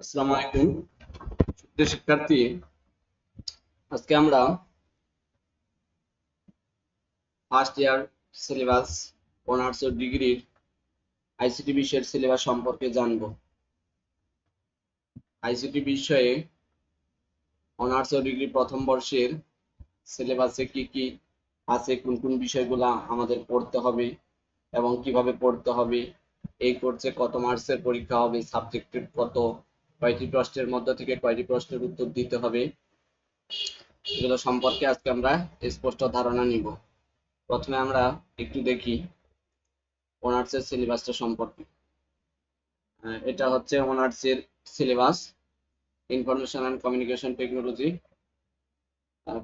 আসসালামু আলাইকুম সুপ্রিয় শিক্ষার্থী। আজকে আমরা ফার্স্ট ইয়ার সিলেবাস অনার্স ও ডিগ্রির আইসিটি বিষয়ের সিলেবাস সম্পর্কে জানব। আইসিটি বিষয়ে অনার্স ও ডিগ্রি প্রথম বর্ষের সিলেবাসে কি কি আছে, কোন কোন বিষয়গুলো আমাদের পড়তে হবে এবং কিভাবে পড়তে হবে, এই কোর্সে কত মার্কসের পরীক্ষা হবে, সাবজেক্টের কত, কয়টি প্রশ্নের মধ্যে থেকে কয়টি প্রশ্নের উত্তর দিতে হবে, এগুলো সম্পর্কে আজকে আমরা স্পষ্ট ধারণা নিব। প্রথমে আমরা একটু দেখি অনার্সের সিলেবাসটা সম্পর্কে। এটা হচ্ছে অনার্সের syllabus, information and communication technology,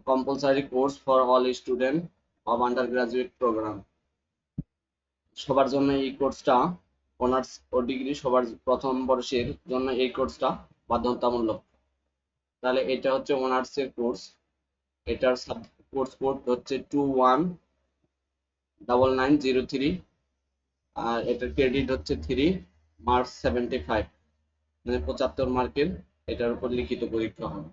compulsory course for all student of undergraduate program. সবার জন্য এই কোর্সটা, অনার্স ও ডিগ্রি সবার প্রথম বর্ষের জন্য এই কোর্সটা বাধ্যতামূলক। তাহলে এটা হচ্ছে অনার্সের কোর্স। এটার কোর্স কোড হচ্ছে 219903, আর এটার ক্রেডিট হচ্ছে 3 মার্কস 75, মানে 75 মার্কের এটার উপর লিখিত পরীক্ষা হবে।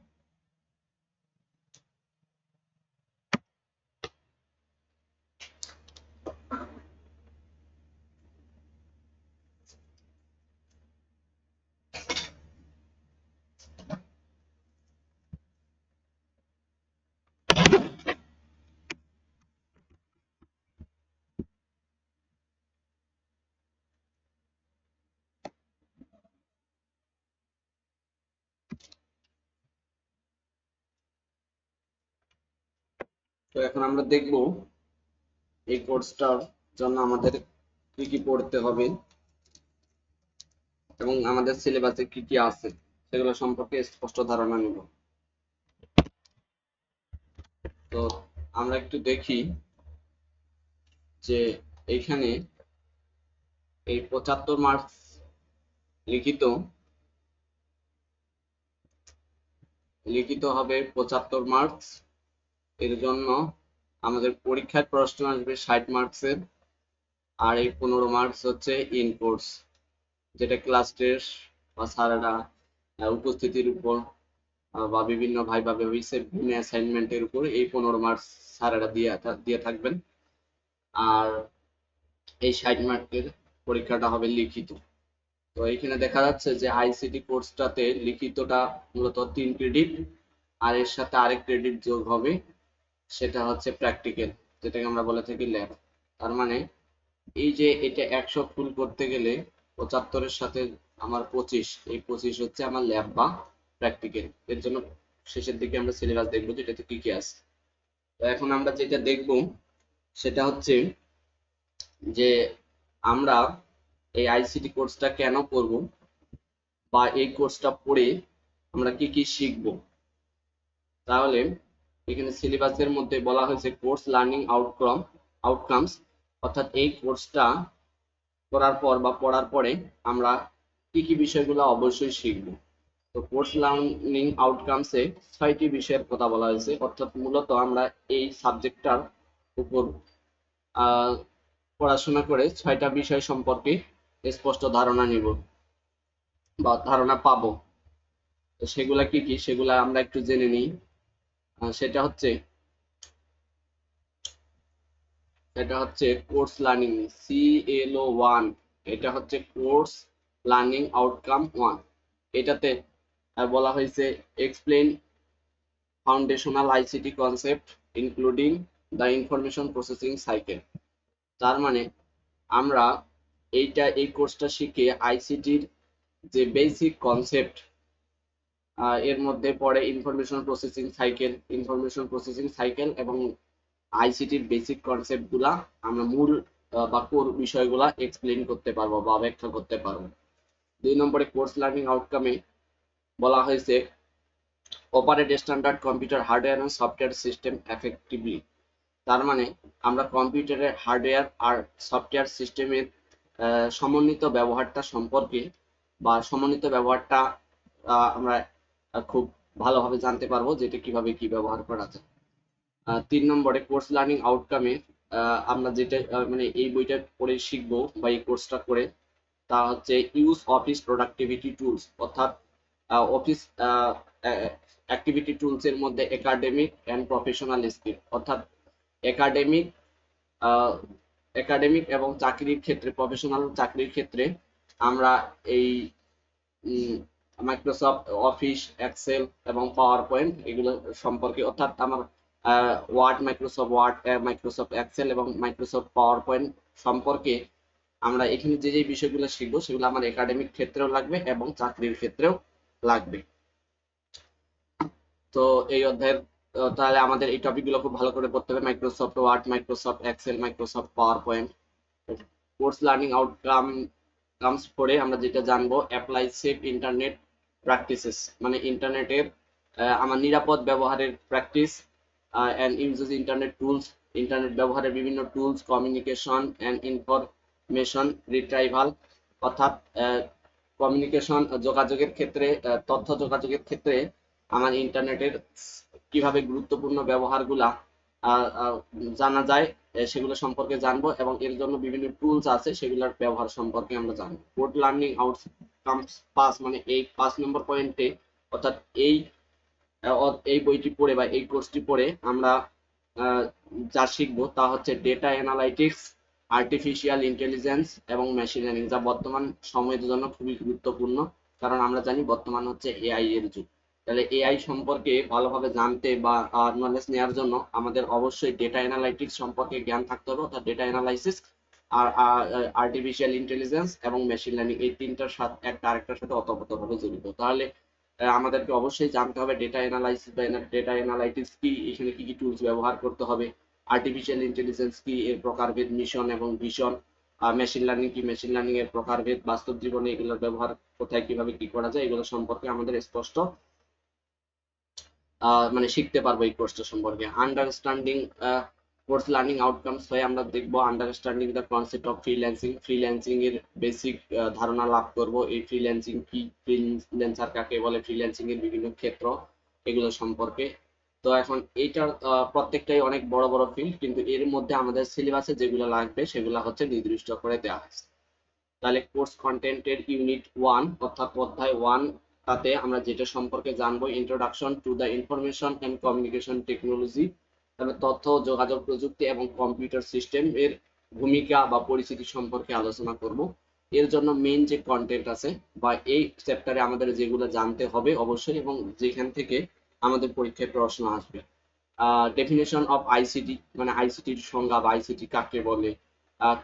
তো এখন আমরা দেখব এই কোর্সটার জন্য আমাদের কি কি পড়তে হবে এবং আমাদের সিলেবাসে কি কি আছে সেগুলো সম্পর্কে স্পষ্ট ধারণা নিব। তো আমরা একটু দেখি যে এইখানে এই 75 মার্কস লিখিত লিখিত হবে 75 মার্কস। এর জন্য আমাদের পরীক্ষার প্রশ্ন আসবে 60 মার্কসের, আর এই 15 মার্কস হচ্ছে ইন কোর্স, যেটা ক্লাস টেস্ট বা স্যারেরা উপস্থিতির উপর বা বিভিন্ন ভাইবা বিভিন্ন অ্যাসাইনমেন্টের উপর এই 15 মার্কস স্যারেরা দিয়ে থাকবেন। আর এই 60 মার্কের পরীক্ষাটা হবে লিখিত। তো এখানে দেখা যাচ্ছে যে আইসিটি কোর্সটাতে লিখিতটা মূলত 3 ক্রেডিট, আর এর সাথে আরেক ক্রেডিট যোগ হবে, সেটা হচ্ছে প্র্যাকটিক্যাল, যেটাকে আমরা বলে থাকি ল্যাব। তার মানে এই যে এটা 100 ফুল করতে গেলে 75-এর সাথে আমার 25, এই 25 হচ্ছে আমার ল্যাব বা প্র্যাকটিক্যাল। এর জন্য শেষের দিকে আমরা সিলেবাস দেখবো যে এটাতে কি কি আছে। তো এখন আমরা যেটা দেখব সেটা হচ্ছে যে আমরা এই আইসিটি কোর্সটা কেন করব বা এই কোর্সটা পড়ে আমরা কি কি শিখব। তাহলে এখানে সিলেবাসের মধ্যে বলা হয়েছে কোর্স লার্নিং আউটকামস, অর্থাৎ এই কোর্সটা করার পর বা পড়ার পরে আমরা কি কি বিষয়গুলো অবশ্যই শিখব। তো কোর্স লার্নিং আউটকামসে 6টি বিষয়ের কথা বলা হয়েছে, অর্থাৎ মূলত আমরা এই সাবজেক্টটার উপর পড়াশোনা করে 6টা বিষয় সম্পর্কে স্পষ্ট ধারণা নিব বা ধারণা পাবো। তো সেগুলা কি কি সেগুলা আমরা একটু জেনে নিই। সেটা হচ্ছে কোর্স লার্নিং CLO1, এটা হচ্ছে কোর্স লার্নিং আউটকাম 1। এটাতে বলা হয়েছে explain foundational ICT concept including the information processing cycle. তার মানে আমরা এই কোর্সটা শিখে আইসিটির যে বেসিক কনসেপ্ট, এর মধ্যে পড়ে ইনফরমেশন প্রসেসিং সাইকেল এবং আইসিটির বেসিক কনসেপ্ট গুলা আমরা মূল বা কোর বিষয়গুলা এক্সপ্লেন করতে পারবো বা ব্যাখ্যা করতে পারবো। 2 নম্বরে কোর্স লার্নিং আউটকামে বলা হয়েছে অপারেট স্ট্যান্ডার্ড কম্পিউটার হার্ডওয়্যার এবং সফটওয়্যার সিস্টেম এফেক্টিভলি। তার মানে আমরা কম্পিউটারের হার্ডওয়্যার আর সফটওয়্যার সিস্টেমের সমন্বিত ব্যবহারটা সম্পর্কে বা সমন্বিত ব্যবহারটা আমরা খুব ভালোভাবে জানতে পারবো, যেটা কিভাবে কি ব্যবহার করা যায়। 3 নম্বরে কোর্স লার্নিং আউটকামে আমরা যেটা মানে এই বইটা পড়ে শিখবো বা এই কোর্সটা করে, তা হচ্ছে ইউজ অফিস প্রোডাক্টিভিটি টুলস, অর্থাৎ অফিস অ্যাক্টিভিটি টুলস এর মধ্যে একাডেমিক এন্ড প্রফেশনাল স্কিল, অর্থাৎ একাডেমিক একাডেমিক এবং চাকরির ক্ষেত্রে, প্রফেশনাল চাকরির ক্ষেত্রে আমরা এই মাইক্রোসফট অফিস, এক্সেল এবং পাওয়ার পয়েন্ট এগুলো সম্পর্কে, অর্থাৎ আমার Word, Microsoft Word, Microsoft Excel এবং মাইক্রোসফট পাওয়ার পয়েন্ট সম্পর্কে আমরা এখানে যে যে বিষয়গুলো শিখবো সেগুলো আমার একাডেমিক ক্ষেত্রেও লাগবে এবং চাকরির ক্ষেত্রেও লাগবে। তো এই অধ্যায়ের তাহলে আমাদের এই টপিকগুলো খুব ভালো করে পড়তে হবে, Microsoft Word, Microsoft Excel, Microsoft PowerPoint. Course learning outcomes পড়ে আমরা যেটা জানবো, অ্যাপ্লাই সেফ ইন্টারনেট প্র্যাকটিসেস, মানে ইন্টারনেটের আমার নিরাপদ ব্যবহারের practice, and uses internet tools, internet ব্যবহারের বিভিন্ন tools, communication and information retrieval, অর্থাৎ কমিউনিকেশন যোগাযোগের ক্ষেত্রে, তথ্য যোগাযোগের ক্ষেত্রে আমার ইন্টারনেটের কিভাবে গুরুত্বপূর্ণ ব্যবহারগুলা জানা যায় সেগুলো সম্পর্কে জানবো, এবং এর জন্য বিভিন্ন টুলস আছে সেগুলোর ব্যবহার সম্পর্কে আমরা জানবো। কোড লার্নিং আউটকামস 5, মানে এই 5 নম্বর পয়েন্টে, অর্থাৎ এই বইটি পড়ে বা এই কোর্সটি পড়ে আমরা যা শিখবো তা হচ্ছে ডেটা অ্যানালাইটিক্স, আর্টিফিশিয়াল ইন্টেলিজেন্স এবং মেশিন লার্নিং, যা বর্তমান সময়ের জন্য খুবই গুরুত্বপূর্ণ, কারণ আমরা জানি বর্তমান হচ্ছে এআই এর যুগ। তাহলে এআই সম্পর্কে ভালোভাবে জানতে বা নলেজ নেওয়ার জন্য আমাদের অবশ্যই ডেটা অ্যানালাইটিক্স সম্পর্কে জ্ঞান থাকতে হবে, অর্থাৎ ডেটা অ্যানালাইসিস আর আর্টিফিশিয়াল ইন্টেলিজেন্স এবং মেশিন লার্নিং, এই তিনটার সাথে একটা আরেকটার সাথে ওতপ্রোতভাবে জড়িত। তাহলে আমাদেরকে অবশ্যই জানতে হবে ডেটা অ্যানালাইসিস বা ডেটা অ্যানালাইটিক্স কি, এখানে কি কি টুলস ব্যবহার করতে হবে, আর্টিফিশিয়াল ইন্টেলিজেন্স কি, এর প্রকারভেদ, মিশন এবং ভিশন, মেশিন লার্নিং কি, মেশিন লার্নিং এর প্রকারভেদ, বাস্তব জীবনে এগুলোর ব্যবহার কোথায় কিভাবে কি করা যায়, এগুলো সম্পর্কে আমাদের স্পষ্ট মানে শিখতে পারবো এই কোর্সটা সম্পর্কে। আন্ডারস্ট্যান্ডিং কোর্স লার্নিং আউটকামস হয়ে আমরা দেখবো understanding the concept of freelancing, freelancing এর বেসিক ধারণা লাভ করব, এই ফ্রিল্যান্সিং কি, ফ্রিল্যান্সার কাকে বলে, ফ্রিল্যান্সিং এর বিভিন্ন ক্ষেত্র, এগুলো সম্পর্কে। তো এখন এইটার প্রত্যেকটাই অনেক বড় বড় ফিল্ড, কিন্তু এর মধ্যে আমাদের সিলেবাসে যেগুলো লাগবে সেগুলো হচ্ছে নির্দিষ্ট করে দেওয়া হয়েছে। তাহলে কোর্স কন্টেন্টের ইউনিট 1, অর্থাৎ অধ্যায় 1, তাতে আমরা যেটা সম্পর্কে জানবো, introduction to the information and communication technology, তবে তথ্য যোগাযোগ প্রযুক্তি এবং কম্পিউটার সিস্টেম এর ভূমিকা বা পরিচিতি সম্পর্কে আলোচনা করব। এর জন্য মেইন যে কন্টেন্ট আছে বা এই চ্যাপ্টারে আমাদের যেগুলো জানতে হবে অবশ্যই, এবং যেখান থেকে আমাদের পরীক্ষায় প্রশ্ন আসবে, ডেফিনেশন অফ আইসিটি, মানে আইসিটির সংজ্ঞা বা আইসিটি কাকে বলে,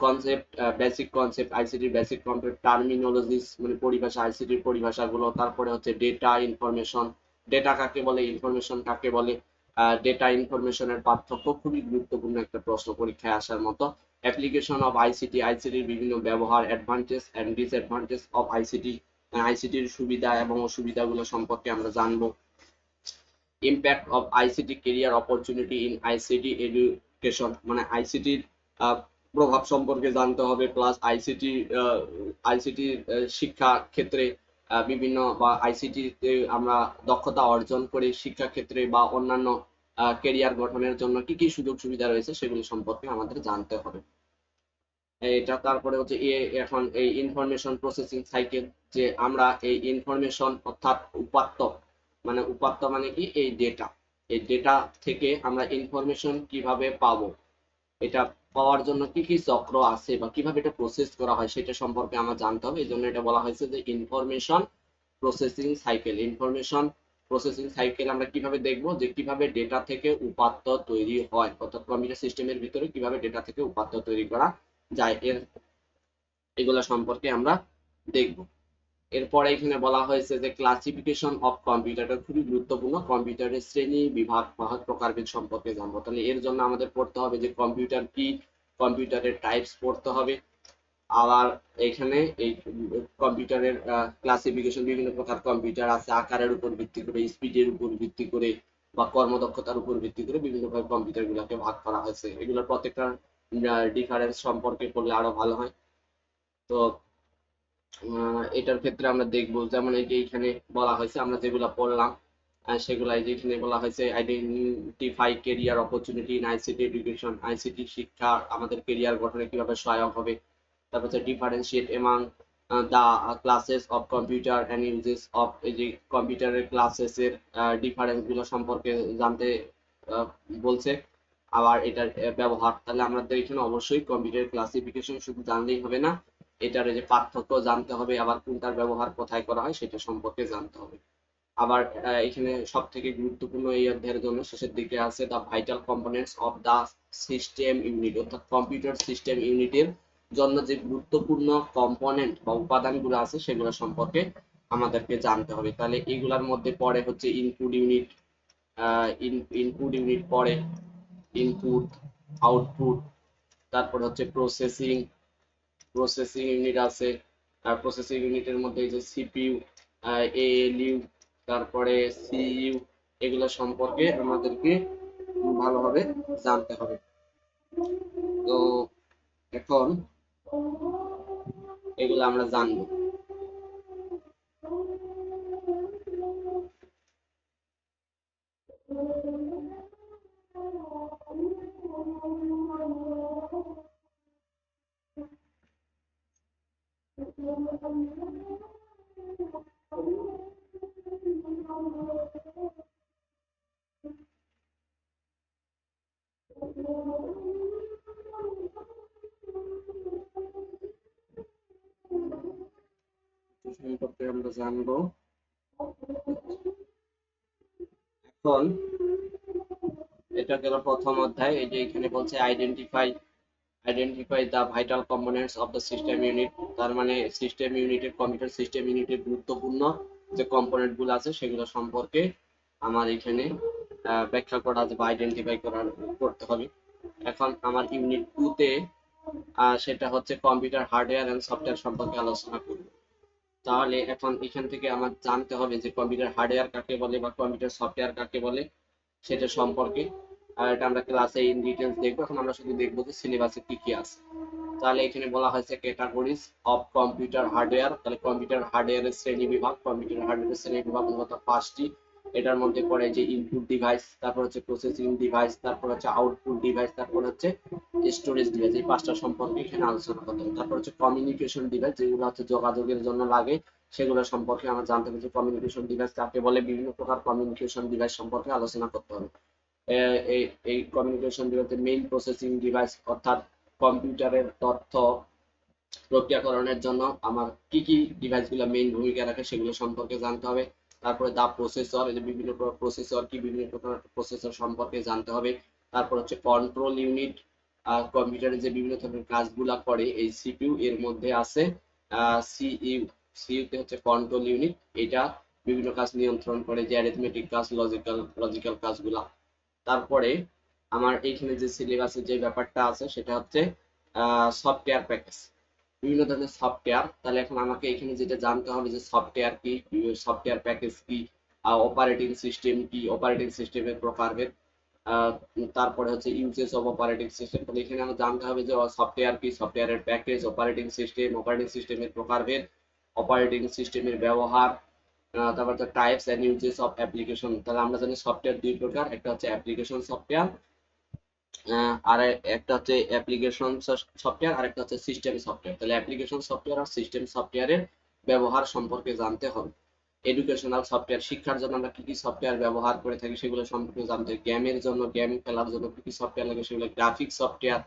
কনসেপ্ট, বেসিক কনসেপ্ট, আইসিটির বেসিক কনসেপ্ট, টার্মিনোলজিস মানে পরিভাষা, আইসিটির পরিভাষাগুলো, তারপরে হচ্ছে ডেটা ইনফরমেশন, ডেটা কাকে বলে, ইনফরমেশন কাকে বলে, ডেটা ইনফরমেশনের পার্থক্য, খুবই গুরুত্বপূর্ণ একটা প্রশ্ন পরীক্ষায় আসার মতো। অ্যাপ্লিকেশন অফ আইসিটি, আইসিটির বিভিন্ন ব্যবহার, advantage and disadvantage of ICT, আইসিটির সুবিধা এবং অসুবিধাগুলো সম্পর্কে আমরা জানবো। Impact of ICT career opportunity in ICT education, মানে আইসিটির প্রভাব সম্পর্কে জানতে হবে, প্লাস আইসিটি আইসিটি শিক্ষা ক্ষেত্রে বিভিন্ন বা আইসিটিতে আমরা দক্ষতা অর্জন করে শিক্ষা ক্ষেত্রে বা অন্যান্য ক্যারিয়ার গঠনের জন্য কি কি সুযোগ সুবিধা রয়েছে সেগুলো সম্পর্কে আমাদের জানতে হবে। এটা তারপরে হচ্ছে এখন এই ইনফরমেশন প্রসেসিং সাইকেল, যে আমরা এই ইনফরমেশন অর্থাৎ উপাত্ত, মানে উপাত্ত মানে কি, এই ডেটা, এই ডেটা থেকে আমরা ইনফরমেশন কিভাবে পাবো, এটা পাওয়ার জন্য কি কি চক্র আছে বা কিভাবে এটা প্রসেস করা হয় সেটা সম্পর্কে আমার জানতে হবে। এই জন্য এটা বলা হয়েছে যে information processing cycle. Information processing cycle আমরা কিভাবে দেখবো, যে কিভাবে ডেটা থেকে উপাত্ত তৈরি হয়, অর্থাৎ কম্পিউটার সিস্টেমের ভিতরে কিভাবে ডেটা থেকে উপাত্ত তৈরি করা যায়, এগুলা সম্পর্কে আমরা দেখব। এরপরে এখানে বলা হয়েছে যে ক্লাসিফিকেশন অফ কম্পিউটারটা খুবই গুরুত্বপূর্ণ, কম্পিউটারের শ্রেণী বিভাগ প্রকারভেদ সম্পর্কে জানবো। তাহলে এর জন্য আমাদের পড়তে হবে যে কম্পিউটার কি, কম্পিউটারের টাইপস পড়তে হবে, আবার এখানে এই কম্পিউটারের ক্লাসিফিকেশন, বিভিন্ন প্রকার কম্পিউটার আছে, আকারের উপর ভিত্তি করে, স্পিডের উপর ভিত্তি করে বা কর্মদক্ষতার উপর ভিত্তি করে বিভিন্ন ভাবে কম্পিউটার গুলোকে ভাগ করা হয়েছে। এগুলোর প্রত্যেকটা ডিফারেন্স সম্পর্কে পড়লে আরো ভালো হয়। তো এটার ক্ষেত্রে আমরা দেখব, যেমন এই যে এখানে বলা হয়েছে আমরা যেগুলা পড়লাম সেগুলা এই যে এখানে বলা হয়েছে, identify career opportunity in ICT education, ICT শিক্ষা আমাদের ক্যারিয়ার গঠনে কিভাবে সহায়ক হবে। তারপর হচ্ছে differentiate among the classes of computer and uses of, এই যে কম্পিউটারের ক্লাসেসের ডিফারেন্সগুলো সম্পর্কে জানতে বলছে। আবার এটার ব্যবহার, তাহলে আমাদের এখানে অবশ্যই কম্পিউটার ক্লাসিফিকেশন শুধু জানলেই হবে না, এটার যে পার্থক্য জানতে হবে, আবার কোনটার ব্যবহার কোথায় করা হয় সেটা সম্পর্কে জানতে হবে। আবার এখানে সব থেকে গুরুত্বপূর্ণ এই অধ্যায়ের জন্য শেষের দিকে আছে the vital components of the system unit, অর্থাৎ কম্পিউটার সিস্টেম ইউনিটের জন্য যে গুরুত্বপূর্ণ কম্পোনেন্ট বা উপাদানগুলো আছে সেগুলো সম্পর্কে আমাদেরকে জানতে হবে। তাহলে এগুলার মধ্যে পড়ে হচ্ছে ইনপুট ইউনিট, ইনপুট ইউনিট পড়ে, ইনপুট, আউটপুট, তারপর হচ্ছে প্রসেসিং, প্রসেসিং ইউনিট আছে। আর প্রসেসিং ইউনিটের মধ্যে এই যে সিপিইউ, এএলইউ, তারপরে সিইউ, এগুলো সম্পর্কে আমাদেরকে ভালোভাবে জানতে হবে। তো এখন এগুলো আমরা জানবো। সম্পর্কে আমরা জানবো। এখন এটা গেল প্রথম অধ্যায়। এই যে এখানে বলছে identify the vital components of the system unit, তার মানে সিস্টেম ইউনিটের, কম্পিউটার সিস্টেম ইউনিটের গুরুত্বপূর্ণ যে কম্পোনেন্ট গুলো আছে সেগুলো সম্পর্কে আমার এখানে ব্যাখ্যা করা আছে বা আইডেন্টিফাই করতে হবে। এখন আমার ইউনিট 2 তে সেটা হচ্ছে কম্পিউটার হার্ডওয়্যার এন্ড সফটওয়্যার সম্পর্কে আলোচনা করব। তাহলে এখন এখান থেকে আমার জানতে হবে যে কম্পিউটার হার্ডওয়্যার কাকে বলে বা কম্পিউটার সফটওয়্যার কাকে বলে সেটা সম্পর্কে। আর এটা আমরা ক্লাসে ইন ডিটেলস দেখবো, এখন আমরা শুধু দেখবো যে সিলেবাসে কি কি আছে। তাহলে এখানে বলা হয়েছে ক্যাটাগরিজ অফ কম্পিউটার হার্ডওয়্যার, তাহলে কম্পিউটার হার্ডওয়্যারের শ্রেণী বিভাগ, কম্পিউটার হার্ডওয়্যারের শ্রেণী বিভাগ মূলত 5টি। এটার মধ্যে পড়ে যে ইনপুট ডিভাইস, তারপর হচ্ছে প্রসেসিং ডিভাইস, তারপর হচ্ছে আউটপুট ডিভাইস, তারপর হচ্ছে স্টোরেজ ডিভাইস, এই 5টা সম্পর্কে এখানে আলোচনা করতে হবে। তারপর হচ্ছে কমিউনিকেশন ডিভাইস, যেগুলো হচ্ছে যোগাযোগের জন্য লাগে, সেগুলো সম্পর্কে আমরা জানতে হবে যে কমিউনিকেশন ডিভাইস কাকে বলে, বিভিন্ন প্রকার কমিউনিকেশন ডিভাইস সম্পর্কে আলোচনা করতে হবে। এই এই কমিউনিকেশন ডিভাইসের মেইন প্রসেসিং ডিভাইস, অর্থাৎ কম্পিউটারের তথ্য প্রক্রিয়াকরণের জন্য আমার কি কি ডিভাইসগুলো মেইন ভূমিকা রাখে সেগুলো সম্পর্কে জানতে হবে। তারপরে দা প্রসেসর, এই যে বিভিন্ন প্রকার প্রসেসর কি, বিভিন্ন প্রকার প্রসেসর সম্পর্কে জানতে হবে। তারপর হচ্ছে কন্ট্রোল ইউনিট, কম্পিউটারে যে বিভিন্ন ধরনের কাজগুলা করে, এই সিপিইউ এর মধ্যে আছে সিইউ, সিইউ তে হচ্ছে কন্ট্রোল ইউনিট, এটা বিভিন্ন কাজ নিয়ন্ত্রণ করে, যে অ্যারিথমেটিক কাজ, লজিক্যাল কাজগুলা। তারপরে আমার এইখানে যে সিলেবাসের যে ব্যাপারটা আছে সেটা হচ্ছে সফটওয়্যার প্যাকেজ, বিভিন্ন ধরনের সফটওয়্যার। তাহলে এখন আমাকে এখানে যেটা জানতে হবে যে সফটওয়্যার কি, সফটওয়্যার প্যাকেজ কি, অপারেটিং সিস্টেম কি, অপারেটিং সিস্টেমের প্রকারভেদ, তারপরে হচ্ছে ইউজেস অফ অপারেটিং সিস্টেম। তাহলে এখানে আমার জানতে হবে যে সফটওয়্যার কি, সফটওয়্যারের প্যাকেজ, অপারেটিং সিস্টেম, অপারেটিং সিস্টেমের প্রকারভেদ, অপারেটিং সিস্টেমের ব্যবহার, তারপর হচ্ছে types and uses of application. তাহলে আমরা জানি সফটওয়্যার দুই প্রকার, একটা হচ্ছে অ্যাপ্লিকেশন সফটওয়্যার, আর একটা হচ্ছে অ্যাপ্লিকেশন সফটওয়্যার, আর একটা হচ্ছে সিস্টেম সফটওয়্যার। তাহলে অ্যাপ্লিকেশন সফটওয়্যার আর সিস্টেম সফটওয়্যারের ব্যবহার সম্পর্কে জানতে হবে। এডুকেশনাল সফটওয়্যার, শিক্ষার জন্য আমরা কি কি সফটওয়্যার ব্যবহার করে থাকি সেগুলো সম্পর্কে জানতে হবে। গেমের জন্য, গেম খেলার জন্য কি কি সফটওয়্যার লাগে সেগুলো, গ্রাফিক্স সফটওয়্যার,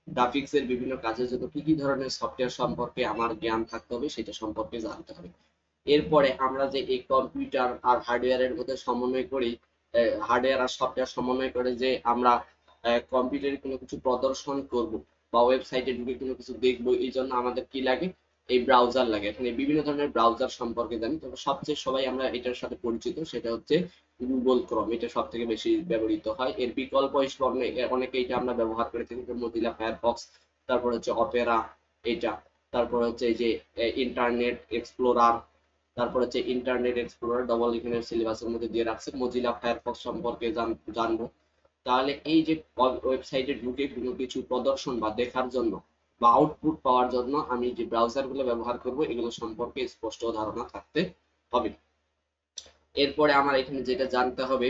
গ্রাফিক্স এর বিভিন্ন কাজের জন্য কি কি ধরনের সফটওয়্যার সম্পর্কে আমার জ্ঞান থাকতে হবে সেটা সম্পর্কে জানতে হবে। এরপরে আমরা যে এই কম্পিউটার আর হার্ডওয়্যারের মধ্যে সমন্বয় করি, হার্ডওয়্যার আর সফটওয়্যার সমন্বয় করে যে আমরা কম্পিউটারে কোনো কিছু প্রদর্শন করব বা ওয়েবসাইটে ঢুকে কোনো কিছু দেখবো, এই জন্য আমাদের কি লাগে, এই ব্রাউজার লাগে। এখানে বিভিন্ন ধরনের ব্রাউজার সম্পর্কে জানি, তবে সবচেয়ে সবাই আমরা এটার সাথে পরিচিত, সেটা হচ্ছে গুগল ক্রোম, এটা সব থেকে বেশি ব্যবহৃত হয়। এর বিকল্প হিসেবে অনেকে এটা আমরা ব্যবহার করে থাকি, মজিলা ফায়ারফক্স, তারপর হচ্ছে অপেরা, এটা, তারপর হচ্ছে এই যে ইন্টারনেট এক্সপ্লোরার, তারপর হচ্ছে ইন্টারনেট এক্সপ্লোরার ডবল এখানে সিলেবাসের মধ্যে দিয়ে রাখছে, মজিলা ফায়ারফক্স সম্পর্কে জানবো। তাহলে এই যে ওয়েবসাইটে ঢুকে কোনো কিছু প্রদর্শন বা দেখার জন্য বা আউটপুট পাওয়ার জন্য আমি যে ব্রাউজারগুলো ব্যবহার করব এগুলো সম্পর্কে স্পষ্ট ধারণা থাকতে হবে। এরপরে আমার এখানে যেটা জানতে হবে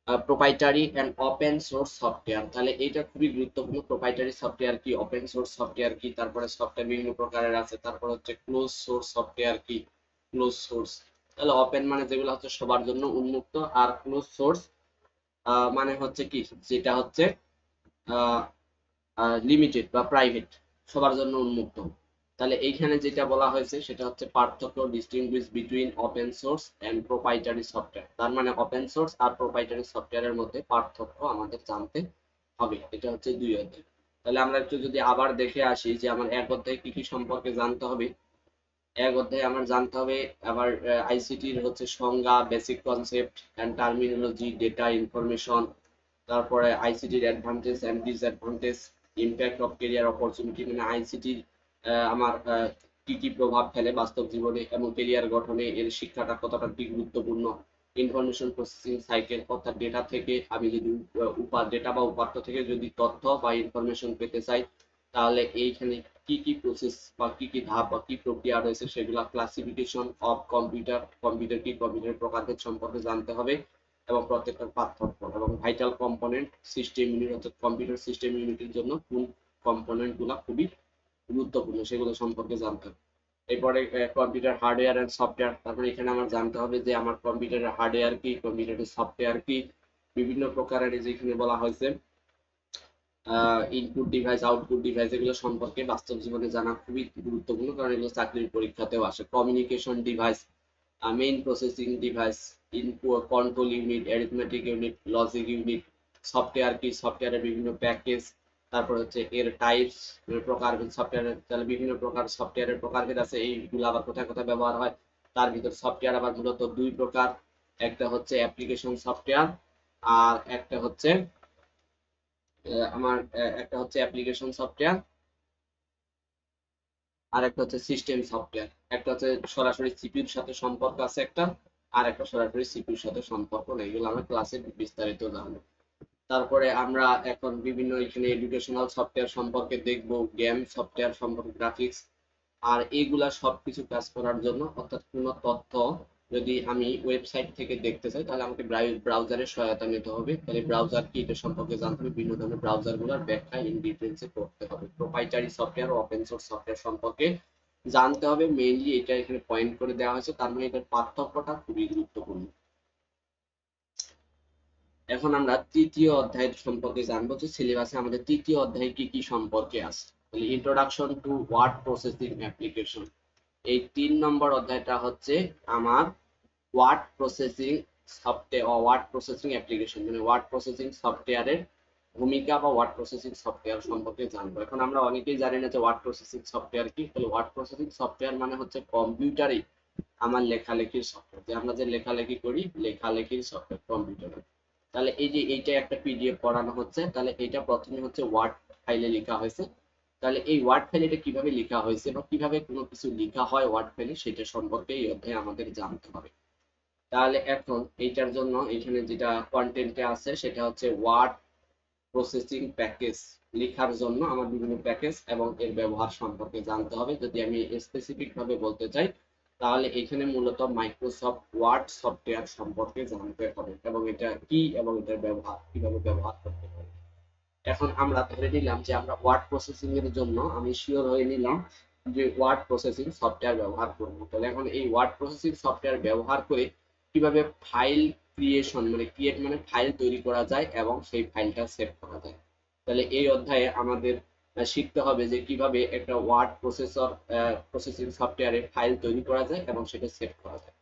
proprietary and open source software. তাহলে এটা খুবই গুরুত্বপূর্ণ। প্রোপ্রাইটারি সফটওয়্যার কি, ওপেন সোর্স সফটওয়্যার কি, তারপরে সফটওয়্যার বিভিন্ন প্রকারের আছে, তারপর হচ্ছে ক্লোজ সোর্স সফটওয়্যার কি, ক্লোজ সোর্স। তাহলে ওপেন মানে যেগুলো হচ্ছে সবার জন্য উন্মুক্ত, আর ক্লোজ সোর্স মানে হচ্ছে কি, যেটা হচ্ছে লিমিটেড বা প্রাইভেট, সবার জন্য উন্মুক্ত। তাহলে এইখানে যেটা বলা হয়েছে সেটা হচ্ছে পার্থক্য, distinguish between open source and proprietary software. তার মানে ওপেন সোর্স আর প্রোপ্রাইটারি সফটওয়্যারের মধ্যে পার্থক্য আমাদের জানতে হবে। এটা হচ্ছে 2 অধ্যায়। তাহলে আমরা একটু যদি আবার দেখে আসি যে আমার 1 অধ্যায়ে কি কি সম্পর্কে জানতে হবে। 1 অধ্যায়ে আমার জানতে হবে আবার আইসিটির হচ্ছে সংজ্ঞা, basic concept and terminology, data information, তারপরে আইসিটির advantage and disadvantage, impact of career opportunity, মানে আইসিটির আমার কি কি প্রভাব ফেলে বাস্তব জীবনে এবং ক্যারিয়ার গঠনে, এর শিক্ষাটা কতটা কি গুরুত্বপূর্ণ। ইনফরমেশন প্রসেসিং সাইকেল, অর্থাৎ ডেটা থেকে আমি যদি ডেটা বা উপাত্ত থেকে যদি তথ্য বা ইনফরমেশন পেতে চাই, তাহলে এইখানে কি কি প্রসেস বা কি কি ধাপ বা কি প্রক্রিয়া রয়েছে সেগুলা। ক্লাসিফিকেশন অফ কম্পিউটার, কম্পিউটার কি, কম্পিউটার প্রকারভেদ সম্পর্কে জানতে হবে এবং প্রত্যেকটার পার্থক্য, এবং ভাইটাল কম্পোনেন্ট সিস্টেম ইউনিট, অর্থাৎ কম্পিউটার সিস্টেম ইউনিটের জন্য কোন কম্পোনেন্ট গুলা খুবই গুরুত্বপূর্ণ সেগুলো সম্পর্কে জানতে হবে। এরপরে কম্পিউটার হার্ডওয়্যার এন্ড সফটওয়্যার। তারপরে এখানে আমার জানতে হবে যে আমার কম্পিউটারের হার্ডওয়্যার কি, কম্পিউটারের সফটওয়্যার কি, বিভিন্ন প্রকারের যেখানে বলা হয়েছে ইনপুট ডিভাইস, আউটপুট ডিভাইস, এগুলো সম্পর্কে বাস্তব জীবনে জানা খুবই গুরুত্বপূর্ণ, কারণ এগুলো চাকরির পরীক্ষাতেও আসে। Communication device, main processing device, input control unit, arithmetic unit, logic unit, software কি, সফটওয়্যারের বিভিন্ন প্যাকেজ, তারপর হচ্ছে এর টাইপস, প্রকারভেদ। সফটওয়্যারের তাহলে বিভিন্ন প্রকার সফটওয়্যারের প্রকারভেদ আছে, এইগুলো আবার কোথায় কোথায় ব্যবহার হয়। তার ভিতর সফটওয়্যার আবার মূলত 2 প্রকার, একটা হচ্ছে অ্যাপ্লিকেশন সফটওয়্যার, আর একটা হচ্ছে একটা হচ্ছে অ্যাপ্লিকেশন সফটওয়্যার, আর একটা হচ্ছে সিস্টেম সফটওয়্যার। একটা হচ্ছে সরাসরি সিপিইউর সাথে সম্পর্ক আছে একটা, আর একটা সরাসরি সিপিইউর সাথে সম্পর্ক নেই। এগুলো আমরা ক্লাসে বিস্তারিত জানবো। তারপরে আমরা এখন বিভিন্ন এখানে এডুকেশনাল সফটওয়্যার সম্পর্কে দেখব, গেম সফটওয়্যার সম্পর্কে, গ্রাফিক্স। আর এইগুলা সবকিছু কাজ করার জন্য, অর্থাৎ কোনো তথ্য যদি আমি ওয়েবসাইট থেকে দেখতে চাই, তাহলে আমাকে ব্রাউজারের সহায়তা নিতে হবে। তাহলে ব্রাউজার কি, এটা সম্পর্কে জানতে হবে। বিভিন্ন ধরনের ব্রাউজার গুলোর ব্যাখ্যা ইন ডিটেলসে করতে হবে। প্রোপ্রাইটারি সফটওয়্যার ও ওপেন সোর্স সফটওয়্যার সম্পর্কে জানতে হবে। মেইনলি এটা এখানে পয়েন্ট করে দেওয়া হয়েছে, তার মানে এটার পার্থক্যটা খুবই গুরুত্বপূর্ণ। এখন আমরা 3য় অধ্যায় সম্পর্কে জানবো, যে সিলেবাসে আমাদের 3য় অধ্যায়ে কি কি সম্পর্কে আছে। তাহলে introduction to word processing application. এই 3 নম্বর অধ্যায়টা হচ্ছে আমার word processing software, word processing application, মানে ওয়ার্ড প্রসেসিং সফটওয়্যারের ভূমিকা বা ওয়ার্ড প্রসেসিং সফটওয়্যার সম্পর্কে জানবো। এখন আমরা অনেকেই জানি না যে ওয়ার্ড প্রসেসিং সফটওয়্যার কি। তাহলে ওয়ার্ড প্রসেসিং সফটওয়্যার মানে হচ্ছে কম্পিউটারে আমার লেখালেখির সফটওয়্যার, যে আমরা যে লেখালেখি করি, লেখালেখির সফটওয়্যার কম্পিউটারে। তাহলে এই যে এইটা একটা পিডিএফ পড়ানো হচ্ছে, তাহলে এটা প্রথমে হচ্ছে ওয়ার্ড ফাইলে লেখা হয়েছে। তাহলে এই ওয়ার্ড ফাইলে এটা কিভাবে লেখা হয়েছে বা কিভাবে কোনো কিছু লেখা হয় ওয়ার্ড ফাইলে, সেটা সম্পর্কে এই অধ্যায়ে আমাদের জানতে হবে। তাহলে এখন এইটার জন্য এখানে যেটা কন্টেন্টে আছে সেটা হচ্ছে ওয়ার্ড প্রসেসিং প্যাকেজ। লেখার জন্য আমার বিভিন্ন প্যাকেজ এবং এর ব্যবহার সম্পর্কে জানতে হবে। যদি আমি স্পেসিফিক ভাবে বলতে চাই, তাহলে এখানে মূলত মাইক্রোসফট ওয়ার্ড সফটওয়্যার সম্পর্কে জানতে হবে এবং এটা কি এবং এটার ব্যবহার কিভাবে ব্যবহার করতে হবে। এখন আমরা ধরে নিলাম যে আমরা ওয়ার্ড প্রসেসিং এর জন্য আমি শিওর হয়ে নিলাম যে ওয়ার্ড প্রসেসিং সফটওয়্যার ব্যবহার করব। তাহলে এখন এই ওয়ার্ড প্রসেসিং সফটওয়্যার ব্যবহার করে কিভাবে ফাইল ক্রিয়েশন, মানে ক্রিয়েট মানে ফাইল তৈরি করা যায় এবং সেই ফাইলটা সেভ করা যায়। তাহলে এই অধ্যায়ে আমাদের শিখতে হবে যে কিভাবে একটা ওয়ার্ড প্রসেসিং সফটওয়্যারে ফাইল তৈরি করা যায় এবং সেটা সেভ করা যায়।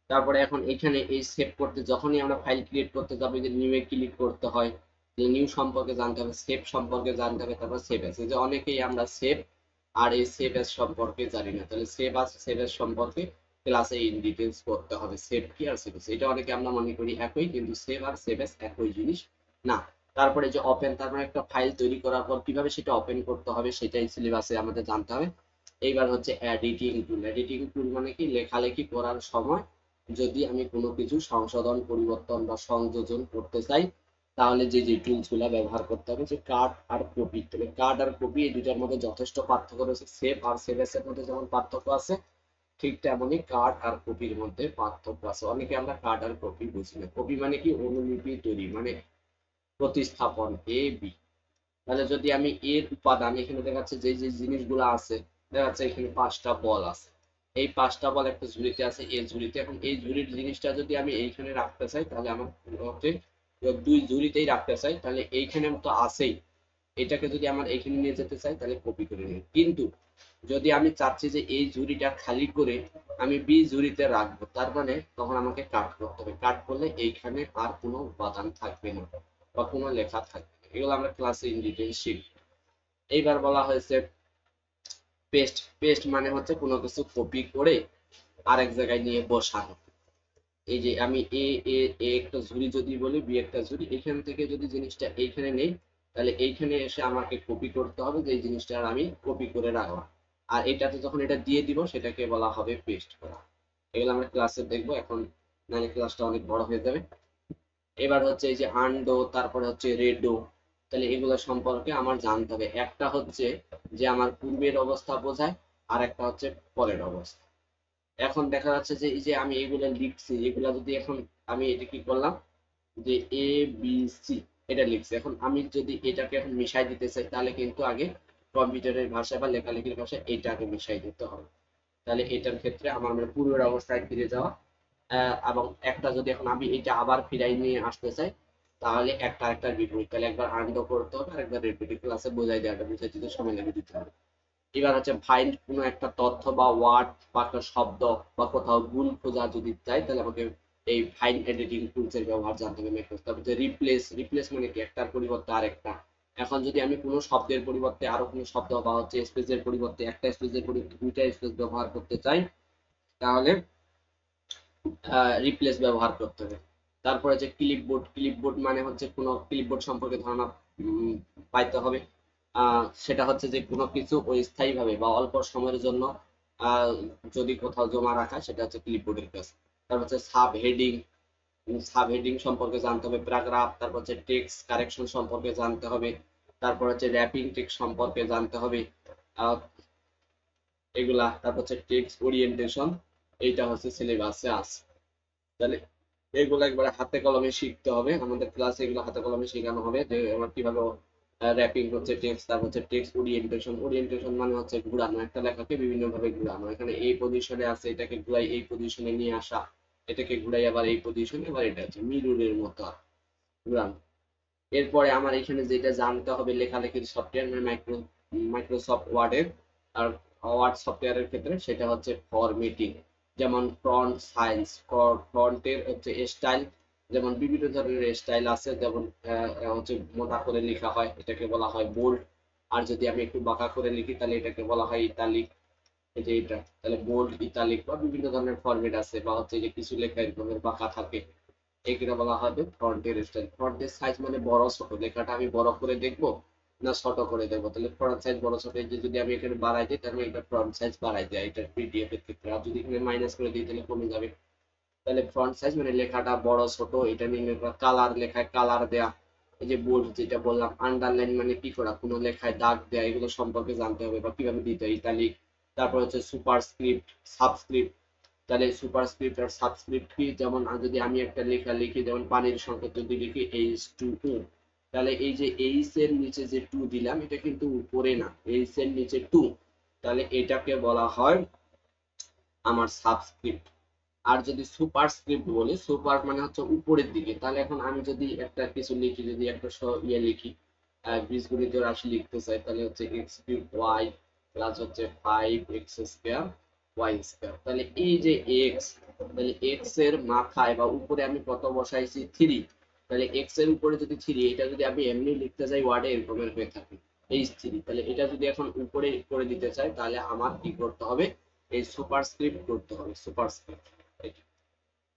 তারপরে এখন এখানে এই সেভ করতে, যখনই আমরা ফাইল ক্রিয়েট করতে যাবো, যে নিউ এ ক্লিক করতে হয়, নিউ সম্পর্কে জানতে হবে, সেভ সম্পর্কে জানতে হবে, তারপর সেভ এস। যে অনেকেই আমরা সেভ আর এই সেভ এস সম্পর্কে জানি না, তাহলে সেভ আর সেভ এস সম্পর্কে ক্লাসে ইন ডিটেইলস করতে হবে। সেভ কি আর সেভ এস, এটা অনেকে আমরা মনে করি একই, কিন্তু সেভ আর সেভ এস একই জিনিস না। তারপরে যে ওপেন, তারপরে একটা ফাইল তৈরি করার পর কিভাবে সেটা ওপেন করতে হবে সেটাই সিলেবাসে আমাদের জানতে হবে। এইবার হচ্ছে এডিটিং টুল। এডিটিং টুল মানে কি, লেখালেখি করার সময় যদি আমি কোনো কিছু সংশোধন, পরিবর্তন বা সংযোজন করতে চাই, তাহলে যে যে টুলস গুলা ব্যবহার করতে হবে, যে কাট আর কপি। তবে কাট আর কপি এই দুটার মধ্যে যথেষ্ট পার্থক্য রয়েছে। সেভ আর সেভ এস এর মধ্যে যেমন পার্থক্য আছে, ঠিক তেমনই কার্ড আর কপির মধ্যে পার্থক্য আছে। অনেকে আমরা কার্ড আর কপি বুঝি না। কপি মানে কি? অনুলিপি তৈরি, মানে প্রতিস্থাপন, এ বি। তাহলে যদি আমি এর উপাদান এখানে দেখা যাচ্ছে যে যে জিনিসগুলো আছে, দেখা যাচ্ছে এখানে 5টা বল আছে, এই 5টা বল একটা ঝুড়িতে আছে, এই ঝুড়িতে। এখন এই ঝুড়ির জিনিসটা যদি আমি এইখানে রাখতে চাই, তাহলে আমার হচ্ছে 2 ঝুড়িতেই রাখতে চাই, তাহলে এইখানে তো আছেই, এটাকে যদি আমার এইখানে নিয়ে যেতে চাই তাহলে কপি করে নিই। কিন্তু যদি আমি চাচ্ছি যে এই ঝুড়িটা খালি করে আমি বি ঝুড়িতে রাখবো, তার মানে তখন আমাকে কাট করতে হবে। কাট করলে এইখানে আর কোনো উপাদান থাকবে না বা কোনো লেখা থাকবে না। এগুলো আমরা ক্লাসে ইন ডিটেইল শিখব। এইবার বলা হয়েছে পেস্ট। পেস্ট মানে হচ্ছে কোনো কিছু কপি করে আরেক জায়গায় নিয়ে বসানো। এই যে আমি এ এ এ একটা ঝুড়ি যদি বলি, বি একটা ঝুড়ি, এখান থেকে যদি জিনিসটা এইখানে নেই, তাহলে এইখানে এসে আমাকে কপি করতে হবে যে এই জিনিসটা আমি কপি করে রাখলাম। আর এটাতে যখন এটা দিয়ে দিব সেটাকে বলা হবে পেস্ট করা। এগুলো আমরা ক্লাসে দেখবো এখন, নাহলে ক্লাসটা অনেক বড় হয়ে যাবে। এবার হচ্ছে এই যে আন্ডো, তারপরে হচ্ছে রেডো। তাহলে এগুলো সম্পর্কে আমার জানতে হবে। একটা হচ্ছে যে আমার পূর্বের অবস্থা বোঝায়, আর একটা হচ্ছে পরের অবস্থা। এখন দেখা যাচ্ছে যে এই যে আমি এগুলা লিখছি, এগুলা যদি এখন আমি এটা কি করলাম যে এ বি সি এটা লিখছি, এখন আমি যদি এটাকে এখন মিশাই দিতে চাই তাহলে কিন্তু আগে কম্পিউটারের ভাষা বা লেখালেখির ভাষা এটা আগে মিশাই দিতে হবে। তাহলে এটার ক্ষেত্রে আমার মানে পূর্বের অবস্থায় ফিরে যাওয়া। এবং একটা যদি এখন আমি এটা আবার ফিরাই নিয়ে আসতে চাই, তাহলে একটা একটার বিপরীত। তাহলে একবার আন্ডো করতে হবে আর একবার রিপিট। ক্লাসে বোঝাই দেওয়াটা বুঝাই দিতে সময় লেগে দিতে হবে। এবার হচ্ছে ফাইন্ড কোনো একটা তথ্য বা ওয়ার্ড বা একটা শব্দ বা কোথাও ভুল খোঁজা যদি চাই, তাহলে আমাকে এই ফাইন্ড এডিটিং টুলস এর ব্যবহার জানতে হবে। তারপর হচ্ছে রিপ্লেস। রিপ্লেস মানে কি? একটার পরিবর্তে আরেকটা। এখন যদি আমি কোনো শব্দের পরিবর্তে আরো কোনো শব্দ বা হচ্ছে স্পেসের পরিবর্তে একটা স্পেসের পরিবর্তে দুইটা স্পেস ব্যবহার করতে চাই, তাহলে রিপ্লেস ব্যবহার করতে হবে। তারপরে যে ক্লিপবোর্ড। ক্লিপবোর্ড মানে হচ্ছে কোনো ক্লিপবোর্ড সম্পর্কে ধারণা পাইতে হবে। সেটা হচ্ছে যে কোনো কিছু অস্থায়ীভাবে বা অল্প সময়ের জন্য আহ, যদি কোথাও জমা রাখা, সেটা হচ্ছে ক্লিপবোর্ডের কাজ। তারপর হচ্ছে সাব হেডিং। সাব হেডিং সম্পর্কে জানতে হবে। প্যারাগ্রাফ। তারপর হচ্ছে টেক্সট কারেকশন সম্পর্কে জানতে হবে। তারপর হচ্ছে র্যাপিং টেক্সট সম্পর্কে জানতে হবে। আহ, এগুলা। তারপর হচ্ছে টেক্সট ওরিয়েন্টেশন, এইটা হচ্ছে সিলেবাসে আছে। তাহলে এগুলো একবারে হাতে কলমে শিখতে হবে। আমাদের ক্লাসে এগুলো হাতে কলমে শেখানো হবে যে আমার কিভাবে র্যাপিং হচ্ছে টেক্সট। তারপর হচ্ছে টেক্সট ওরিয়েন্টেশন। ওরিয়েন্টেশন মানে হচ্ছে ঘুরানো, একটা লেখাকে বিভিন্ন ভাবে ঘুরানো। এখানে এই পজিশনে আছে, এটাকে ঘুরাই এই পজিশনে নিয়ে আসা, এটাকে ঘুরাই আবার এই পজিশনে, আবার এটা হচ্ছে মিররের মতো ঘুরানো। এরপরে আমার এখানে যেটা জানতে হবে লেখালেখির সফটওয়্যার, মানে মাইক্রোসফট ওয়ার্ডের আর ওয়ার্ড সফটওয়্যারের ক্ষেত্রে, সেটা হচ্ছে ফরম্যাটিং। যেমন ফন্ট সাইজ, ফন্টের হচ্ছে স্টাইল, যেমন বিভিন্ন ধরনের স্টাইল আছে। যেমন হচ্ছে মোটা করে লেখা হয়, এটাকে বলা হয় বোল্ড। আর যদি আমি একটু বাঁকা করে লিখি তাহলে এটাকে বলা হয় ইতালিক। এই যে এটা, তাহলে বোল্ড, ইতালিক বা বিভিন্ন ধরনের ফরম্যাট আছে। বা হচ্ছে যে কিছু লেখা এরকমের বাঁকা থাকে, এগুলো বলা হবে ফন্টের স্টাইল। ফন্টের সাইজ মানে বড় ছোট, লেখাটা আমি বড় করে দেখবো না ছোট করে দেখবো, তাহলে ফন্ট সাইজ বড় ছোট। এই যে যদি আমি এখানে বাড়াই দিই তাহলে এটা ফন্ট সাইজ বাড়াই দেয়, এটা পিডিএফ এর ক্ষেত্রে। আর যদি এখানে মাইনাস করে দিই তাহলে কমে যাবে। তাহলে ফন্ট সাইজ মানে লেখাটা বড় ছোট, এটা নিয়ে কালার, লেখায় কালার দেয়া। এই যে বোল্ড যেটা বললাম, আন্ডারলাইন মানে কি করা, কোনো লেখায় দাগ দেয়া, এগুলো সম্পর্কে জানতে হবে বা কিভাবে দিতে হয়, ইতালিক। তারপর হচ্ছে সুপারস্ক্রিপ্ট, সাবস্ক্রিপ্ট। তাহলে সুপারস্ক্রিপ্ট আর সাবস্ক্রিপ্ট কি? যেমন যদি আমি একটা লেখা লিখি, যেমন পানির সংকেত যদি লিখি H2O, তাহলে এই যে এইচ এর নিচে যে টু দিলাম, এটা কিন্তু উপরে না, এইচ এর নিচে টু, তাহলে এটাকে বলা হয় আমার সাবস্ক্রিপ্ট। আর যদি সুপারস্ক্রিপ্ট বলি, সুপার মানে হচ্ছে উপরের দিকে। তাহলে এখন আমি যদি একটা কিছু লিখি, যদি একটা লিখি, বীজগণিত রাশি লিখতে চাই, তাহলে হচ্ছে এক্স কিউব ওয়াই প্লাস হচ্ছে 5x স্কয়ার ওয়াই স্কয়ার। তাহলে এই যে এক্স, তাহলে এক্স এর মাথায় বা উপরে আমি কত বসাইছি? 3। তাহলে এক্স এর উপরে যদি 3, এটা যদি আমি এমনি লিখতে যাই ওয়ার্ডে এরকমের হয়ে থাকে H3। তাহলে এটা যদি এখন উপরে করে দিতে চাই, তাহলে আমার কি করতে হবে? এই সুপারস্ক্রিপ্ট করতে হবে, সুপারস্ক্রিপ্ট।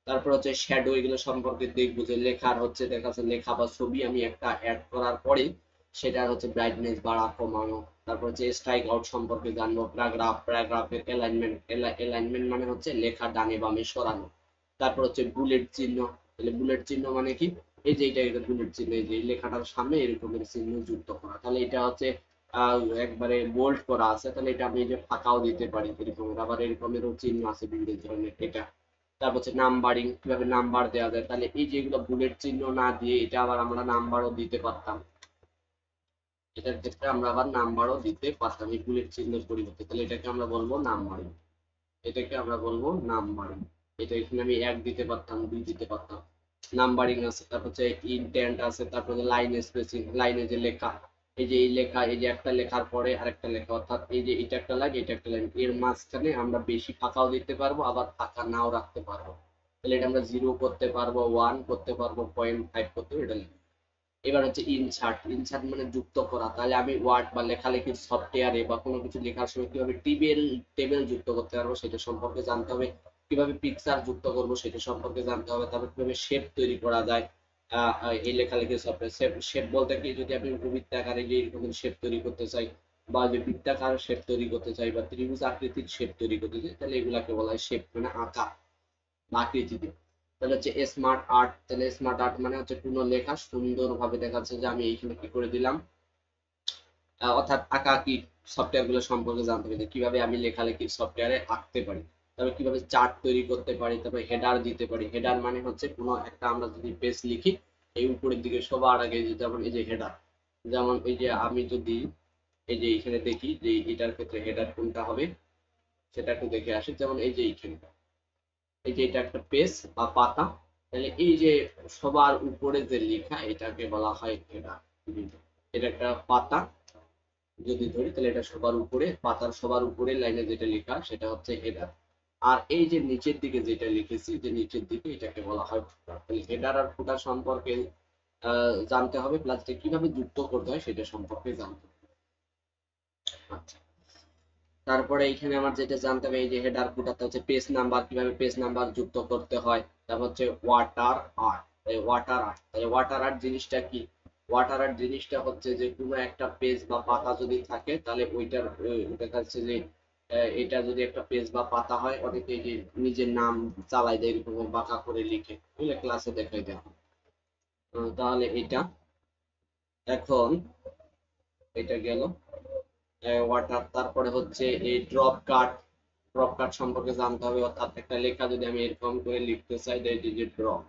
তারপর হচ্ছে শ্যাডো, এগুলো সম্পর্কে দেখবো যে লেখার হচ্ছে দেখা যাচ্ছে লেখা বা ছবি আমি একটা অ্যাড করার পরে সেটা হচ্ছে ব্রাইটনেস বাড়া কমানো। তারপর হচ্ছে স্ট্রাইক আউট সম্পর্কে জানবো। Paragraph, প্যারাগ্রাফের alignment. অ্যালাইনমেন্ট মানে হচ্ছে লেখা ডানে বামে সরানো। তারপর হচ্ছে বুলেট চিহ্ন। তাহলে বুলেট চিহ্ন মানে কি? এই যে এটা বুলেট চিহ্ন, এই যে লেখাটার সামনে এরকমের চিহ্ন যুক্ত করা। তাহলে এটা হচ্ছে একবারে বোল্ড করা আছে, তাহলে এটা আমি এই যে ফাঁকাও দিতে পারি এরকম, আবার এরকমেরও চিহ্ন আছে বিভিন্ন ধরনের এটা। তারপর হচ্ছে নাম্বারিং, কিভাবে নাম্বার দেওয়া যায়, তাহলে এই যেগুলো বুলেট চিহ্ন না দিয়ে এটা আবার আমরা নাম্বারও দিতে পারতাম, এটার ক্ষেত্রে আমরা আবার নাম্বারও দিতে পারতাম এই বুলেট চিহ্নের পরিবর্তে, তাহলে এটাকে আমরা বলবো নাম্বারিং, এটাকে আমরা বলবো নাম্বারিং। এটা এখানে আমি 1 দিতে পারতাম, 2 দিতে পারতাম, নাম্বারিং আছে। তারপর হচ্ছে ইনটেন্ট আছে, তারপর লাইন স্পেসিং, লাইনে যে লেখা, এই যে এই লেখা, এই যে একটা লেখার পরে আরেকটা লেখা, অর্থাৎ এই যে এটা একটা লাইন, এটা একটা লাইন, এর মাঝখানে আমরা বেশি ফাঁকাও দিতে পারবো, আবার ফাঁকা নাও রাখতে পারবো, তাহলে এটা আমরা 0 করতে পারবো, 1 করতে পারবো, 0.5 করতে পারবো, এটা লিখবো। এবার হচ্ছে ইনসার্ট, ইনসার্ট মানে যুক্ত করা, তাহলে আমি ওয়ার্ড বা লেখালেখির সফটওয়্যারে বা কোনো কিছু লেখার সময় কিভাবে টেবিল টেবিল যুক্ত করতে পারবো সেটা সম্পর্কে জানতে হবে, কিভাবে পিকচার যুক্ত করবো সেটা সম্পর্কে জানতে হবে, তারপর কিভাবে শেপ তৈরি করা যায় এই লেখালেখির সফটওয়্যার। শেপ শেপ বলতে কি, যদি আমি উপবৃত্তাকারে যে এরকম শেপ তৈরি করতে চাই, বা যে বৃত্তাকার শেপ তৈরি করতে চাই, বা ত্রিভুজ আকৃতির শেপ তৈরি করতে চাই, তাহলে এগুলাকে বলা হয় শেপ, মানে আঁকা বা আকৃতি। তাহলে হচ্ছে স্মার্ট আর্ট, তাহলে স্মার্ট আর্ট মানে হচ্ছে কোনো লেখা সুন্দরভাবে দেখাচ্ছে যে আমি এইখানে কি করে দিলাম, অর্থাৎ আঁকা আঁকি সফটওয়্যার গুলো সম্পর্কে জানতে হবে, কিভাবে আমি লেখালেখির সফটওয়্যারে আঁকতে পারি, তারপর কিভাবে চার্ট তৈরি করতে পারি, তারপর হেডার দিতে পারি। হেডার মানে হচ্ছে কোনো একটা আমরা যদি পেজ লিখি, এই উপরের দিকে সবার আগে যেমন এই যে হেডার, যেমন এই যে আমি যদি এই যে এখানে দেখি যে এটার ক্ষেত্রে হেডার কোনটা হবে সেটা একটু দেখে আসি, যেমন এই যে এইখানে, এই যে এটা একটা পেজ বা পাতা, তাহলে এই যে সবার উপরে যে লেখা এটাকে বলা হয় হেডার। এটা একটা পাতা যদি ধরি, তাহলে এটা সবার উপরে, পাতার সবার উপরে লাইনে যেটা লেখা সেটা হচ্ছে হেডার। আর এই যে নিচের দিকে যেটা লিখেছি, যে নিচের দিকে, এটাকে বলা হয় ফুটার। তাহলে হেডার আর ফুটার সম্পর্কে জানতে হবে, প্লাস কিভাবে যুক্ত করতে হয় সেটা সম্পর্কে জানতে হবে। আচ্ছা, তারপরে এখানে আমার যেটা জানতে হবে, এই যে হেডার ফুটারটা হচ্ছে পেজ নাম্বার, কিভাবে পেজ নাম্বার যুক্ত করতে হয়। তারপর হচ্ছে ওয়াটার আর্ট, ওয়াটার আর্ট, তাহলে ওয়াটার আর্ট জিনিসটা কি, ওয়াটার আর্ট জিনিসটা হচ্ছে যে কোনো একটা পেজ বা পাতা যদি থাকে, তাহলে ওইটার দেখা যাচ্ছে যে এটা যদি একটা পেজ বা পাতা হয়, অনেকে যে নিজের নাম চালাই দেয় এরকম বাঁকা করে লিখে, বুঝলে, ক্লাসে দেখাই দেওয়া হয়। তাহলে এটা এখন এটা গেল ওয়াটার। তারপরে হচ্ছে এই ড্রপ কাট, ড্রপ কাট সম্পর্কে জানতে হবে, অর্থাৎ একটা লেখা যদি আমি এরকম করে লিখতে চাই, এই যে ড্রপ,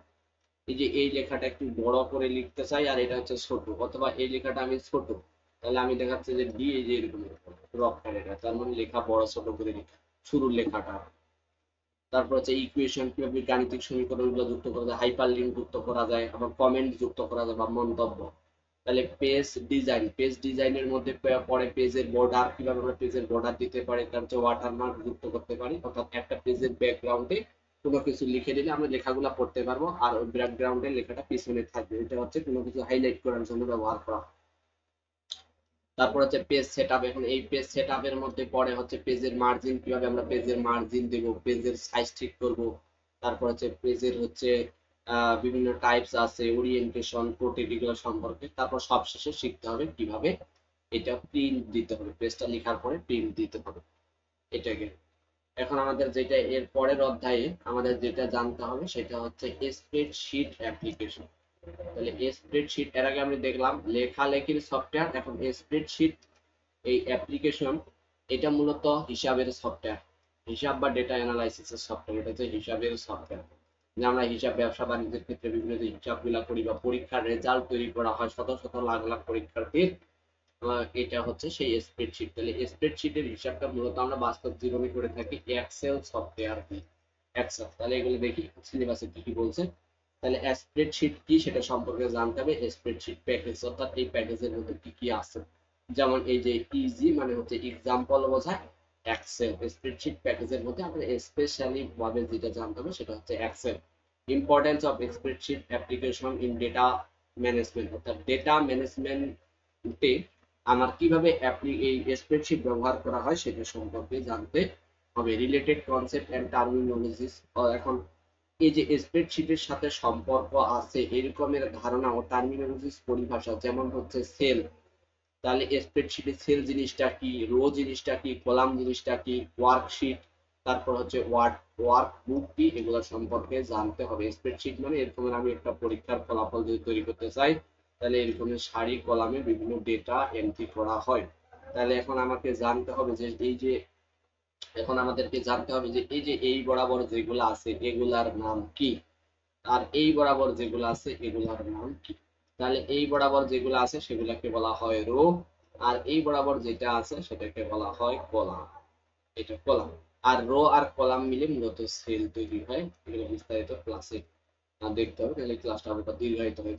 এই যে এই লেখাটা একটু বড় করে লিখতে চাই আর এটা হচ্ছে ছোট, অথবা এই লেখাটা আমি ছোট, তাহলে আমি দেখাচ্ছে যে ডি, এই যে এরকম ড্রপ কাট, এটা তার মানে লেখা বড় ছোট করে লেখা, শুরুর লেখাটা। তারপর হচ্ছে ইকুয়েশন, কিভাবে গাণিতিক সমীকরণগুলো যুক্ত করা যায়, হাইপার লিঙ্ক যুক্ত করা যায়, আবার কমেন্ট যুক্ত করা যায় বা মন্তব্য। তাহলে পেজ ডিজাইন, পেজ ডিজাইনের মধ্যে পরে পেজের বর্ডার, কিভাবে আমরা পেজের বর্ডার দিতে পারি, তার হচ্ছে ওয়াটারমার্ক যুক্ত করতে পারি, অর্থাৎ একটা পেজের ব্যাকগ্রাউন্ডে কোনো কিছু লিখে দিলে আমরা লেখাগুলো পড়তে পারবো, আর ওই ব্যাকগ্রাউন্ডে লেখাটা পিছনে থাকবে, এটা হচ্ছে কোনো কিছু হাইলাইট করার জন্য ব্যবহার করা হয়। তারপর হচ্ছে পেজ সেটআপ, এখন এই পেজ সেটআপের মধ্যে পড়ে হচ্ছে পেজের মার্জিন, কিভাবে আমরা পেজের মার্জিন দেব, পেজের সাইজ ঠিক করব, তারপর হচ্ছে পেজের হচ্ছে বিভিন্ন টাইপস আছে, ওরিয়েন্টেশন, প্রোটেক্ট, এগুলো সম্পর্কে। তারপর সবশেষে শিখতে হবে কিভাবে এটা প্রিন্ট দিতে হবে, পেজটা লেখার পরে প্রিন্ট দিতে হবে, এটাকে। এখন আমাদের যেটা এর পরের অধ্যায়ে আমাদের যেটা জানতে হবে সেটা হচ্ছে স্প্রেডশিট অ্যাপ্লিকেশন। তাহলে স্প্রেডশিট, এর আগে আমরা দেখলাম লেখালেখির সফটওয়্যার, এখন স্প্রেডশিট এই অ্যাপ্লিকেশন, এটা মূলত হিসাবের সফটওয়্যার, হিসাব বা ডেটা অ্যানালাইসিসের সফটওয়্যার, এটা হচ্ছে হিসাবের সফটওয়্যার, যে আমরা হিসাব, ব্যবসা বাণিজ্যের ক্ষেত্রে বিভিন্ন যে হিসাবগুলো করি বা পরীক্ষার রেজাল্ট তৈরি করা হয় শত শত লাখ লাখ পরীক্ষার্থীর, এটা হচ্ছে সেই স্প্রেডশিট। তাহলে স্প্রেডশিটের হিসাবটা মূলত আমরা বাস্তব জীবনে করে থাকি এক্সেল সফটওয়্যার দিয়ে, এক্সেল। তাহলে এগুলো দেখি সিলেবাসে কি কি বলছে। তাহলে স্প্রেডশিট কি সেটা সম্পর্কে জানতে হবে, স্প্রেডশিট প্যাকেজ, অর্থাৎ এই প্যাকেজের মধ্যে কি কি আছে, যেমন এই যে ইজি মানে হচ্ছে এক্সাম্পল বোঝায়, এক্সেল স্প্রেডশিট প্যাকেজের মধ্যে আমরা স্পেশালি ভাবে যেটা জানতে হবে সেটা হচ্ছে Excel. Importance of spreadsheet application in data management, অর্থাৎ ডেটা ম্যানেজমেন্টে আমার কিভাবে এই স্প্রেডশিট ব্যবহার করা হয় সেটা সম্পর্কে জানতে হবে। রিলেটেড কনসেপ্ট এন্ড টার্মিনোলজিস, এখন এই যে স্প্রেডশিটের সাথে সম্পর্ক আছে এরকমের ধারণা ও টার্মিনোলজিস, পরিভাষা, যেমন হচ্ছে সেল, তাহলে স্প্রেডশিটে সেল জিনিসটা কি, রো জিনিসটা কি, কলাম জিনিসটা কি, ওয়ার্কশিট, তারপর হচ্ছে ওয়ার্কবুক কি, এগুলো সম্পর্কে জানতে হবে। স্প্রেডশিট মানে এরকমের আমি একটা পরীক্ষার ফলাফল যদি তৈরি করতে চাই, তাহলে এরকমের সারি কলামে বিভিন্ন ডেটা এন্ট্রি করা হয়। তাহলে এখন আমাকে জানতে হবে যে এই যে এখন আমাদেরকে জানতে হবে যে এই যে এই বরাবর যেগুলো আছে এগুলার নাম কি, আর এই বরাবর যেগুলো আছে এগুলার নাম কি। তাহলে এই বরাবর যেগুলো আছে সেগুলোকে বলা হয় রো, আর এই বরাবর যেটা আছে সেটাকে বলা হয় কলাম। এটা কলাম। আর রো আর কলাম মিলে মূলত সেল তৈরি হয়। এগুলো বিস্তারিত ক্লাসে দেখতে হবে, তাহলে ক্লাসটা আবার দীর্ঘায়িত হয়।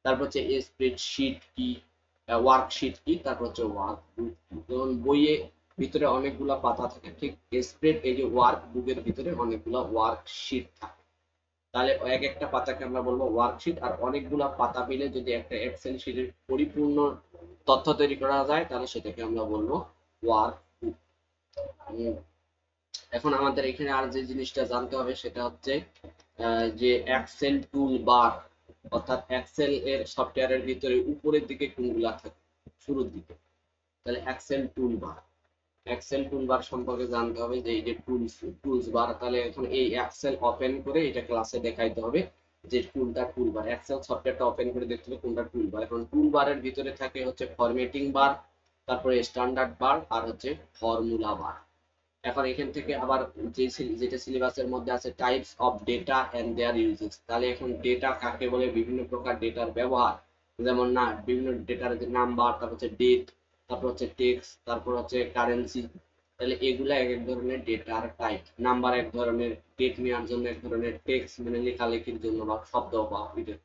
তারপর হচ্ছে স্প্রেডশিট কি, ওয়ার্কশিট কি, তারপর হচ্ছে ওয়ার্কবুক। যেমন বইয়ে ভিতরে অনেকগুলা পাতা থাকে, ঠিক স্প্রেড এই যে ওয়ার্ক বুকের ভিতরে অনেকগুলা ওয়ার্কশিট থাকে। তাহলে এক একটা পাতাকে আমরা বলবো ওয়ার্কশিট, আর অনেকগুলা পাতা মিলে যদি একটা এক্সেল শিটের পরিপূর্ণ তথ্য তৈরি করা যায় তাহলে সেটাকে আমরা বলবো ওয়ার্কবুক। এখন আমাদের এখানে আর যে জিনিসটা জানতে হবে সেটা হচ্ছে যে এক্সেল টুল বার, অর্থাৎ এক্সেল এর সফটওয়্যারের ভিতরে উপরের দিকে কোনগুলা থাকে, শুরুর দিকে। তাহলে এক্সেল টুল বার, এক্সেল টুলবার সম্পর্কে জানতে হবে যে এই যে টুলস বার। তাহলে এখন এই এক্সেল ওপেন করে এটা ক্লাসে দেখাইতে হবে যে কোনটা টুলবার। এক্সেল সফটওয়্যারটা ওপেন করে দেখতে হবে কোনটা টুলবার। এখন টুলবারের ভিতরে থাকে হচ্ছে ফরম্যাটিং বার, তারপরে স্ট্যান্ডার্ড বার, আর হচ্ছে ফর্মুলা বার। এখন এখান থেকে আবার যেটা সিলেবাসের মধ্যে আছে types of data and their uses. তাহলে এখন ডেটা কাকে বলে, বিভিন্ন প্রকার ডেটার ব্যবহার, যেমন না বিভিন্ন ডেটার যে নাম্বার, তারপর হচ্ছে ডেট, তারপর হচ্ছে টেক্সট, তারপর হচ্ছে কারেন্সি। তাহলে এগুলা এক এক ধরনের ডেটার টাইপ। নাম্বার এক ধরনের, ডেট নেওয়ার জন্য এক ধরনের, টেক্সট মানে লেখালেখির জন্য বা শব্দ বা ভিডিও।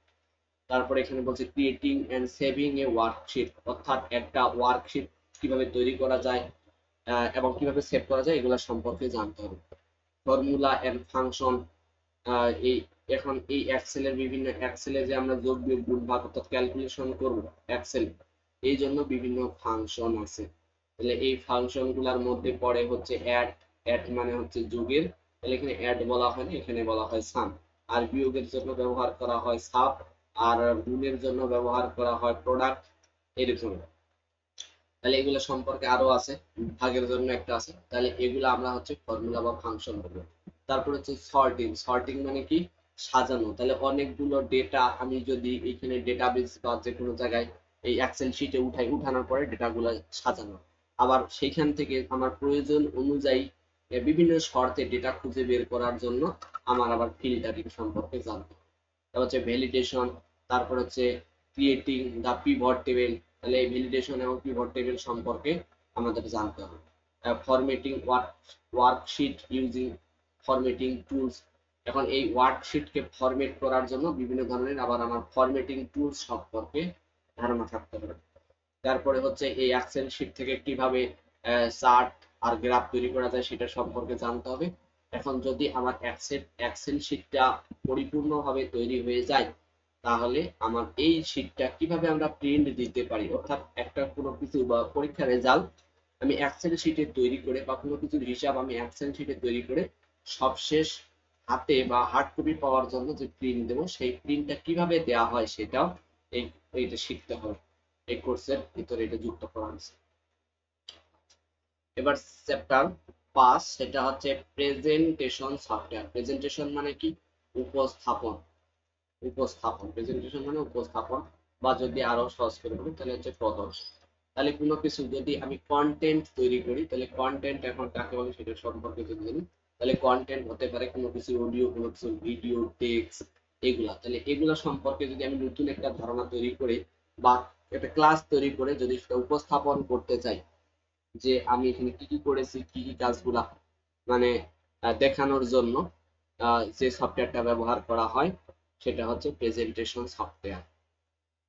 তারপর এখানে বলছে creating and saving a worksheet, অর্থাৎ একটা ওয়ার্কশিট কিভাবে তৈরি করা যায় এবং কিভাবে সেভ করা যায় এগুলা সম্পর্কে জানতে হবে। ফর্মুলা এন্ড ফাংশন, এই এখন এই এক্সেলের বিভিন্ন এক্সেলে যে আমরা যোগ বিয়োগ গুণ ভাগ অর্থাৎ ক্যালকুলেশন করব এক্সেল, এই জন্য বিভিন্ন ফাংশন আছে। তাহলে এই ফাংশন গুলার মধ্যে পড়ে হচ্ছে অ্যাড, অ্যাড মানে হচ্ছে যোগের, তাহলে এখানে অ্যাড বলা হয় না, এখানে বলা হয় সাম। আর বিয়োগের জন্য ব্যবহার করা হয় সাব, আর গুণের জন্য ব্যবহার করা হয় প্রোডাক্ট, এরকম। তাহলে এগুলো সম্পর্কে আরো আছে, ভাগের জন্য একটা আছে। তাহলে এগুলো আমরা হচ্ছে ফর্মুলা বা ফাংশন বলবো। তারপর হচ্ছে সর্টিং, সর্টিং মানে কি, সাজানো। তাহলে অনেকগুলো ডেটা আমি যদি এখানে ডেটাবেস বা যে কোনো জায়গায় এই এক্সেল শিটে উঠাই, উঠানোর পরে ডেটাগুলো সাজানো। আবার সেইখান থেকে আমার প্রয়োজন অনুযায়ী বিভিন্ন শর্তে ডেটা খুঁজে বের করার জন্য আমার আবার ফিল্টারিং সম্পর্কে জানতে হবে। তারপর হচ্ছে ভ্যালিডেশন, তারপর হচ্ছে ক্রিয়েটিং দা পিভট টেবিল। তাহলে এই ভ্যালিডেশন এবং পিভট টেবিল সম্পর্কে আমাদের জানতে হবে। Formatting worksheet using formatting tools. এখন এই ওয়ার্কশিটকে ফরম্যাট করার জন্য বিভিন্ন ধরনের আবার আমার ফরম্যাটিং টুলস সম্পর্কে ধারণা থাকতে হবে। তারপরে হচ্ছে এই এক্সেল শিট থেকে কিভাবে চার্ট আর গ্রাফ তৈরি করা যায় সেটা সম্পর্কে জানতে হবে। এখন যদি আমার এক্সেল শিটটা পরিপূর্ণভাবে তৈরি হয়ে যায় তাহলে আমার এই শিটটা কিভাবে আমরা প্রিন্ট দিতে পারি, অর্থাৎ একটা কোনো কিছু বা পরীক্ষার রেজাল্ট আমি এক্সেল শিটে তৈরি করে বা কোনো কিছুর হিসাব আমি এক্সেল শিটে তৈরি করে সবশেষ হাতে বা হার্ড কপি পাওয়ার জন্য যে প্রিন্ট দেবো সেই প্রিন্টটা কিভাবে দেওয়া হয় সেটাও এই এইটা শিখতে হবে। এই কোর্সের ভিতরে এটা যুক্ত করা হয়েছে। এবার চ্যাপ্টার 5, সেটা হচ্ছে প্রেজেন্টেশন সফটওয়্যার। প্রেজেন্টেশন মানে কি, উপস্থাপন। উপস্থাপন, প্রেজেন্টেশন মানে উপস্থাপন, বা যদি আরো সহজ করে বলি তাহলে হচ্ছে প্রদর্শন। তাহলে কোনো কিছু যদি আমি কন্টেন্ট তৈরি করি, তাহলে কন্টেন্ট এখন কাকে বলে সেটা সম্পর্কে যদি জানি, তাহলে কন্টেন্ট হতে পারে কোনো কিছু অডিও, কোনো কিছু ভিডিও, টেক্সট, এগুলা। তাহলে এগুলা সম্পর্কে যদি আমি নতুন একটা ধারণা তৈরি করে বা একটা ক্লাস তৈরি করে যদি সেটা উপস্থাপন করতে চাই যে আমি এখানে কি কি করেছি, কি কি কাজগুলা মানে দেখানোর জন্য যে সফটওয়্যারটা ব্যবহার করা হয় সেটা হচ্ছে প্রেজেন্টেশন সফটওয়্যার।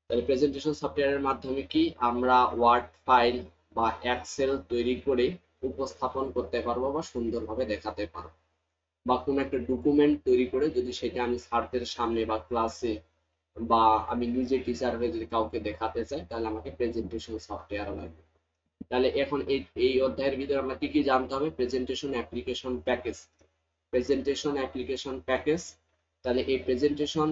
তাহলে প্রেজেন্টেশন সফটওয়্যারের মাধ্যমে কি আমরা ওয়ার্ড ফাইল বা এক্সেল তৈরি করে উপস্থাপন করতে পারবো বা সুন্দরভাবে দেখাতে পারবো, বা কোনো একটা ডকুমেন্ট তৈরি করে যদি সেটা আমি স্যারদের সামনে বা ক্লাসে বা আমি নিজে টিচার হয়ে যদি কাউকে দেখাতে চাই তাহলে আমাকে প্রেজেন্টেশন সফটওয়্যার লাগবে। তাহলে এখন এই অধ্যায়ের ভিতরে আমরা কি কি জানতে হবে, presentation application package. Presentation application package, তাহলে এই প্রেজেন্টেশন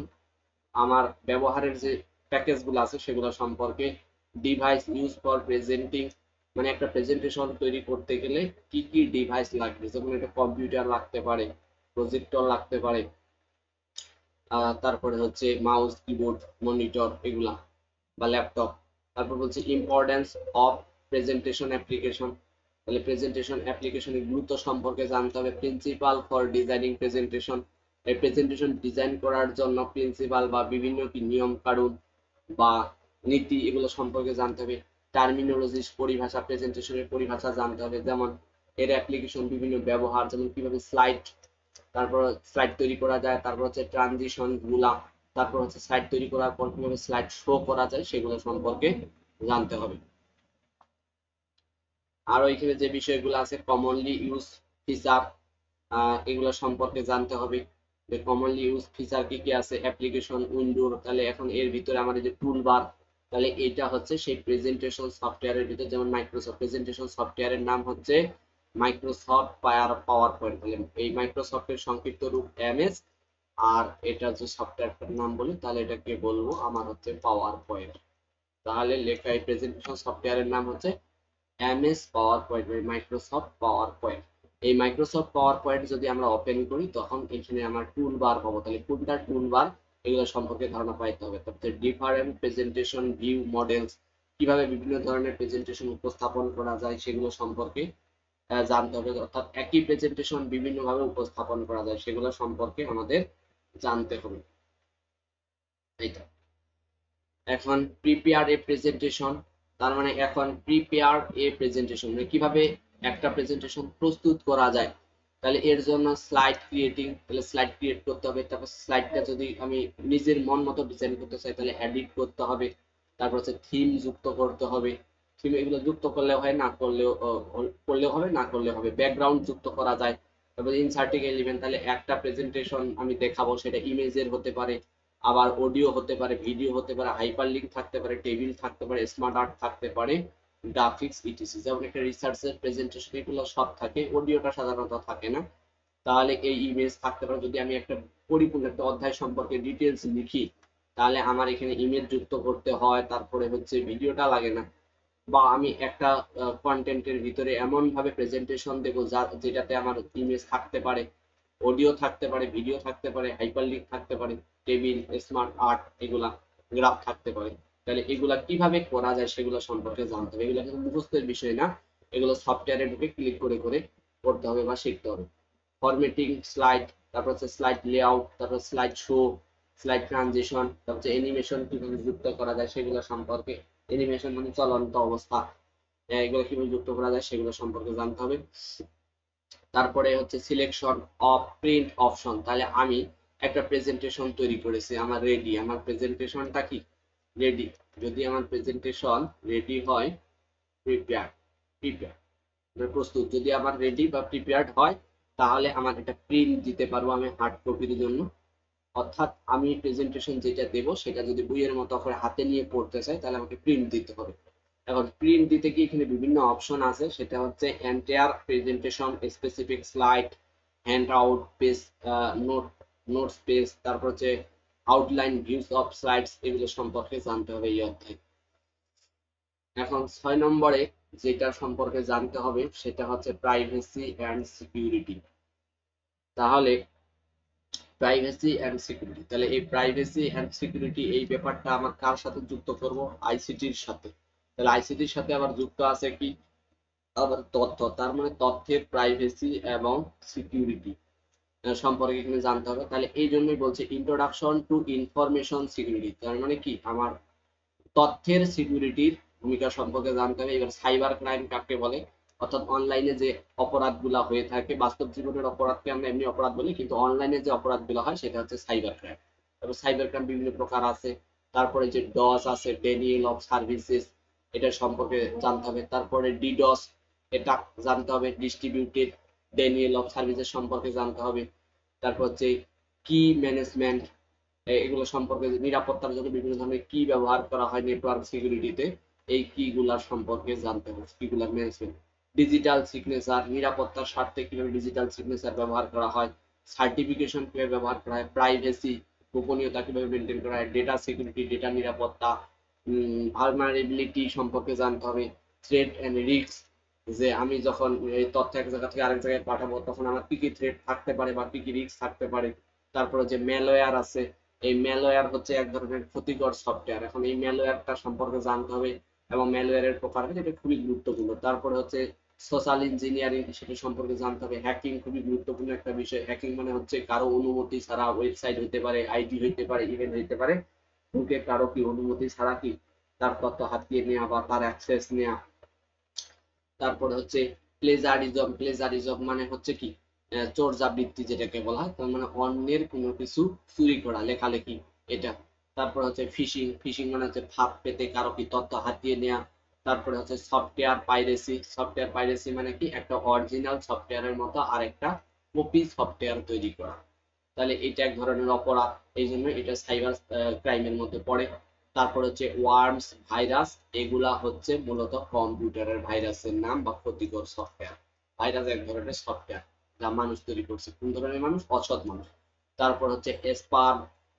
আমার ব্যবহারের যে প্যাকেজগুলো আছে সেগুলো সম্পর্কে। ডিভাইস ইউজ ফর প্রেজেন্টিং, মানে একটা প্রেজেন্টেশন তৈরি করতে গেলে কি কি ডিভাইস লাগবে, যেমন একটা কম্পিউটার লাগতে পারে, প্রজেক্টর লাগতে পারে, তারপরে হচ্ছে মাউস, কিবোর্ড, মনিটর, এগুলা বা ল্যাপটপ। তারপর বলছে ইম্পর্টেন্স অফ প্রেজেন্টেশন অ্যাপ্লিকেশন, তাহলে প্রেজেন্টেশন অ্যাপ্লিকেশনের গুরুত্ব সম্পর্কে জানতে হবে। প্রিন্সিপাল ফর ডিজাইনিং প্রেজেন্টেশন, এই প্রেজেন্টেশন ডিজাইন করার জন্য প্রিন্সিপাল বা বিভিন্ন কি নিয়ম কানুন বা নীতি এগুলো সম্পর্কে জানতে হবে। টার্মিনোলজি পরিভাষা, প্রেজেন্টেশনের পরিভাষা জানতে হবে, যেমন এর অ্যাপ্লিকেশন বিভিন্ন ব্যবহার, যেমন কিভাবে স্লাইড, তারপর স্লাইড তৈরি করা যায়, তারপর হচ্ছে ট্রানজিশন গুলা, তারপর হচ্ছে স্লাইড তৈরি করার পর কিভাবে স্লাইড শো করা যায় সেগুলো সম্পর্কে জানতে হবে। আর এখানে যে বিষয়গুলো আছে কমনলি ইউজ ফিচার, এগুলো সম্পর্কে জানতে হবে যে কমনলি ইউজ ফিচার কি কি আছে, অ্যাপ্লিকেশন উইন্ডোর, তাহলে এখন এর ভিতরে আমাদের যে টুল বার, তাহলে এটা হচ্ছে সেই প্রেজেন্টেশন সফটওয়্যারের ভিতরে, যেমন মাইক্রোসফট প্রেজেন্টেশন সফটওয়্যারের নাম হচ্ছে মাইক্রোসফট পাওয়ার পয়েন্ট, তাহলে এই মাইক্রোসফটের সংক্ষিপ্ত রূপ এমএস, আর এটা যে সফটওয়্যারটার নাম বলি তাহলে এটাকে বলবো আমার হচ্ছে পাওয়ার পয়েন্ট। তাহলে লেখা এই প্রেজেন্টেশন সফটওয়্যারের নাম হচ্ছে এমএস পাওয়ার পয়েন্ট বা মাইক্রোসফট পাওয়ার পয়েন্ট। এই মাইক্রোসফট পাওয়ার পয়েন্ট যদি আমরা ওপেন করি তখন এখানে আমার টুল বার পাবো, তাহলে কোনটা টুল বার এগুলো সম্পর্কে ধারণা পাইতে হবে। তারপরে ডিফারেন্ট প্রেজেন্টেশন ভিউ মডেলস, কিভাবে বিভিন্ন ধরনের প্রেজেন্টেশন উপস্থাপন করা যায় সেগুলো সম্পর্কে জানতে হবে, অর্থাৎ একই প্রেজেন্টেশন বিভিন্ন ভাবে উপস্থাপন করা যায় সেগুলো সম্পর্কে আমাদের জানতে হবে। এইটা এখন প্রিপেয়ার এ প্রেজেন্টেশন, তার মানে এখন প্রিপেয়ার এ প্রেজেন্টেশন মানে কিভাবে একটা প্রেজেন্টেশন প্রস্তুত করা যায়, তাহলে এর জন্য স্লাইড ক্রিয়েটিং, তাহলে স্লাইড ক্রিয়েট করতে হবে, তারপর স্লাইডটা যদি আমি নিজের মন মতো ডিজাইন করতে চাই তাহলে এডিট করতে হবে, তারপর হচ্ছে থিম যুক্ত করতে হবে, থিম এগুলো যুক্ত করলে হয়, না করলেও করলেও হবে, না করলেও হবে, ব্যাকগ্রাউন্ড যুক্ত করা যায়, তারপর ইনসার্টিং এলিমেন্ট, তাহলে একটা প্রেজেন্টেশন আমি দেখাবো সেটা ইমেজের হতে পারে, আবার অডিও হতে পারে, ভিডিও হতে পারে, হাইপারলিংক থাকতে পারে, টেবিল থাকতে পারে, স্মার্ট আর্ট থাকতে পারে, গ্রাফিক্স ইটিসি, যেমন একটা রিসার্চের প্রেজেন্টেশন এগুলো সব থাকে, অডিওটা সাধারণত থাকে না। তাহলে এই ইমেজ থাকতে পারে, যদি আমি একটা পরিপূর্ণ একটা অধ্যায় সম্পর্কে ডিটেলস লিখি তাহলে আমার এখানে ইমেজ যুক্ত করতে হয়, তারপরে হচ্ছে ভিডিওটা লাগে না, বা আমি একটা কন্টেন্টের ভিতরে এমন ভাবে প্রেজেন্টেশন দেবো যেটাতে আমার ইমেজ থাকতে পারে, অডিও থাকতে পারে, ভিডিও থাকতে পারে, হাইপারলিংক থাকতে পারে, টেবিল, স্মার্ট আর্ট, এগুলা গ্রাফ থাকতে পারে, তাহলে এগুলা কিভাবে করা যায় সেগুলো সম্পর্কে জানতে হবে। এগুলো কিন্তু মুখস্থের বিষয় না, এগুলো সফটওয়্যারে ঢুকে ক্লিক করে করে করতে হবে বা শিখতে হবে। ফরম্যাটিং স্লাইড, তারপর হচ্ছে স্লাইড লেআউট, তারপর স্লাইড শো, স্লাইড ট্রানজিশন, তারপর হচ্ছে অ্যানিমেশন কিভাবে যুক্ত করা যায় সেগুলো সম্পর্কে, অ্যানিমেশন মানে চলন্ত অবস্থা, এগুলো কিভাবে যুক্ত করা যায় সেগুলো সম্পর্কে জানতে হবে। তারপরে হচ্ছে সিলেকশন অফ প্রিন্ট অপশন, তাহলে আমি একটা প্রেজেন্টেশন তৈরি করেছি, আমার রেডি, আমার প্রেজেন্টেশনটা কি রেডি, যদি আমার প্রেজেন্টেশন রেডি হয়, প্রিপেয়ার প্রিপেয়ার প্রস্তুত, যদি আমার রেডি বা প্রিপেয়ার্ড হয় তাহলে আমার এটা প্রিন্ট দিতে পারবো আমি হার্ড কপির জন্য, অর্থাৎ আমি প্রেজেন্টেশন যেটা দেবো সেটা যদি বইয়ের মতো করে হাতে নিয়ে পড়তে চাই তাহলে আমাকে প্রিন্ট দিতে হবে। এখন প্রিন্ট দিতে কি এখানে বিভিন্ন অপশন আছে, সেটা হচ্ছে entire presentation, specific slide, hand out page, note notes page, তারপর হচ্ছে আউটলাইন ভিউজ অফ স্লাইডস, এগুলো সম্পর্কে জানতে হবে এই অধ্যায়ে। এখন 6 নম্বরে যেটা সম্পর্কে জানতে হবে সেটা হচ্ছে প্রাইভেসি এন্ড সিকিউরিটি। তাহলে প্রাইভেসি এন্ড সিকিউরিটি, তাহলে এই প্রাইভেসি এন্ড সিকিউরিটি এই ব্যাপারটা আমার কার সাথে যুক্ত করব, আইসিটির সাথে, তাহলে আইসিটির সাথে আবার যুক্ত আছে কি আবার তথ্য, তার মানে তথ্যের প্রাইভেসি এবং সিকিউরিটি সম্পর্কে এখানে জানতে হবে। তাহলে এই জন্যই বলছে ইন্ট্রোডাকশন টু ইনফরমেশন সিকিউরিটি, তার মানে কি আমার তথ্যের সিকিউরিটির ভূমিকা সম্পর্কে জানতে হবে। এবার সাইবার ক্রাইম কাকে বলে, অর্থাৎ অনলাইনে যে অপরাধগুলো হয়ে থাকে, বাস্তব জীবনের অপরাধকে আমরা এমনি অপরাধ বলি, কিন্তু অনলাইনে যে অপরাধগুলো হয় সেটা হচ্ছে সাইবার ক্রাইম। তবে সাইবার ক্রাইম বিভিন্ন প্রকার আছে, তারপরে যে ডস আছে, ডেনিয়েল অফ সার্ভিসেস, এটা সম্পর্কে জানতে হবে। তারপরে ডিডস, এটা জানতে হবে, ডিস্ট্রিবিউটেড ডেনিয়েল অফ সার্ভিসেস সম্পর্কে জানতে হবে। তারপর হচ্ছে কি ম্যানেজমেন্ট, এগুলো সম্পর্কে, নিরাপত্তার জন্য বিভিন্ন ধরনের কি ব্যবহার করা হয় নেটওয়ার্ক সিকিউরিটিতে, এই কি গুলার সম্পর্কে জানতে হবে, কি গুলার ম্যানেজমেন্ট। ডিজিটাল সিগনেচার, নিরাপত্তার স্বার্থে কিভাবে ডিজিটাল সিগনেচার ব্যবহার করা হয়, সার্টিফিকেশন কিভাবে ব্যবহার করা হয়, প্রাইভেসি গোপনীয়তা কিভাবে মেনটেন করা হয়, ডেটা সিকিউরিটি, ডেটা নিরাপত্তা, ভালনারেবিলিটি সম্পর্কে জানতে হবে, থ্রেট এন্ড রিস্ক, যে আমি যখন এই তথ্য এক জায়গা থেকে আরেক জায়গায় পাঠাবো তখন আমার কি কি থ্রেট থাকতে পারে বা কি কি রিস্ক থাকতে পারে। তারপরে যে ম্যালওয়্যার আছে, এই ম্যালওয়্যার হচ্ছে এক ধরনের ক্ষতিকর সফটওয়্যার, এখন এই ম্যালওয়্যারটা সম্পর্কে জানতে হবে, এবং ম্যালওয়্যারের প্রকারভেদ, এটা খুবই গুরুত্বপূর্ণ। তারপরে হচ্ছে সোশ্যাল ইঞ্জিনিয়ারিং, সেটা সম্পর্কে জানতে হবে। হ্যাকিং খুবই গুরুত্বপূর্ণ একটা বিষয়। হ্যাকিং মানে হচ্ছে কারো অনুমতি ছাড়া ওয়েবসাইট হতে পারে, আইডি হতে পারে, ইমেল হতে পারে, ঢুকে কারো কি অনুমতি ছাড়া কি তার তথ্য হাতিয়ে নেওয়া বা তার অ্যাক্সেস নেওয়া। তারপরে হচ্ছে প্লেজারিজম। প্লেজারিজম মানে হচ্ছে কি চর্যাবৃত্তি যেটাকে বলা হয়, তার মানে অন্যের কোনো কিছু চুরি করা, লেখালেখি, এটা। তারপর হচ্ছে ফিশিং। ফিশিং মানে হচ্ছে ফাঁদ পেতে কারো কি তথ্য হাতিয়ে নেওয়া। তারপরে হচ্ছে সফটওয়্যার পাইরেসি। সফটওয়্যার পাইরেসি মানে কি একটা অরিজিনাল সফটওয়্যারের মতো আরেকটা কপি সফটওয়্যার তৈরি করা। তাহলে এটা এক ধরনের অপরাধ, এই জন্য এটা সাইবার ক্রাইমের মধ্যে পড়ে। তারপর হচ্ছে ওয়ার্মস, ভাইরাস, এগুলা হচ্ছে মূলত কম্পিউটারের ভাইরাসের নাম বা ক্ষতিকর সফটওয়্যার। ভাইরাস এক ধরনের সফটওয়্যার যা মানুষ তৈরি করছে। কোন ধরনের মানুষ? অসৎ মানুষ। তারপর হচ্ছে স্পাম,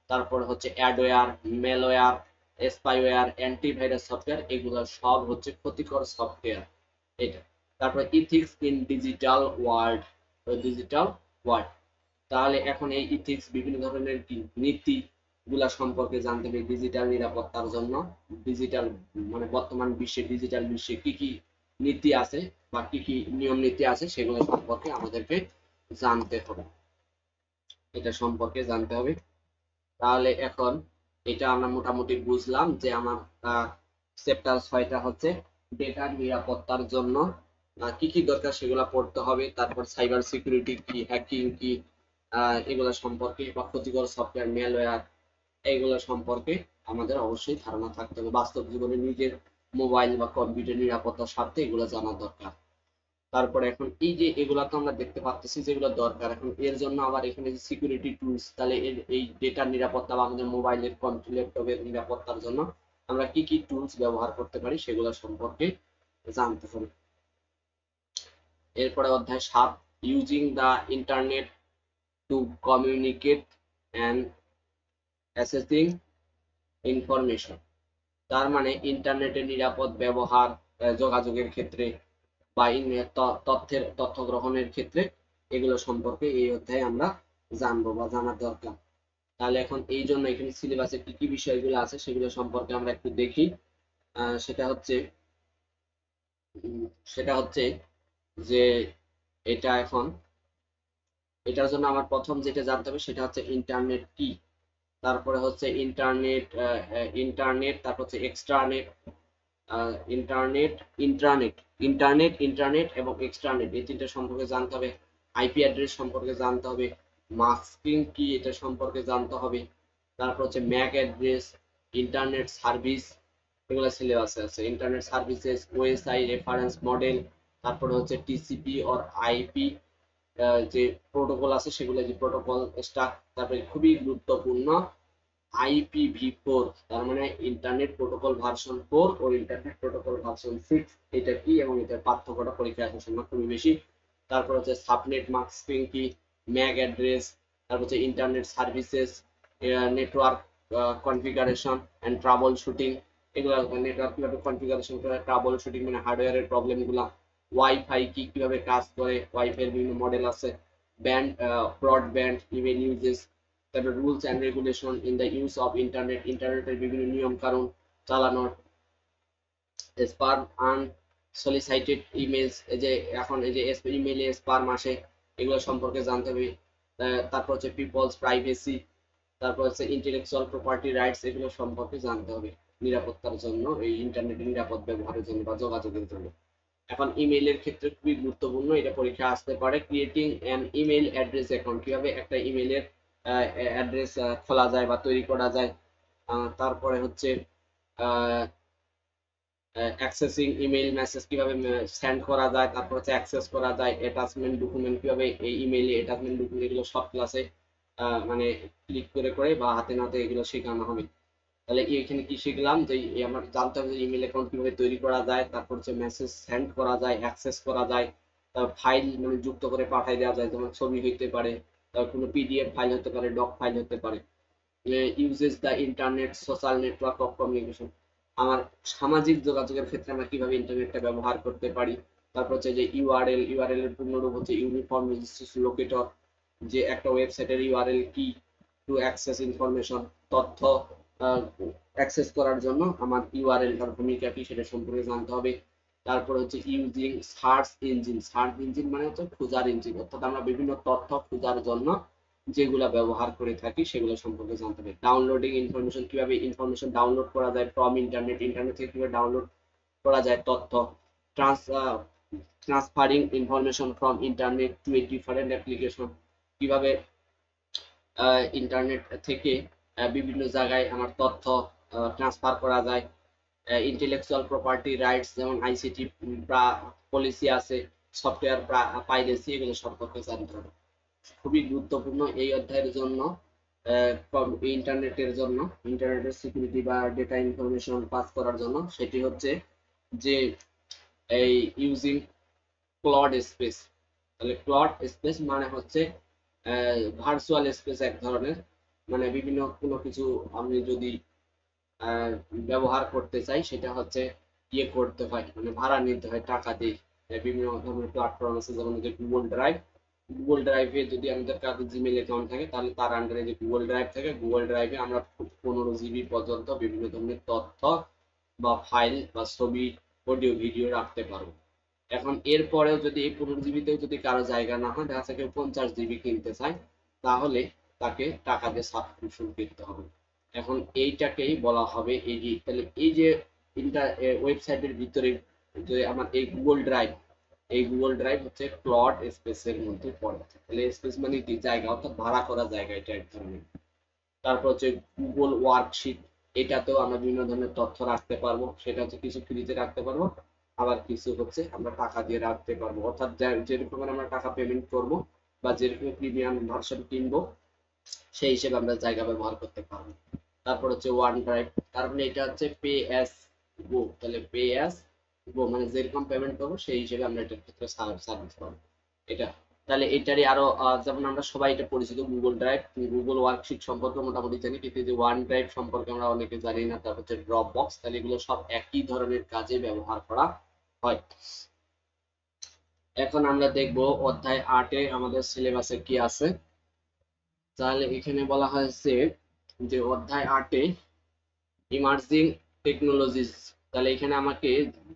তারপর হচ্ছে adware, malware, spyware, antivirus software, এগুলো সব হচ্ছে ক্ষতিকর সফটওয়্যার, এটা। তারপর ethics in digital world, digital world. তাহলে এখন এই ইথিক্স বিভিন্ন ধরনের কি নীতি গুলা সম্পর্কে জানতে হবে ডিজিটাল নিরাপত্তার জন্য। ডিজিটাল মানে বর্তমান বিশ্বে, ডিজিটাল বিশ্বে কি কি নীতি আছে বা কি কি নিয়ম নীতি আছে সেগুলো সম্পর্কে আমাদেরকে জানতে হবে, এটা সম্পর্কে জানতে হবে। তাহলে এখন এটা আমরা মোটামুটি বুঝলাম যে আমার চ্যাপ্টার 6টা হচ্ছে ডেটার নিরাপত্তার জন্য কি কি দরকার সেগুলো পড়তে হবে। তারপর সাইবার সিকিউরিটি কি, হ্যাকিং কি, এগুলো সম্পর্কে বা ক্ষতিকর সফটওয়্যার, ম্যালওয়্যার, এইগুলো সম্পর্কে আমাদের অবশ্যই ধারণা থাকতে হবে। বাস্তব জীবনে নিজের মোবাইল বা কম্পিউটার নিরাপত্তার স্বার্থে এগুলো জানা দরকার। তারপরে এখন এই যে এগুলা তো আমরা দেখতে পাচ্ছি যেগুলো দরকার, এখন এর জন্য আবার এখানে যে সিকিউরিটি টুলস, তাহলে এই ডেটার নিরাপত্তা বা আমাদের মোবাইলের, ল্যাপটপের নিরাপত্তার জন্য আমরা কি কি টুলস ব্যবহার করতে পারি সেগুলো সম্পর্কে জানতে হবে। এরপরে অধ্যায় 7, using the internet to communicate and accessing information. তার মানে ইন্টারনেটের নিরাপদ ব্যবহার যোগাযোগের ক্ষেত্রে বা তথ্য গ্রহণের ক্ষেত্রে, এগুলো সম্পর্কে এই অধ্যায়ে আমরা জানবো বা জানার দরকার। তাহলে এখন এই জন্য এখানে সিলেবাসে কি কি বিষয়গুলো আছে সেগুলো সম্পর্কে আমরা একটু দেখি। সেটা হচ্ছে সেটা হচ্ছে যে এটা এখন এটার জন্য আমার প্রথম যেটা জানতে হবে সেটা হচ্ছে ইন্টারনেট কি। তারপরে হচ্ছে ইন্টারনেট, তারপর হচ্ছে এক্সট্রানেট, ইন্টারনেট, ইন্ট্রানেট। ইন্টারনেট এবং এক্সট্রানেট, এই তিনটা সম্পর্কে জানতে হবে। আইপি অ্যাড্রেস সম্পর্কে জানতে হবে। মাস্কিং কি এটা সম্পর্কে জানতে হবে। তারপর হচ্ছে ম্যাক অ্যাড্রেস, ইন্টারনেট সার্ভিস, এগুলো সিলেবাসে আছে। Internet services, OSI reference model, তারপরে হচ্ছে টিসিপি অর আইপি যে প্রোটোকল আছে সেগুলো, যে প্রোটোকল স্ট্যাক। তারপরে খুবই গুরুত্বপূর্ণ IPv4, তার মানে ইন্টারনেট প্রোটোকল ভার্সন 4 ও ইন্টারনেট প্রোটোকল ভার্সন 6, এটা কি এবং এটার পার্থক্যটা পরীক্ষায় আসার সময় খুবই বেশি। তারপর হচ্ছে সাবনেট মাস্কিং কি, ম্যাক অ্যাড্রেস, তারপর হচ্ছে internet services, network configuration and troubleshooting, এগুলো নেটওয়ার্ক কিভাবে কনফিগারেশন করে, ট্রাবল শুটিং মানে হার্ডওয়্যারের প্রবলেমগুলো, ওয়াইফাই কি কিভাবে কাজ করে, ওয়াইফাই এর বিভিন্ন মডেল আছে, ব্যান্ড, ব্রডব্যান্ড, ইমেল ইউজেস, তারপরে rules and regulation in the use of internet, ইন্টারনেটের বিভিন্ন নিয়ম কানুন চালানোর, স্পাম আনসলিসিটেড ইমেলস, এই যে এখন এই যে ইমেইলে স্পাম আসে, এগুলো সম্পর্কে জানতে হবে। তারপর হচ্ছে পিপলস প্রাইভেসি, তারপর হচ্ছে ইন্টেলেকচুয়াল প্রপার্টি রাইটস, এগুলো সম্পর্কে জানতে হবে নিরাপত্তার জন্য, এই ইন্টারনেটের নিরাপদ ব্যবহারের জন্য বা যোগাযোগের জন্য। এখন ইমেইলের ক্ষেত্রে খুবই গুরুত্বপূর্ণ, এটা পরীক্ষা আসতে পারে। Creating an email address account, কিভাবে একটা ইমেইলের অ্যাড্রেস খোলা যায় বা তৈরি করা যায়। তারপরে হচ্ছে অ্যাক্সেসিং ইমেইল মেসেজ, কিভাবে সেন্ড করা যায়, তারপর হচ্ছে অ্যাক্সেস করা যায়, অ্যাটাচমেন্ট ডকুমেন্ট, কিভাবে এই ইমেইলে অ্যাটাচমেন্ট ডকুমেন্ট, এগুলো সব ক্লাসে মানে ক্লিক করে করে বা হাতে নাতে এগুলো শেখানো হবে। তাহলে এখানে কি শিখলাম যে আমরা জানতে হবে যে ইমেল অ্যাকাউন্ট কিভাবে তৈরি করা যায়, তারপর হচ্ছে মেসেজ সেন্ড করা যায়, অ্যাক্সেস করা যায়, তারপর ফাইল মানে যুক্ত করে পাঠিয়ে দেওয়া যায়, যেমন ছবি হইতে পারে, তারপর কোনো পিডিএফ ফাইল হতে পারে, ডক ফাইল হতে পারে। Uses the internet social network of communication, আমার সামাজিক যোগাযোগের ক্ষেত্রে আমরা কিভাবে ইন্টারনেটটা ব্যবহার করতে পারি। তারপর হচ্ছে যে ইউআরএল এর পূর্ণরূপ হচ্ছে ইউনিফর্ম রেজিস্ট্রেশন লোকেটর, যে একটা ওয়েবসাইটের ইউআরএল কি, টু অ্যাক্সেস ইনফরমেশন, তথ্য অ্যাক্সেস করার জন্য আমার ইউআরএলটার ভূমিকা কি সেটা সম্পর্কে জানতে হবে। তারপর হচ্ছে ইউজিং সার্চ ইঞ্জিন মানে হচ্ছে খোঁজার ইঞ্জিন, অর্থাৎ আমরা বিভিন্ন তথ্য খোঁজার জন্য যেগুলা ব্যবহার করে থাকি সেগুলো সম্পর্কে জানতে হবে। ডাউনলোডিং ইনফরমেশন, কিভাবে ইনফরমেশন ডাউনলোড করা যায় ফ্রম ইন্টারনেট থেকে কিভাবে ডাউনলোড করা যায় তথ্য। Trans transferring information from internet to a different application, কিভাবে ইন্টারনেট থেকে বিভিন্ন জায়গায় আমার তথ্য ট্রান্সফার করা যায়। ইন্টেলেকচুয়াল প্রপার্টি রাইটস, যেমন আইসিটি পলিসি আছে, সফটওয়্যার পাইরেসি, এগুলো সম্পর্কে জানতে হবে। খুবই গুরুত্বপূর্ণ এই অধ্যায়ের জন্য, ইন্টারনেটের সিকিউরিটি বা ডেটা ইনফরমেশন পাস করার জন্য, সেটি হচ্ছে যে এই ইউজিং ক্লড স্পেস। তাহলে ক্লড স্পেস মানে হচ্ছে ভার্চুয়াল স্পেস এক ধরনের, মানে বিভিন্ন কোনো কিছু আমি যদি ব্যবহার করতে চাই সেটা হচ্ছে ইয়ে করতে হয়, মানে ভাড়া নিতে হয় টাকা দিয়ে। বিভিন্ন ধরনের প্ল্যাটফর্ম আছে, যেমন যে গুগল ড্রাইভে যদি আমাদের কাছে জিমেল অ্যাকাউন্ট থাকে তাহলে তার আন্ডারে যে গুগল ড্রাইভ থাকে, গুগল ড্রাইভে আমরা 15 জিবি পর্যন্ত বিভিন্ন ধরনের তথ্য বা ফাইল বা ছবি, অডিও, ভিডিও রাখতে পারবো। এখন এরপরেও যদি এই 15 জিবিতেও যদি কারো জায়গা না হয়, দেখা যাচ্ছে কেউ 50 জিবি কিনতে চায়, তাহলে তাকে টাকা দিয়ে সাবস্ক্রিপশন কিনতে হবে। এখন এইটাকেই বলা হবে এই যে, তাহলে এই যে ওয়েবসাইটের ভিতরে যে আমার এই গুগল ড্রাইভ হচ্ছে ক্লড স্পেসের মধ্যে পড়ে। তাহলে স্পেস মানে কি, জায়গা, অর্থাৎ ভাড়া করা জায়গা, এটা এক ধরনের। তারপর হচ্ছে গুগল ওয়ার্কশিট, এটাতেও আমরা বিভিন্ন ধরনের তথ্য রাখতে পারবো, সেটা হচ্ছে কিছু ফ্রিতে রাখতে পারবো, আবার কিছু হচ্ছে আমরা টাকা দিয়ে রাখতে পারবো, অর্থাৎ যেরকম আমরা টাকা পেমেন্ট করব বা যেরকম প্রিমিয়াম ভার্সন কিনবো সেই হিসেবে আমরা জায়গা ব্যবহার করতে পারবো। তারপর হচ্ছে ওয়ান ড্রাইভ, তার মানে এটা হচ্ছে পে অ্যাজ গো। তাহলে পে অ্যাজ গো মানে যেরকম পেমেন্ট করবো সেই হিসেবে আমরা এটার ক্ষেত্রে সার্ভিস পাবো এটা। তাহলে এটারই আরো যেমন আমরা সবাই এটা পরিচিত গুগল ড্রাইভ, গুগল ওয়ার্কশিট সম্পর্কে মোটামুটি জানি, কিন্তু যে ওয়ান ড্রাইভ সম্পর্কে আমরা অনেকে জানি না। তারপর হচ্ছে ড্রপ বক্স, তাহলে এগুলো সব একই ধরনের কাজে ব্যবহার করা হয়। এখন আমরা দেখবো অধ্যায় 8-এ আমাদের সিলেবাসে কি আছে। তাহলে এখানে বলা হয়েছে যে অধ্যায় 8-এ ইমার্জিং টেকনোলজিস, তাহলে এখানে আমাকে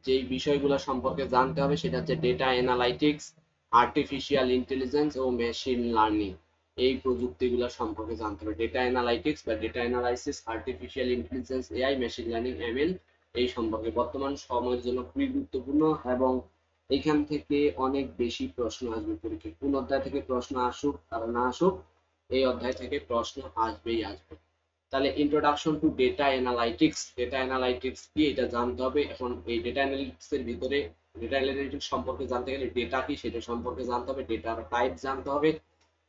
যে বিষয়গুলো সম্পর্কে জানতে হবে সেটা হচ্ছে ডেটা অ্যানালাইটিক্স, আর্টিফিশিয়াল ইন্টেলিজেন্স ও মেশিন লার্নিং। এই প্রযুক্তিগুলো সম্পর্কে জানতে হবে। ডেটা অ্যানালাইটিক্স বা data analysis, artificial intelligence, AI, machine learning, ML, এই সম্পর্কে বর্তমান সময়ের জন্য খুবই গুরুত্বপূর্ণ, এবং এখান থেকে অনেক বেশি প্রশ্ন আসবে পরীক্ষায়। কোন অধ্যায় থেকে প্রশ্ন আসুক আর না আসুক, এই অধ্যায় থেকে প্রশ্ন আসবেই আসবে। তাহলে ইন্ট্রোডাকশন টু ডেটা অ্যানালাইটিক্স কি এটা জানতে হবে। এখন এই ডেটা অ্যানালিটিক্স এর ভিতরে ডেটা অ্যানালিটিক্স সম্পর্কে জানতে গেলে ডেটা কি সেটা সম্পর্কে জানতে হবে, ডেটার টাইপ জানতে হবে,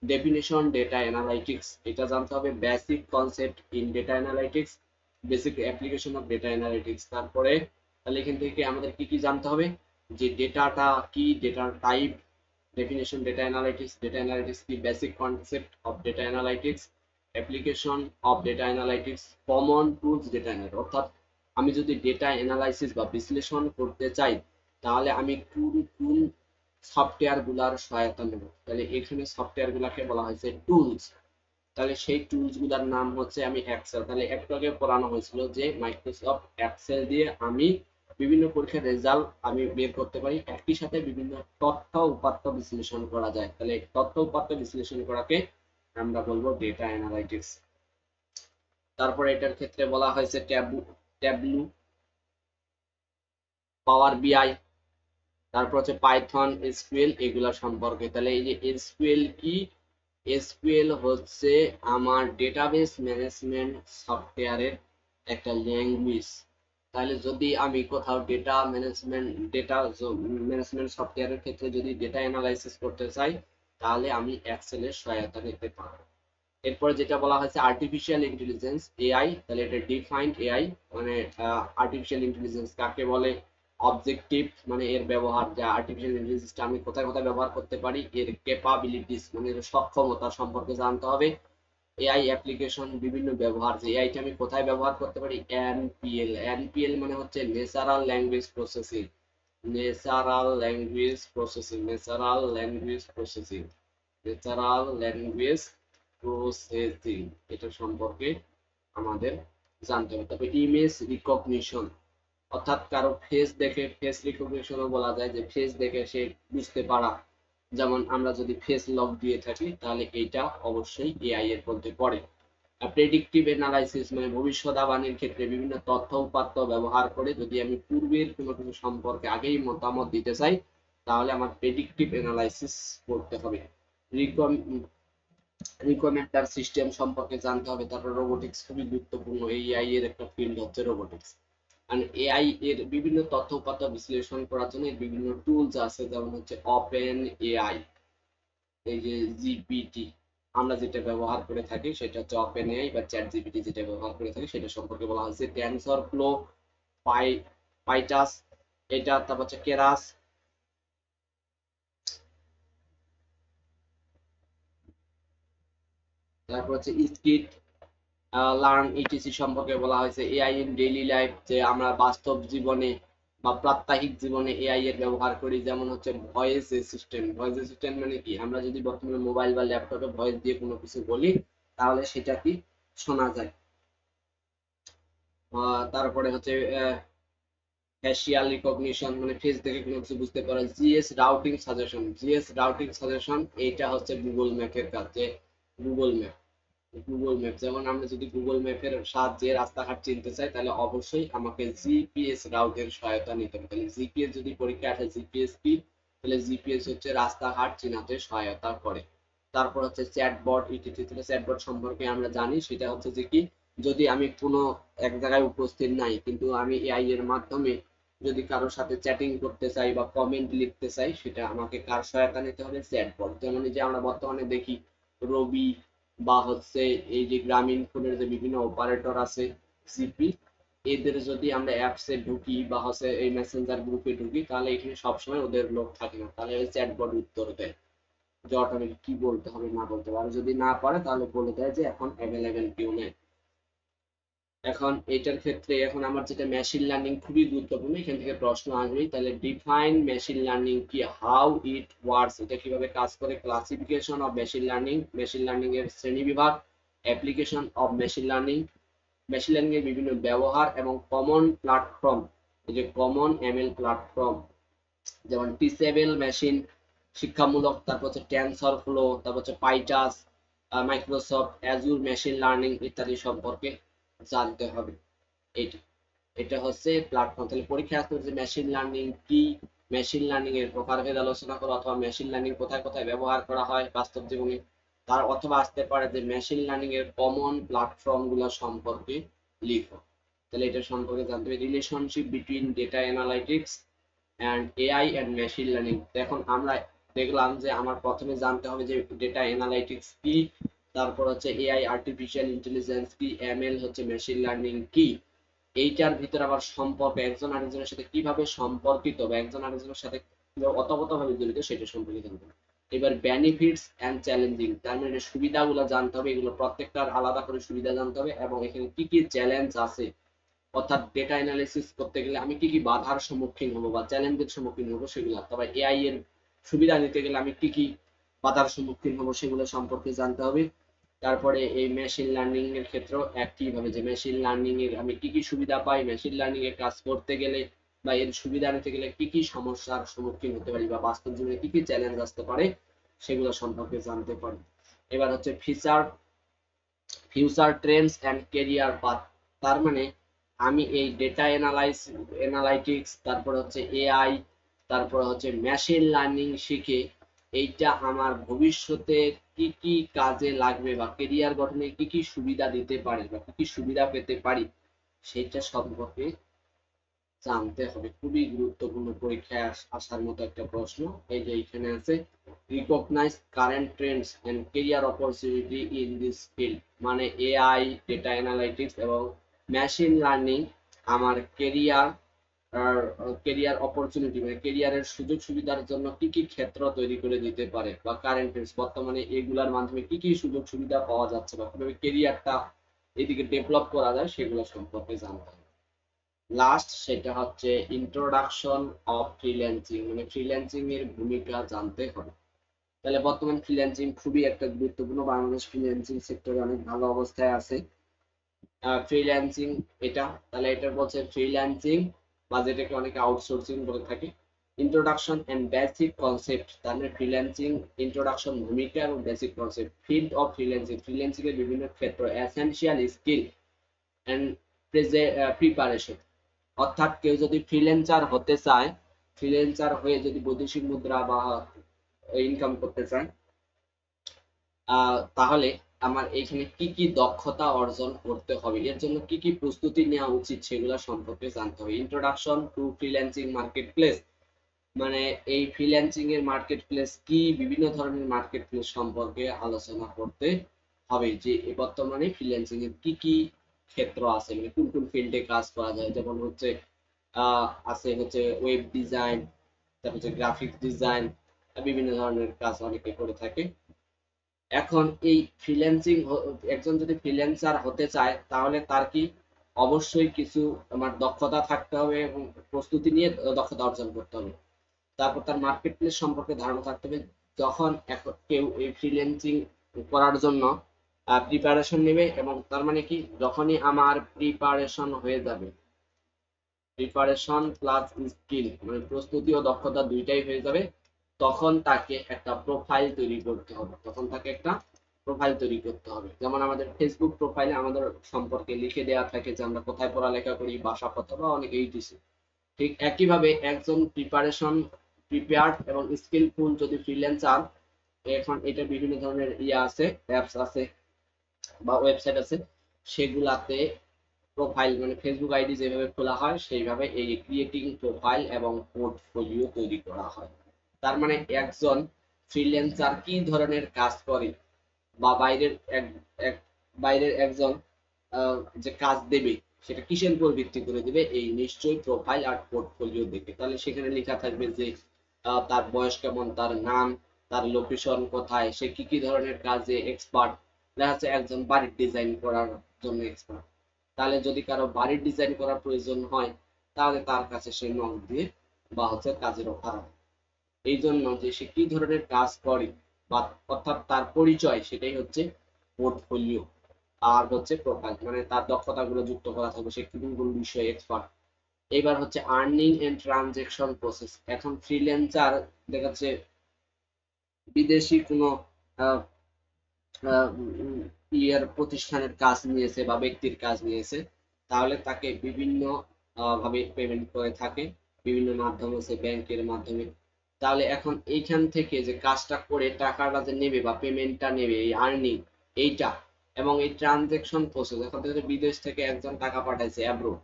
ডেফিনিশন ডেটা অ্যানালাইটিক্স এটা জানতে হবে, basic concept in data analytics, basic application of data analytics. তারপরে তাহলে এখান থেকে আমাদের কি কি জানতে হবে, যে ডেটাটা কি, ডেটার টাইপ, ডেফিনিশন ডেটা অ্যানালিটিক্স কি, basic concept of data analytics, application of data analytics, common tools data analytics. অর্থাৎ আমি যদি ডেটা অ্যানালাইসিস বা বিশ্লেষণ করতে চাই তাহলে আমি কোন কোন সফটওয়্যার গুলার সহায়তা নেব। তাহলে এখানে সফটওয়্যার গুলাকে বলা হয়েছে টুলস। তাহলে সেই টুলস গুলার নাম হচ্ছে, আমি এক্সেল, তাহলে একটু আগে পড়ানো হয়েছিল যে মাইক্রোসফট এক্সেল দিয়ে আমি বিভিন্ন পরীক্ষার রেজাল্ট আমি বের করতে পারি, একই সাথে বিভিন্ন তথ্য উপাত্ত বিশ্লেষণ করা যায়। তাহলে তথ্য উপাত্ত বিশ্লেষণ করাকে আমরা বলবো ডেটা অ্যানালাইটিক্স। তারপরে এটার ক্ষেত্রে বলা হয়েছে ট্যাবলু, পাওয়ার বিআই, তারপর হচ্ছে পাইথন, এসকিউএল, এগুলা সম্পর্কে। তাহলে এই যে এসকিউএল কি, এসকিউএল হচ্ছে আমার ডেটাবেস ম্যানেজমেন্ট সফটওয়্যারের একটা ল্যাঙ্গুয়েজ। তাহলে যদি আমি কোথাও ডেটা ম্যানেজমেন্ট সফটওয়্যারের ক্ষেত্রে যদি ডেটা অ্যানালাইসিস করতে চাই তাহলে আমি এক্সেলের সহায়তা নিতে পারবো। এরপরে যেটা বলা হয়েছে আর্টিফিশিয়াল ইন্টেলিজেন্স, এআই, তাহলে এটা ডিফাইন্ড এআই মানে আর্টিফিশিয়াল ইন্টেলিজেন্স কাকে বলে, অবজেক্টিভ মানে এর ব্যবহার, যা আর্টিফিশিয়াল ইন্টেলিজেন্সটা আমি কোথায় কোথায় ব্যবহার করতে পারি, এর ক্যাপাবিলিটিস মানে এর সক্ষমতা সম্পর্কে জানতে হবে। এআই অ্যাপ্লিকেশন, বিভিন্ন ব্যবহার, যে এআইটা আমি কোথায় ব্যবহার করতে পারি, এনপিএল মানে হচ্ছে natural language processing, natural language processing, natural language processing, natural language processing, এটা সম্পর্কে আমাদের জানতে হবে। তবে ইমেজ রিকগনিশন, অর্থাৎ কারো ফেস দেখে ফেস রিকগনিশনও বলা যায়, যে ফেস দেখে সে বুঝতে পারা, যেমন আমরা যদি ফেস লক দিয়ে থাকি তাহলে এটা অবশ্যই এআই এর মধ্যে পড়ে। প্রেডিক্টিভ অ্যানালাইসিস মানে ভবিষ্যদ্বাণীর ক্ষেত্রে বিভিন্ন তথ্য উপাত্ত ব্যবহার করে যদি আমি পূর্বের কোনো কিছু সম্পর্কে আগেই মতামত দিতে চাই তাহলে আমার প্রেডিক্টিভ অ্যানালাইসিস করতে হবে। রিকমেন্ডার সিস্টেম সম্পর্কে জানতে হবে। তারপর রোবোটিক্স খুবই গুরুত্বপূর্ণ, এআই এর একটা ফিল্ড হচ্ছে রোবোটিক্স। আর এআই এর বিভিন্ন তথ্য উপাত্ত বিশ্লেষণ করার জন্য বিভিন্ন টুলস আছে, যেমন হচ্ছে ওপেন এআই, এই যে জিপিটি আমরা যেটা ব্যবহার করে থাকি সেটা হচ্ছে ওপেন এআই বা চ্যাট জিপিটি যেটা ব্যবহার করে থাকি সেটা সম্পর্কে বলা হয়েছে। টেনসর ফ্লো, পাই পাইটাস, এটা তারপর হচ্ছে কেরাস, তারপর হচ্ছে স্কিট, লার্ন ইটিসি সম্পর্কে বলা হয়েছে। এআই ইন ডেইলি লাইফ, যে আমরা বাস্তব জীবনে বা প্রাত্যহিক জীবনে এআই এর ব্যবহার করি, যেমন হচ্ছে ভয়েস অ্যাসিস্ট্যান্ট। ভয়েস অ্যাসিস্ট্যান্ট মানে কি, আমরা যদি বর্তমানে মোবাইল বা ল্যাপটপে ভয়েস দিয়ে কোনো কিছু বলি তাহলে সেটা কি শোনা যায়। তারপরে হচ্ছে ফেসিয়াল রিকগনিশন মানে ফেস দেখে কোনো কিছু বুঝতে পারা। GS routing suggestion, GS routing suggestion এইটা হচ্ছে গুগল ম্যাপের কাজ, যে গুগল ম্যাপ, গুগল ম্যাপ যেমন আমরা যদি গুগল ম্যাপের সাহায্যে রাস্তাঘাট চিনতে চাই তাহলে অবশ্যই আমাকে জিপিএস রাউটের সহায়তা নিতে হবে। তাহলে জিপিএস যদি পরীক্ষা আসে জিপিএস কি, তাহলে জিপিএস হচ্ছে রাস্তাঘাট চিনাতে সহায়তা করে। তারপর হচ্ছে চ্যাটবট ইটিটি, তাহলে চ্যাটবট সম্পর্কে আমরা জানি সেটা হচ্ছে যে কি, যদি আমি কোনো এক জায়গায় উপস্থিত নাই কিন্তু আমি এআই এর মাধ্যমে যদি কারোর সাথে চ্যাটিং করতে চাই বা কমেন্ট লিখতে চাই সেটা আমাকে কার সহায়তা নিতে হবে, চ্যাটবট। যেমন এই যে আমরা বর্তমানে দেখি রবি বা হচ্ছে এই যে গ্রামীণ ফোনের যে বিভিন্ন অপারেটর আছে জিপি, এদের যদি আমরা অ্যাপসে ঢুকি বা হচ্ছে এই মেসেঞ্জার গ্রুপে ঢুকি তাহলে এখানে সবসময় ওদের লোক থাকে না, তাহলে ওই চ্যাটবট উত্তর দেয় যে অটোমেটিক কি বলতে হবে না বলতে হবে, আর যদি না পারে তাহলে বলে দেয় যে এখন অ্যাভেলেবেল কেউ নেই। এখন এটার ক্ষেত্রে এখন আমার যেটা মেশিন লার্নিং খুবই গুরুত্বপূর্ণ, এখান থেকে প্রশ্ন আসবেই। তাহলে ডিফাইন মেশিন লার্নিং কি, হাউ ইট ওয়ার্কস, এটা কিভাবে কাজ করে, classification of machine learning, machine learning এর শ্রেণীবিভাগ, application of machine learning, machine learning এর বিভিন্ন ব্যবহার এবং কমন প্ল্যাটফর্ম, এই যে কমন এমএল প্ল্যাটফর্ম যেমন টিচেবল মেশিন শিক্ষামূলক, তারপর হচ্ছে টেনসর ফ্লো, তারপর হচ্ছে পাইটাস, মাইক্রোসফট অ্যাজুর মেশিন লার্নিং ইত্যাদি সম্পর্কে জানতে হবে। এইটা এটা হচ্ছে প্ল্যাটফর্ম। তাহলে পরীক্ষা আসতে হচ্ছে মেশিন লার্নিং কি, মেশিন লার্নিং এর প্রকারভেদ আলোচনা করো, অথবা মেশিন লার্নিং কোথায় কোথায় ব্যবহার করা হয় বাস্তব জীবনে, তার অথবা আসতে পারে যে মেশিন লার্নিং এর কমন প্ল্যাটফর্ম গুলো সম্পর্কে লিখো। তাহলে এটা সম্পর্কে জানতে হবে। Relationship between data analytics and AI and machine learning. এখন আমরা দেখলাম যে আমার প্রথমে জানতে হবে যে ডেটা অ্যানালাইটিক্স কি, তারপর হচ্ছে এআই আর্টিফিশিয়াল ইন্টেলিজেন্স কি, এমএল হচ্ছে মেশিন লার্নিং কি, এইটার ভিতরে আবার সম্পর্ক একজন আরেকজনের সাথে কিভাবে সম্পর্কিত বা একজন আরেকজনের সাথে ওতপ্রোতভাবে জড়িত সেটা সম্পর্কে জানতে হবে। এবার বেনিফিটস এন্ড চ্যালেঞ্জিং, তার মানে সুবিধাগুলো জানতে হবে, এগুলো প্রত্যেকটার আলাদা করে সুবিধা জানতে হবে এবং এখানে কি কি চ্যালেঞ্জ আছে, অর্থাৎ ডেটা অ্যানালিসিস করতে গেলে আমি কি কি বাধার সম্মুখীন হবো বা চ্যালেঞ্জের সম্মুখীন হবো সেগুলো, তবে এআই এর সুবিধা নিতে গেলে আমি কি কি বাধার সম্মুখীন হবো সেগুলো সম্পর্কে জানতে হবে। তারপরে এই মেশিন লার্নিং এর ক্ষেত্রেও একইভাবে যে মেশিন লার্নিং এর আমি কি কি সুবিধা পাই, মেশিন লার্নিং এর কাজ করতে গেলে বা এর সুবিধা নিতে গেলে কি কি সমস্যার সম্মুখীন হতে পারি বা বাস্তব জীবনে কি কি চ্যালেঞ্জ আসতে পারে সেগুলো সম্পর্কে জানতে পারি। এবার হচ্ছে future Trends and career path, তার মানে আমি এই ডেটা অ্যানালাইটিক্স তারপর হচ্ছে এআই তারপর হচ্ছে মেশিন লার্নিং শিখে এইটা আমার ভবিষ্যতে কি কি কাজে লাগবে বা কেরিয়ার গঠনে কি কি সুবিধা দিতে পারে বা কি কি সুবিধা পেতে পারি সেটা সম্পর্কে জানতে হবে। খুবই গুরুত্বপূর্ণ পরীক্ষায় আসার মতো একটা প্রশ্ন। এই যে এখানে আছে recognise current trends and career opportunity in this field, মানে এআই ডেটা অ্যানালাইটিক্স এবং মেশিন লার্নিং আমার কেরিয়ার অপরচুনিটি মানে কেরিয়ারের সুযোগ সুবিধার জন্য কি কি ক্ষেত্র তৈরি করে দিতে পারে বা কারেন্ট ট্রেন্ডস বর্তমানে এগুলার মাধ্যমে কি কি সুযোগ সুবিধা পাওয়া যাচ্ছে বা কিভাবে কেরিয়ারটা এদিকে ডেভেলপ করা যায় সেগুলো সম্পর্কে জানতে হবে। লাস্ট সেটা হচ্ছে ইন্ট্রোডাকশন অফ ফ্রিল্যান্সিং, মানে ফ্রিল্যান্সিং এর ভূমিকা জানতে হবে। তাহলে বর্তমান ফ্রিল্যান্সিং খুবই একটা গুরুত্বপূর্ণ, বাংলাদেশ ফ্রিল্যান্সিং সেক্টরে অনেক ভালো অবস্থায় আছে। ফ্রিল্যান্সিং এটা, তাহলে এটা বলছে ফ্রিল্যান্সিং বা যেটাকে অনেকে আউটসোর্সিং বলে থাকে। ইন্ট্রোডাকশন এন্ড বেসিক কনসেপ্ট, তার মানে ফ্রিল্যান্সিং ইন্ট্রোডাকশন ভূমিকা এবং basic concept. Field of freelancing, freelancing এর বিভিন্ন ক্ষেত্র। এসেনশিয়াল স্কিল এন্ড প্রিপারেশন, অর্থাৎ কেউ যদি ফ্রিল্যান্সার হতে চায়, ফ্রিল্যান্সার হয়ে যদি বৈদেশিক মুদ্রা বা ইনকাম করতে চায়, তাহলে আমার এখানে কি কি দক্ষতা অর্জন করতে হবে, এর জন্য কি কি প্রস্তুতি নেওয়া উচিত সেগুলো সম্পর্কে জানতে হবে। Introduction to freelancing market place, মানে এই ফ্রিল্যান্সিং এর মার্কেট প্লেস কি, বিভিন্ন ধরনের মার্কেট প্লেস সম্পর্কে আলোচনা করতে হবে, যে বর্তমানে ফ্রিল্যান্সিং এর কি কি ক্ষেত্র আছে, মানে কোন কোন ফিল্ডে কাজ করা যায়। যেমন হচ্ছে আছে হচ্ছে ওয়েব ডিজাইন, তারপর হচ্ছে গ্রাফিক্স ডিজাইন, বিভিন্ন ধরনের কাজ অনেকে করে থাকে। এখন এই ফ্রিল্যান্সিং, একজন যদি ফ্রিল্যান্সার হতে চায় তাহলে তার কি অবশ্যই কিছু আমার দক্ষতা থাকতে হবে এবং প্রস্তুতি নিয়ে দক্ষতা অর্জন করতে হবে। তারপর তার মার্কেট প্লেস সম্পর্কে ধারণা থাকতে হবে। যখন কেউ এই ফ্রিল্যান্সিং করার জন্য প্রিপারেশন নেবে, এবং তার মানে কি, যখনই আমার প্রিপারেশন হয়ে যাবে, প্রিপারেশন প্লাস স্কিল মানে প্রস্তুতি ও দক্ষতা দুইটাই হয়ে যাবে, তখন তাকে একটা প্রোফাইল তৈরি করতে হবে, তখন তাকে একটা প্রোফাইল তৈরি করতে হবে। যেমন আমাদের ফেসবুক প্রোফাইলে আমাদের সম্পর্কে লিখে দেওয়া থাকে যে আমরা কোথায় পড়ালেখা করি, বাসা কত, বা অনেক এইটিসি। ঠিক একইভাবে একজন প্রিপেয়ার্ড এবং স্কিলফুল যদি ফ্রিল্যান্সার, এখন এটা বিভিন্ন ধরনের আছে, অ্যাপস আছে বা ওয়েবসাইট আছে, সেগুলাতে প্রোফাইল মানে ফেসবুক আইডি যেভাবে খোলা হয় সেইভাবে এই ক্রিয়েটিং প্রোফাইল এবং পোর্টফোলিও তৈরি করা হয়। তার মানে একজন ফ্রিল্যান্সার কি ধরনের কাজ করে, বা এক বাইরের একজন যে কাজ দেবে সেটা কিসের উপর ভিত্তি করে দেবে, এই নিশ্চয়ই প্রোফাইল আর পোর্টফোলিও দেখবে। তাহলে সেখানে লেখা থাকবে যে তার বয়স কেমন, তার নাম, তার লোকেশন কোথায়, সে কি কি ধরনের কাজে এক্সপার্ট। দেখা যাচ্ছে একজন বাড়ির ডিজাইন করার জন্য এক্সপার্ট, তাহলে যদি কারো বাড়ির ডিজাইন করার প্রয়োজন হয় তাহলে তার কাছে সে নক দিয়ে বা হচ্ছে কাজের অফার। এই জন্য যে সে কি ধরনের কাজ করে বা অর্থাৎ তার পরিচয়, সেটাই হচ্ছে পোর্টফোলিও। আর হচ্ছে প্রোফাইল মানে তার দক্ষতাগুলো যুক্ত করা থাকবে, সে কোন কোন বিষয়ে এক্সপার্ট। এবার হচ্ছে আর্নিং এন্ড ট্রানজেকশন প্রসেস। এখন ফ্রিল্যান্সার দেখা যাচ্ছে বিদেশি কোনো আহ, আহ, ইয়ের প্রতিষ্ঠানের কাজ নিয়েছে বা ব্যক্তির কাজ নিয়েছে, তাহলে তাকে বিভিন্ন ভাবে পেমেন্ট করে থাকে, বিভিন্ন মাধ্যম আছে, ব্যাংকের মাধ্যমে। তাহলে এখন এইখান থেকে যে কাজটা করে টাকাটা যে নেবে বা পেমেন্টটা নেবে, এই আর্নিং এইটা, এবং এই ট্রানজেকশন প্রসেস, এখন থেকে বিদেশ থেকে একজন টাকা পাঠাইছে অ্যাব্রোড,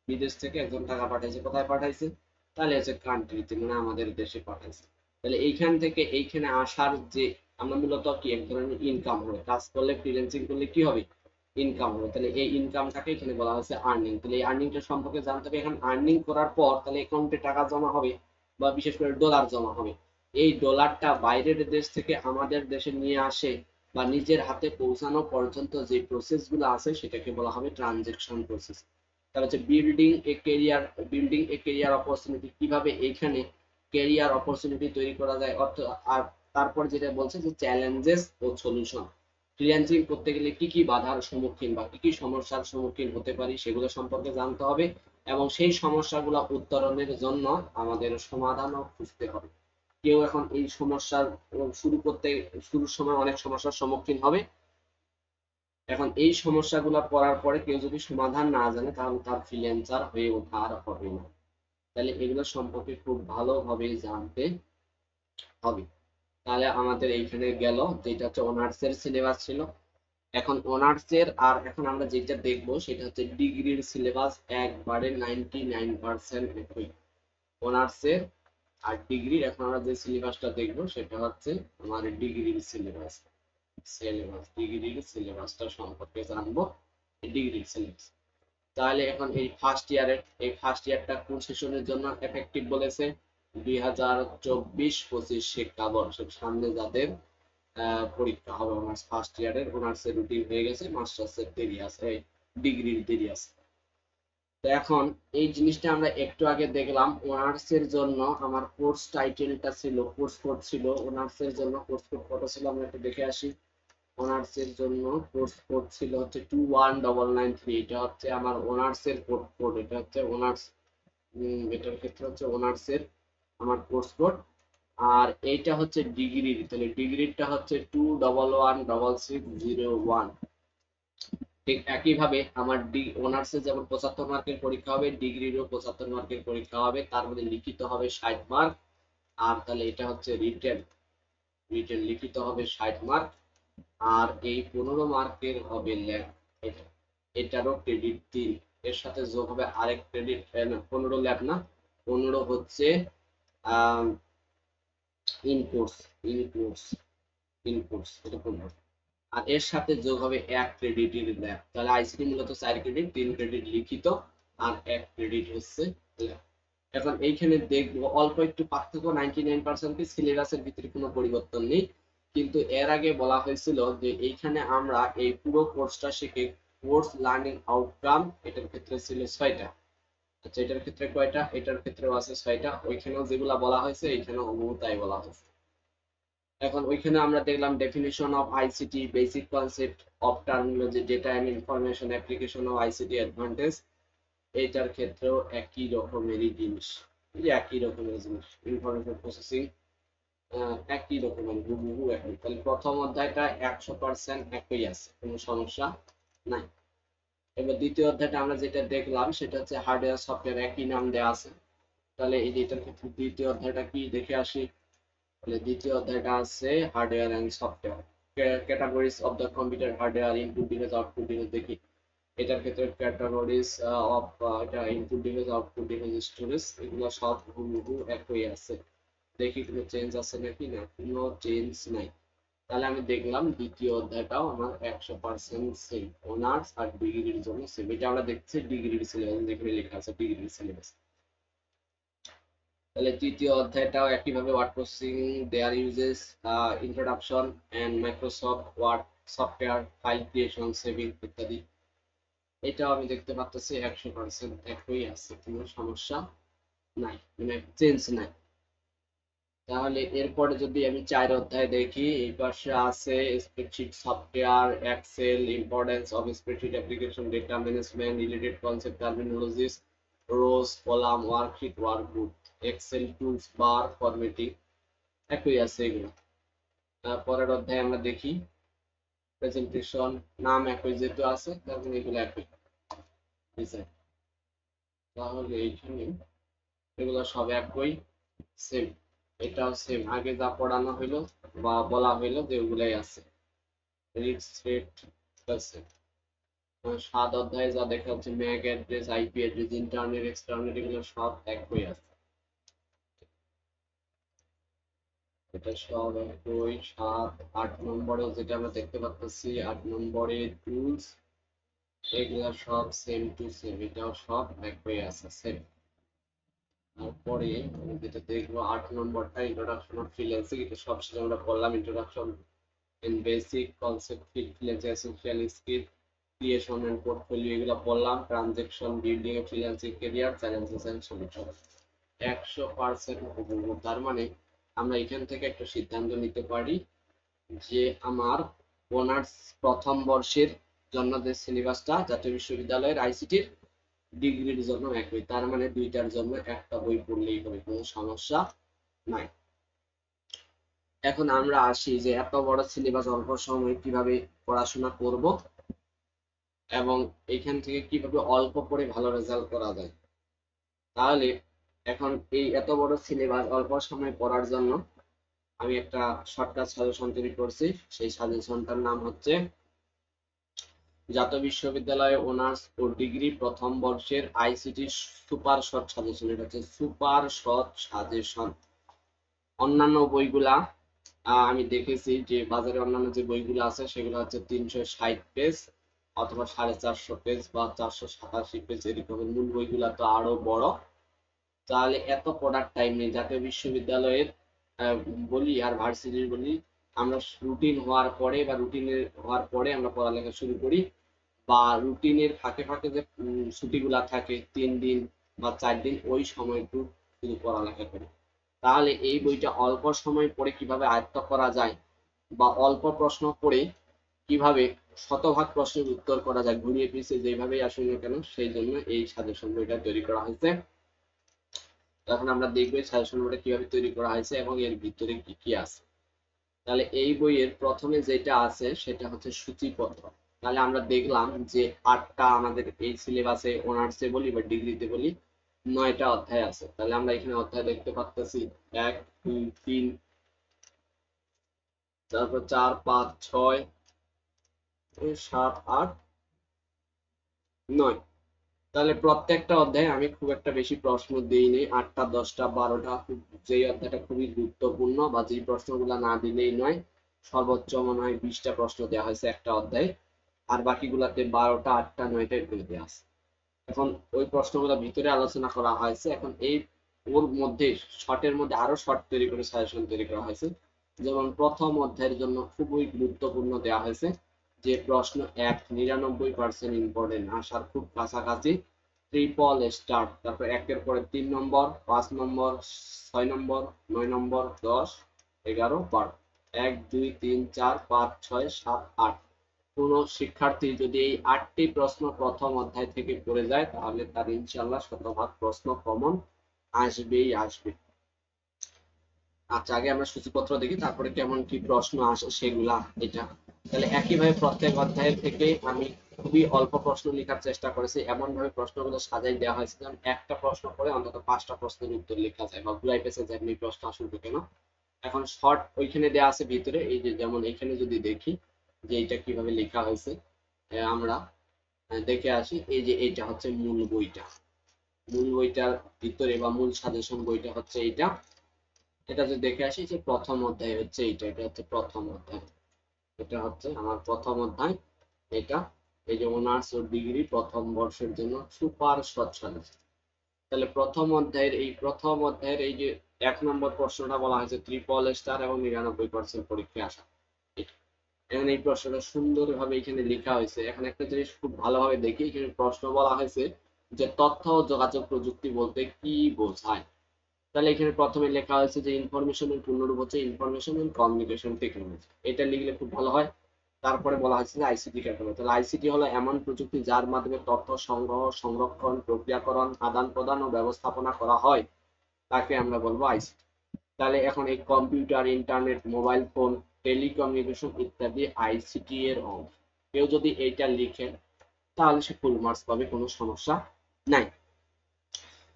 বিদেশ থেকে একজন টাকা পাঠাইছে, কোথায় পাঠাইছে, তাহলে হচ্ছে কান্ট্রিতে মানে আমাদের দেশে পাঠাইছে। তাহলে এইখান থেকে এইখানে আসার যে আমরা মূলত কি এক ধরনের ইনকাম হবে, কাজ করলে ফ্রিল্যান্সিং করলে কি হবে, ইনকাম হবে। তাহলে এই ইনকামটাকে এখানে বলা হচ্ছে আর্নিং। তাহলে এই আর্নিংটা সম্পর্কে জানতে হবে। এখন আর্নিং করার পর তাহলে অ্যাকাউন্টে টাকা জমা হবে বা বিশেষ করে ডলার জমা হবে। এই ডলারটা বাইরের দেশ থেকে আমাদের দেশে নিয়ে আসে বা নিজের হাতে পৌঁছানো পর্যন্ত যে প্রসেস গুলো আছে সেটাকে বলা হবে ট্রানজেকশন প্রসেস। তার হচ্ছে বিল্ডিং এ কেরিয়ার অপরচুনিটি, কিভাবে এখানে কেরিয়ার অপরচুনিটি তৈরি করা যায়। আর তারপর যেটা বলছে যে চ্যালেঞ্জেস ও সলিউশন, ফ্রিল্যান্সিং করতে গেলে কি কি বাধার সম্মুখীন বা কি কি সমস্যার সম্মুখীন হতে পারি সেগুলো সম্পর্কে জানতে হবে, এবং সেই সমস্যাগুলো উত্তরণের জন্য আমাদের সমাধানও খুঁজতে হবে। কেউ এখন এই সমস্যার শুরুর সময় অনেক সমস্যার সম্মুখীন হবে, এখন এই সমস্যাগুলো পড়ার পরে কেউ যদি সমাধান না জানে তাহলে তার ফ্রিল্যান্সার হয়ে ওঠা আর হবে না। তাহলে এগুলো সম্পর্কে খুব ভালোভাবে জানতে হবে। তাহলে আমাদের এইখানে গেল যেটা হচ্ছে অনার্স এর সিলেবাস ছিল। এখন অনার্স এর আর এখন আমরা যেটা দেখবো সেটা হচ্ছে ডিগ্রির সিলেবাস, একবারে 99% একই অনার্স এর আর ডিগ্রির। এখন আমরা যে সিলেবাসটা দেখবো সেটা হচ্ছে আমার ডিগ্রির ডিগ্রির সিলেবাসটা সম্পর্কে জানবো, ডিগ্রির সিলেবাস। তাহলে এখন এই ফার্স্ট ইয়ারটা কোন সেশনের জন্য এফেক্টিভ বলেছে, 2024-25 শিক্ষাবর্ষের সামনে যাদের পরীক্ষা হবে অনার্স ফার্স্ট ইয়ারের, অনার্স এর রুটিন হয়ে গেছে, মাস্টার্স এর দেরি আছে, ডিগ্রির দেরি আছে। তো এখন এই জিনিসটা আমরা একটু আগে দেখলাম। অনার্স এর জন্য আমার কোর্স টাইটেলটা ছিল, কোর্স কোড ছিল অনার্স এর জন্য, কোর্স কোড কত ছিল আমরা একটু দেখে আসি। অনার্স এর জন্য কোর্স কোড ছিল হচ্ছে 21993। এটা হচ্ছে আমার অনার্স এর কোড, এটা হচ্ছে অনার্স, এটার ক্ষেত্রে হচ্ছে অনার্স এর আমার কোর্স কোড। আর এইটা হচ্ছে ডিগ্রির, তাহলে ডিগ্রিটা হচ্ছে 2111601। ঠিক একইভাবে আমার অনার্সে যেমন 75 মার্কের পরীক্ষা হবে, ডিগ্রিরও 75 মার্কের পরীক্ষা হবে, তার মধ্যে লিখিত হবে 60 মার্ক। আর তাহলে এটা হচ্ছে রিটেন, লিখিত হবে 60 মার্ক। আর এই 15 মার্কের হবে ল্যাব, এটারও ক্রেডিট 3, এর সাথে যোগ হবে আরেক ক্রেডিট, 15 ল্যাব না, 15 হচ্ছে ইনকোর্স, ইনকোর্স ইনকোর্স এটা 15। আর এর সাথে যোগ হবে 1 ক্রেডিটের ল্যাব। তাহলে আইসিটি মূলত 4 ক্রেডিট, 3 ক্রেডিট লিখিত আর 1 ক্রেডিট হচ্ছে ল্যাব। এখন এইখানে দেখবো অল্প একটু পার্থক্য, 99% কি সিলেবাসের ভিতরে কোনো পরিবর্তন নেই, কিন্তু এর আগে বলা হয়েছিল যে এইখানে আমরা এই পুরো কোর্সটা শিখে কোর্স লার্নিং আউটকাম এটার ক্ষেত্রে ছিল 6টা। আচ্ছা এটার ক্ষেত্রে কয়টা? এটার ক্ষেত্রেও আছে 6টা, ওইখানেও যেগুলা বলা হয়েছে এইখানেও হুবহু তাই বলা হয়েছে। এখন ওইখানে আমরা দেখলাম definition of ICT, basic concept of terminology, data and information application of ICT advantage, এইটার ক্ষেত্রেও একই রকমেরই জিনিস, এই একই রকমের জিনিস, ইনফরমেশন প্রসেসিং একই রকমের, হুবহু একই। তাহলে প্রথম অধ্যায়টা 100% একই আছে, কোনো সমস্যা নাই। এবার দ্বিতীয় অধ্যায়টা আমরা যেটা দেখলাম সেটা হচ্ছে হার্ডওয়্যার সফটওয়্যার, একই নাম দেওয়া আছে। তাহলে এই যেটার ক্ষেত্রে দ্বিতীয় অধ্যায়টা কি দেখে আসি। তাহলে দ্বিতীয় অধ্যায়টা আছে hardware and software, categories of the computer hardware, input device output device দেখি। এটার ক্ষেত্রে ক্যাটাগরিজ অফ এটা input device output device storage, এগুলো সব হুবহু একই আছে। দেখি কোনো চেঞ্জ আছে নাকি, না কোনো চেঞ্জ নাই। তাহলে আমি দেখলাম দ্বিতীয় অধ্যায়টাও আমার 100% সেম, অনার্স আর ডিগ্রির জন্য সেম। এটা আমরা দেখছি ডিগ্রির সিলেবাস, যেখানে লেখা আছে ডিগ্রির সিলেবাস। তাহলে তৃতীয় অধ্যায়টাও একইভাবে word processing, their uses, introduction and Microsoft Word software, file creation, saving ইত্যাদি। এটাও আমি দেখতে পাচ্ছি 100% একই আছে, কোনো সমস্যা নাই, মানে চেঞ্জ নাই। তাহলে এরপরে যদি আমি 4 অধ্যায় দেখি, এই পাশে আছে spreadsheet software, Excel, importance of spreadsheet application, data management, related concept, terminologies, rows, column, worksheet, workbook, Excel tools, bar, formatting, একই আছে এগুলো। পরের অধ্যায়ে আমরা দেখি প্রেজেন্টেশন, নাম একই যেহেতু আছে তার মানে এগুলো একই ডিজাইন। তাহলে এইখানে এগুলো সব একই, সেম, এটাও সেম, আগে যা পড়ানো হইলো বা বলা হইলো যে ওগুলাই আছে। রিডস রেট আছে। 7 অধ্যায়ে যা দেখা যাচ্ছে MAC address, IP address, internet, extranet, এগুলো সব একই আছে। এটা সব একই। 7, 8 নম্বরে যেটা আমরা দেখতে পাচ্ছি, 8 নম্বরে টুলস, এগুলো সব সেম টু সেম, এটাও সব একই আছে, সেম। তারপরে আমি যেটা দেখবো 8 নম্বরটা ইন্ট্রোডাকশন অফ ফ্রিল্যান্সিং, এটা সবশেষে আমরা বললাম introduction in basic concept, freelancing essential skill, creation and portfolio, এগুলো বললাম। Transaction, building a freelancing career, challenges and solution, 100% হুবহু। তার মানে আমরা এখান থেকে একটা সিদ্ধান্ত নিতে পারি যে আমার অনার্স প্রথম বর্ষের জন্য যে সিলেবাসটা জাতীয় বিশ্ববিদ্যালয়ের আইসিটির, ডিগ্রির জন্য একই, তার মানে দুইটার জন্য একটা বই পড়লেই হবে, কোনো সমস্যা নাই। এখন আমরা আসি যে এত বড় সিলেবাস অল্প সময়ে কিভাবে পড়াশোনা করব এবং এখান থেকে কিভাবে অল্প পড়ে ভালো রেজাল্ট করা যায়। তাহলে এখন এই এত বড় সিলেবাস অল্প সময় পড়ার জন্য আমি একটা শর্টকাট সাজেশন তৈরি করছি। সেই সাজেশনটার নাম হচ্ছে জাতীয় বিশ্ববিদ্যালয়ে অনার্স ও ডিগ্রি প্রথম বর্ষের আইসিটি সুপার শর্ট সাজেশন। এটা হচ্ছে সুপার শর্ট সাজেশন। অন্যান্য বইগুলা আমি দেখেছি যে বাজারে অন্যান্য যে বইগুলো আছে সেগুলো হচ্ছে 360 পেজ অথবা 450 পেজ বা 487 পেজ, এরকমের। মূল বইগুলা তো আরো বড়। তাহলে এত পড়ার টাইম নেই। জাতীয় বিশ্ববিদ্যালয়ের বলি আর ভার্সিটির বলি, আমরা রুটিন হওয়ার পরে বা রুটিনের হওয়ার পরে আমরা পড়ালেখা শুরু করি, বা রুটিনের ফাঁকে ফাঁকে যে ছুটিগুলা থাকে 3 দিন বা 4 দিন, ওই সময়টুকু শুধু পড়ালেখা করি। তাহলে এই বইটা অল্প সময় পড়ে কিভাবে আয়ত্ত করা যায় বা অল্প প্রশ্ন পড়ে কিভাবে শতভাগ প্রশ্নের উত্তর করা যায় ঘুরিয়ে পিছিয়ে যেভাবেই আসুন না কেন, সেই জন্য এই সাজেশন বইটা তৈরি করা হয়েছে। তখন আমরা দেখবো সাজেশন বইটা কিভাবে তৈরি করা হয়েছে এবং এর ভিতরে কি কি আছে। তাহলে এই বইয়ের প্রথমে যেটা আছে সেটা হচ্ছে সূচিপত্র। তাহলে আমরা দেখলাম যে 8টা আমাদের এই সিলেবাসে অনার্সে বলি বা ডিগ্রিতে বলি 9টা অধ্যায় আছে। তাহলে আমরা এখানে অধ্যায় দেখতে পাচ্ছি 1 2 3, তারপর 4 5 6 7 8 9। তাহলে প্রত্যেকটা অধ্যায়ে আমি খুব একটা বেশি প্রশ্ন দিইনি, 8টা 10টা 12টা, যেই অধ্যায়টা খুবই গুরুত্বপূর্ণ বা যেই প্রশ্নগুলো না দিলেই নয়, সর্বোচ্চ মনে হয় 20টা প্রশ্ন দেওয়া হয়েছে একটা অধ্যায়ে, আর বাকিগুলাতে 12টা 8টা 9টা করে দেওয়া আছে। এখন ওই প্রশ্নগুলো ভিতরে আলোচনা করা হয়েছে। এখন এই ওর মধ্যে শর্টের মধ্যে আরো শর্ট তৈরি করে সাজেশন তৈরি করা হয়েছে। যেমন প্রথম অধ্যায়ের জন্য খুবই গুরুত্বপূর্ণ দেওয়া হয়েছে যে প্রশ্ন 1 99% ইম্পর্টেন্ট, আসার খুব কাছাকাছি, ট্রিপল স্টার। তারপর 1-এর পরে 3 নম্বর, 5 নম্বর, 6 নম্বর, 9 নম্বর, 10 11 12, 1 2 3 4 5 6 7 8। কোন শিক্ষার্থী যদি এই 8টি প্রশ্ন প্রথম অধ্যায় থেকে পড়ে যায় তাহলে তার ইনশাআল্লাহ শতভাগ প্রশ্ন কমন আসবেই আসবে। আচ্ছা, আগে আমরা সূচিপত্র দেখি, তারপরে কেমন কি প্রশ্ন আসে সেগুলা এটা। তাহলে একইভাবে প্রত্যেক অধ্যায় থেকে আমি খুবই অল্প প্রশ্ন লেখার চেষ্টা করেছি, এমন ভাবে প্রশ্নগুলো সাজাই দেওয়া হয়েছে যেন একটা প্রশ্ন করে অন্তত 5টা প্রশ্নের উত্তর লেখা যায় বা ঘুরাই পেঁচে যায় এই প্রশ্ন আসলে কেন। এখন শর্ট ওইখানে দেওয়া আছে ভিতরে, এই যে যেমন এখানে যদি দেখি যে এটা কিভাবে লেখা হয়েছে, আমরা দেখে আসি। এই যে এটা হচ্ছে মূল বইটা, মূল বইটার ভিতরে বা মূল সাজেশন বইটা হচ্ছে এইটা। এটা যদি দেখে আসি যে প্রথম অধ্যায় হচ্ছে এইটা, এটা হচ্ছে প্রথম অধ্যায়, এটা হচ্ছে আমার প্রথম অধ্যায়। এটা এই যে অনার্স ও ডিগ্রি প্রথম বর্ষের জন্য সুপার শর্ট সাজেশন। তাহলে প্রথম অধ্যায়ের এই যে 1 নম্বর প্রশ্নটা বলা হয়েছে ট্রিপল স্টার এবং 99% পরীক্ষায় আসা। এখন এই প্রশ্নটা সুন্দরভাবে এখানে লেখা হয়েছে। এখন একটা জিনিস খুব ভালোভাবে দেখি, এখানে প্রশ্ন বলা হয়েছে যে তথ্য ও যোগাযোগ প্রযুক্তি বলতে কি বোঝায়। তাহলে এখানে প্রথমে লেখা হয়েছে যে ইনফরমেশনের পূর্ণরূপ হচ্ছে ইনফরমেশন এন্ড কমিউনিকেশন টেকনোলজি, এটা লিখলে খুব ভালো হয়। তারপরে বলা হয়েছে যে আইসিটি কাকে, তাহলে আইসিটি হলো এমন প্রযুক্তি যার মাধ্যমে তথ্য সংগ্রহ, সংরক্ষণ, প্রক্রিয়াকরণ, আদান প্রদান ও ব্যবস্থাপনা করা হয়, তাকে আমরা বলবো আইসিটি। তাহলে এখন এই computer, internet, mobile phone, telecommunication ইত্যাদি আইসিটি এর অংশ। কেউ যদি এইটা লিখে তাহলে সে ফুল মার্কস পাবে, কোনো সমস্যা নাই।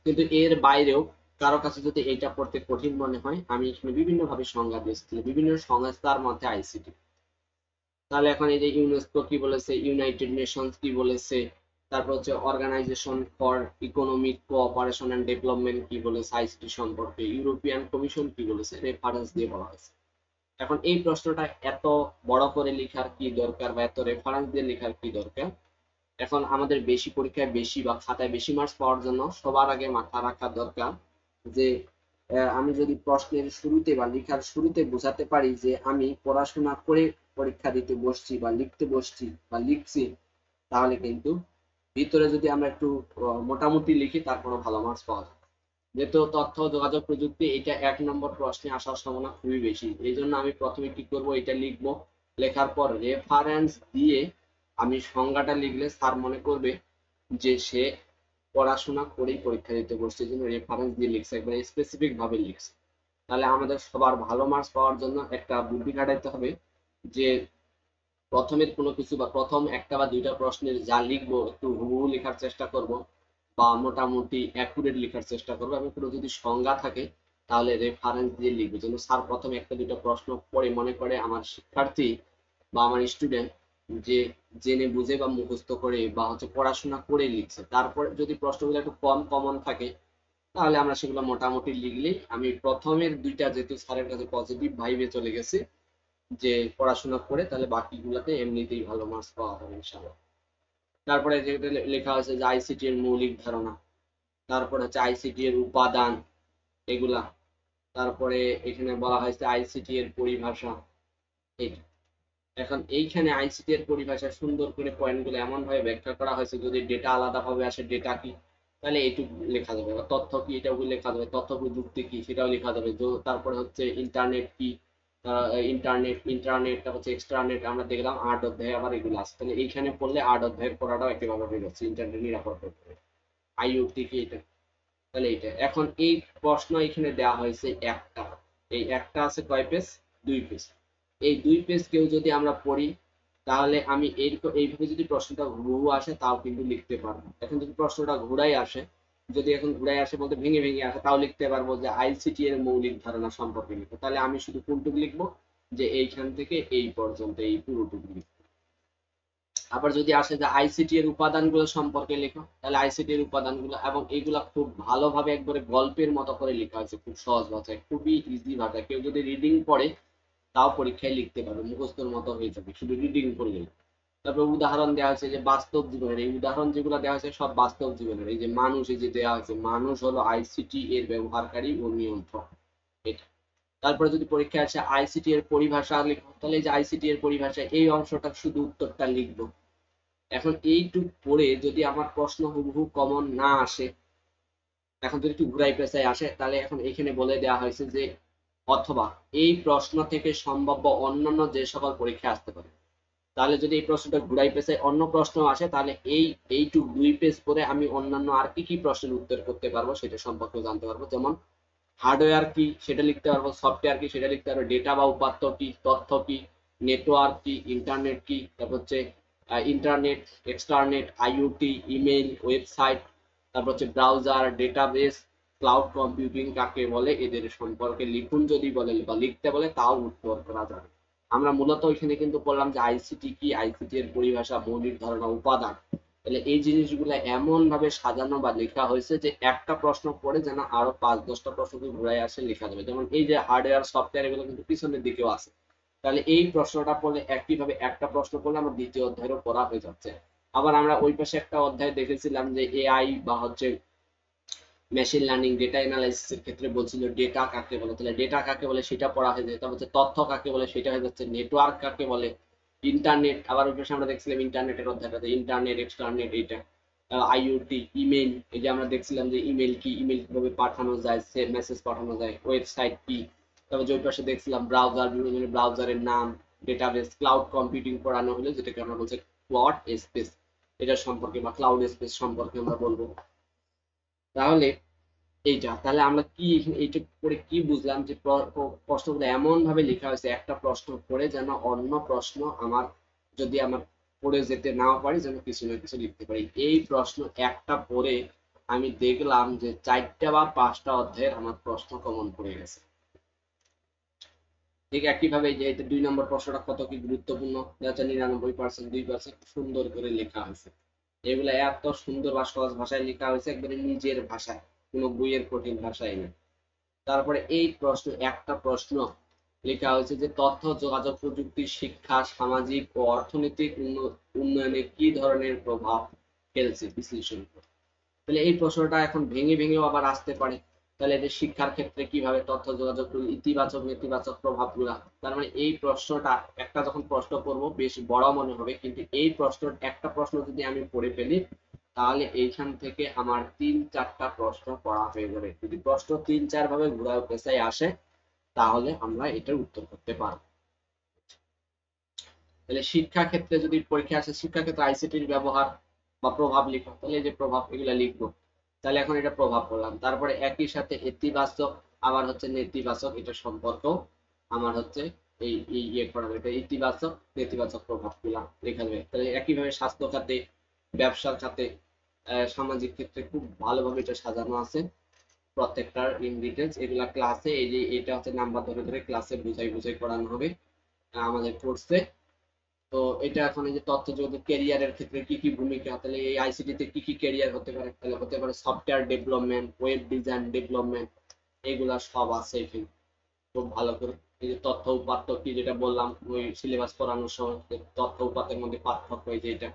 কিন্তু এর বাইরেও কারো কাছে যদি এইটা পড়তে কঠিন মনে হয়, আমি এখানে বিভিন্ন ভাবে সংজ্ঞা দিয়েছি, বিভিন্ন সংস্থার মধ্যে আইসিটি। তাহলে এখন এই যে ইউনেস্কো কি বলেছে, ইউনাইটেড নেশনস কি বলেছে, তারপর হচ্ছে organisation for economic cooperation and development কি বলেছে আইসিটি সম্পর্কে, ইউরোপিয়ান কমিশন কি বলেছে, রেফারেন্স দিয়ে বলা হয়েছে। এখন এই প্রশ্নটা এত বড় করে লেখার কি দরকার বা এত রেফারেন্স দিয়ে লেখার কি দরকার। এখন আমাদের বেশি পরীক্ষায় বেশি বা খাতায় বেশি মার্কস পাওয়ার জন্য সবার আগে মাথা রাখা দরকার যে আমি যদি প্রশ্নের শুরুতে বা লেখার শুরুতে বোঝাতে পারি যে আমি পড়াশোনা করে পরীক্ষা দিতে বসছি বা লিখতে বসছি বা লিখছি, তাহলে কিন্তু ভিতরে যদি আমরা একটু মোটামুটি লিখি তারপরে ভালো মার্কস পাওয়া যায়। যেহেতু তথ্য ও যোগাযোগ প্রযুক্তি এটা 1 নম্বর প্রশ্নে আসার সম্ভাবনা খুবই বেশি, এই জন্য আমি প্রথমে কি করব, এটা লিখবো, লেখার পর রেফারেন্স দিয়ে আমি সংজ্ঞাটা লিখলে স্যার মনে করবে যে সে পড়াশোনা করেই পরীক্ষা দিতে বসছে, এই জন্য রেফারেন্স দিয়ে লিখছে, একবারে স্পেসিফিক ভাবে লিখছে। তাহলে আমাদের সবার ভালো মার্কস পাওয়ার জন্য একটা বুদ্ধি খাটাইতে হবে যে প্রথমের কোনো কিছু বা প্রথম একটা বা দুইটা প্রশ্নের যা লিখবো একটু হুবহু লেখার চেষ্টা করব বা মোটামুটি অ্যাকুরেট লেখার চেষ্টা করবো, এবং কোনো যদি সংজ্ঞা থাকে তাহলে রেফারেন্স দিয়ে লিখবো, যেন স্যার প্রথমে একটা দুইটা প্রশ্ন পড়ে মনে করে আমার শিক্ষার্থী বা আমার স্টুডেন্ট যে জেনে বুঝে বা মুখস্থ করে বা হচ্ছে পড়াশোনা করে লিখছে। তারপরে যদি প্রশ্নগুলো একটু কম কমন থাকে তাহলে আমরা সেগুলো মোটামুটি লিখলেই, আমি প্রথমের দুইটা যেহেতু স্যারের কাছে পজিটিভ ভাইবে চলে গেছে যে পড়াশোনা করে, তাহলে বাকিগুলোতে এমনিতেই ভালো মার্কস পাওয়া যাবে ইনশাআল্লাহ। তারপরে যেটা লেখা হয়েছে যে আইসিটি এর মৌলিক ধারণা, তারপরে হচ্ছে আইসিটি এর উপাদান এগুলা, তারপরে এখানে বলা হয়েছে আইসিটি এর পরিভাষা এটা। এখন এইখানে আইসিটি এর পরিভাষা সুন্দর করে পয়েন্টগুলো এমন ভাবে ব্যাখ্যা করা হয়েছে, যদি ডেটা আলাদা ভাবে আসে ডেটা কি তাহলে এইটুকু লেখা যাবে, বা তথ্য কি এটাও লেখা যাবে, তথ্য প্রযুক্তি কি সেটাও লেখা যাবে, তারপরে হচ্ছে ইন্টারনেট কি, ইন্টারনেট, ইন্টারনেট, তারপর হচ্ছে এক্সট্রানেট, আমরা দেখলাম 8 অধ্যায় আবার এগুলো আছে। তাহলে এইখানে পড়লে 8 অধ্যায়ের পড়াটাও একেভাবে হয়ে যাচ্ছে, ইন্টারনেট নিরাপত্তা, আইওটি কি এটা। তাহলে এইটা এখন এই প্রশ্ন এখানে দেওয়া হয়েছে একটা, এই একটা আছে কয় পেজ, 2 পেজ। এই 2 পেজ কেউ যদি আমরা পড়ি, তাহলে আমি এইভাবে যদি প্রশ্নটা হুবহু আসে তাও কিন্তু লিখতে পারবো। এখন যদি প্রশ্নটা ঘুরাই আসে, যদি এখন ঘুরাই আসে বলতে ভেঙে ভেঙে আসে, তাও লিখতে পারবো যে আইসিটি এর মৌলিক ধারণা সম্পর্কে লিখবো। তাহলে আমি শুধু কোনটুকু লিখবো, যে এইখান থেকে এই পর্যন্ত এই পুরোটুকু লিখবো। আবার যদি আসে যে আইসিটি এর উপাদানগুলো সম্পর্কে লেখো, তাহলে আইসিটি এর উপাদানগুলো, এবং এগুলা খুব ভালোভাবে একবারে গল্পের মতো করে লেখা হয়েছে, খুব সহজ ভাষায়, খুবই ইজি ভাষায়। কেউ যদি রিডিং পড়ে তাও পরীক্ষায় লিখতে পারবে, মুখস্থর মতো হয়ে যাবে শুধু রিডিং করলেই। তারপর উদাহরণ দেওয়া হয়েছে যে বাস্তব জীবনের, এই উদাহরণ যেগুলো দেওয়া হয়েছে সব বাস্তব জীবনের। এই যে মানুষ, এই যে দেওয়া হয়েছে মানুষ হলো আইসিটি এর ব্যবহারকারী ও নিয়ন্ত্রক, এটা। তারপরে যদি পরীক্ষায় আসে আইসিটি এর পরিভাষা লিখো, তাহলে এই যে আইসিটি এর পরিভাষা, এই অংশটা শুধু উত্তরটা লিখবো। এখন এইটুক পড়ে যদি আমার প্রশ্ন হুবহু কমন না আসে, এখন যদি একটু ঘুরাই পেঁচাই আসে, তাহলে এখন এখানে বলে দেওয়া হয়েছে যে অথবা এই প্রশ্ন থেকে সম্ভাব্য অন্যান্য যে সকল পরীক্ষা আসতে পারে। তাহলে যদি এই প্রশ্নটা ঘুরাই পেঁচাই অন্য প্রশ্ন আসে, তাহলে এইটুক 2 পেজ পরে আমি অন্যান্য আর কি কি প্রশ্নের উত্তর করতে পারবো সেটা সম্পর্কে জানতে পারবো। যেমন হার্ডওয়্যার কি সেটা লিখতে পারবো, সফটওয়্যার কি সেটা লিখতে পারবো, ডেটা বা উপাত্ত কি, তথ্য কি, নেটওয়ার্ক কি, ইন্টারনেট কি, তারপর হচ্ছে ইন্টারনেট, এক্সটারনেট, আইওটি, ইমেইল, ওয়েবসাইট, তারপর হচ্ছে ব্রাউজার, ডেটাবেস, ক্লাউড কম্পিউটিং কাকে বলে, এদের সম্পর্কে লিখুন যদি বলে বা লিখতে বলে তাও উত্তর করা যাবে। আমরা মূলত ওইখানে কিন্তু বললাম যে আইসিটি কি, আইসিটি এর পরিভাষা, মৌলিক ধারণা, উপাদান। তাহলে এই জিনিসগুলো এমন ভাবে সাজানো বা লেখা হয়েছে যে একটা প্রশ্ন পড়ে যেন আরো 5-10টা প্রশ্নকে ঘুরাই আসে লেখা যাবে। যেমন এই যে হার্ডওয়্যার, সফটওয়্যার, এগুলো কিন্তু পিছনের দিকেও আছে। তাহলে এই প্রশ্নটা পড়লে একইভাবে একটা প্রশ্ন পড়লে আমার দ্বিতীয় অধ্যায়েরও পড়া হয়ে যাচ্ছে। আবার আমরা ওই পাশে একটা অধ্যায় দেখেছিলাম যে এআই বা হচ্ছে মেশিন লার্নিং, ডেটা অ্যানালাইসিস এর ক্ষেত্রে বলছিল ডেটা কাকে বলে, তাহলে ডেটা কাকে বলে সেটা পড়া হয়ে যায়। তারপর হচ্ছে তথ্য কাকে বলে সেটা হয়ে যাচ্ছে, নেটওয়ার্ক কাকে বলে, ইন্টারনেট, আবার ওই পাশে আমরা দেখছিলাম ইন্টারনেটের অধ্যায়টাতে ইন্টারনেট, এক্সটারনেট, এইটা আইওটি, ইমেল, এই যে আমরা দেখছিলাম যে ইমেল কি, ইমেল কিভাবে পাঠানো যায়, মেসেজ পাঠানো যায়, ওয়েবসাইট কি। তারপর যে ওই পাশে দেখছিলাম ব্রাউজার, বিভিন্ন ধরনের ব্রাউজারের নাম, ডেটাবেস, ক্লাউড কম্পিউটিং পড়ানো হলো, যেটাকে আমরা বলছি ক্লাউড স্পেস, এটা সম্পর্কে বা ক্লাউড স্পেস সম্পর্কে আমরা বলবো। তাহলে এইটা, তাহলে আমরা কি এইটা পড়ে কি বুঝলাম, যে প্রশ্নগুলো এমন ভাবে লেখা হয়েছে একটা প্রশ্ন পড়ে যেন অন্য প্রশ্ন আমার, যদি আমার পড়ে যেতে নাও পারি যেন কিছু না কিছু লিখতে পারি। এই প্রশ্ন একটা পড়ে আমি দেখলাম যে 4টা বা 5টা অধ্যায়ের আমার প্রশ্ন কমন পড়ে গেছে। ঠিক একইভাবে যে এটা 2 নম্বর প্রশ্নটা কত কি গুরুত্বপূর্ণ, দেখা যাচ্ছে 99%, 2% সুন্দর করে লেখা হয়েছে। এগুলা এত সুন্দর বা সহজ ভাষায় লেখা হয়েছে, একবারে নিজের ভাষায়, কোনো বইয়ের কঠিন ভাষায় না। তারপরে এই প্রশ্ন, একটা প্রশ্ন লেখা হয়েছে যে তথ্য যোগাযোগ প্রযুক্তি শিক্ষা, সামাজিক ও অর্থনৈতিক উন্নয়নে কি ধরনের প্রভাব ফেলছে বিশ্লেষণ করো। তাহলে এই প্রশ্নটা এখন ভেঙে ভেঙেও আবার আসতে পারে। তাহলে এদের শিক্ষার ক্ষেত্রে কিভাবে তথ্য যোগাযোগ ইতিবাচক নেতিবাচক প্রভাবগুলা, তার মানে এই প্রশ্নটা একটা যখন প্রশ্ন করবো বেশ বড় মনে হবে, কিন্তু এই প্রশ্ন, একটা প্রশ্ন যদি আমি পড়ে ফেলি তাহলে এইখান থেকে আমার 3-4টা প্রশ্ন পড়া হয়ে যাবে। যদি প্রশ্ন 3-4 ভাবে ঘুরায় পেঁচায় আসে তাহলে আমরা এটার উত্তর করতে পারবো। তাহলে শিক্ষা ক্ষেত্রে যদি পরীক্ষা আসে, শিক্ষা ক্ষেত্রে আইসিটির ব্যবহার বা প্রভাব লিখো, তাহলে এই যে প্রভাব এগুলা লিখবো। তাহলে এখন এটা প্রভাব করলাম। তারপরে একই সাথে ইতিবাচক আবার হচ্ছে নেতিবাচক, এটা সম্পর্ক আমার হচ্ছে এই ইয়ে করা যাবে, এটা ইতিবাচক নেতিবাচক প্রভাব গুলা লেখা যাবে। তাহলে একইভাবে স্বাস্থ্য খাতে, ব্যবসার খাতে, সামাজিক ক্ষেত্রে খুব ভালোভাবে এটা সাজানো আছে প্রত্যেকটার ইন ডিটেলস। এগুলা ক্লাসে, এই যে এটা হচ্ছে নাম্বার ধরে ধরে ক্লাসে বুঝাই বুঝাই করানো হবে আমাদের কোর্সে। তো এটা এখন এই যে তথ্য যোগাযোগ ক্যারিয়ারের ক্ষেত্রে কি কি ভূমিকা, তাহলে এই আইসিটি তে কি কি ক্যারিয়ার হতে পারে, তাহলে হতে পারে software development, web design development, এগুলা সব আছে এখানে খুব ভালো করে। এই যে তথ্য উপাত্ত কি, যেটা বললাম ওই সিলেবাস পড়ানোর সময়, তথ্য উপাত্তের মধ্যে পার্থক্য, এই যে এটা,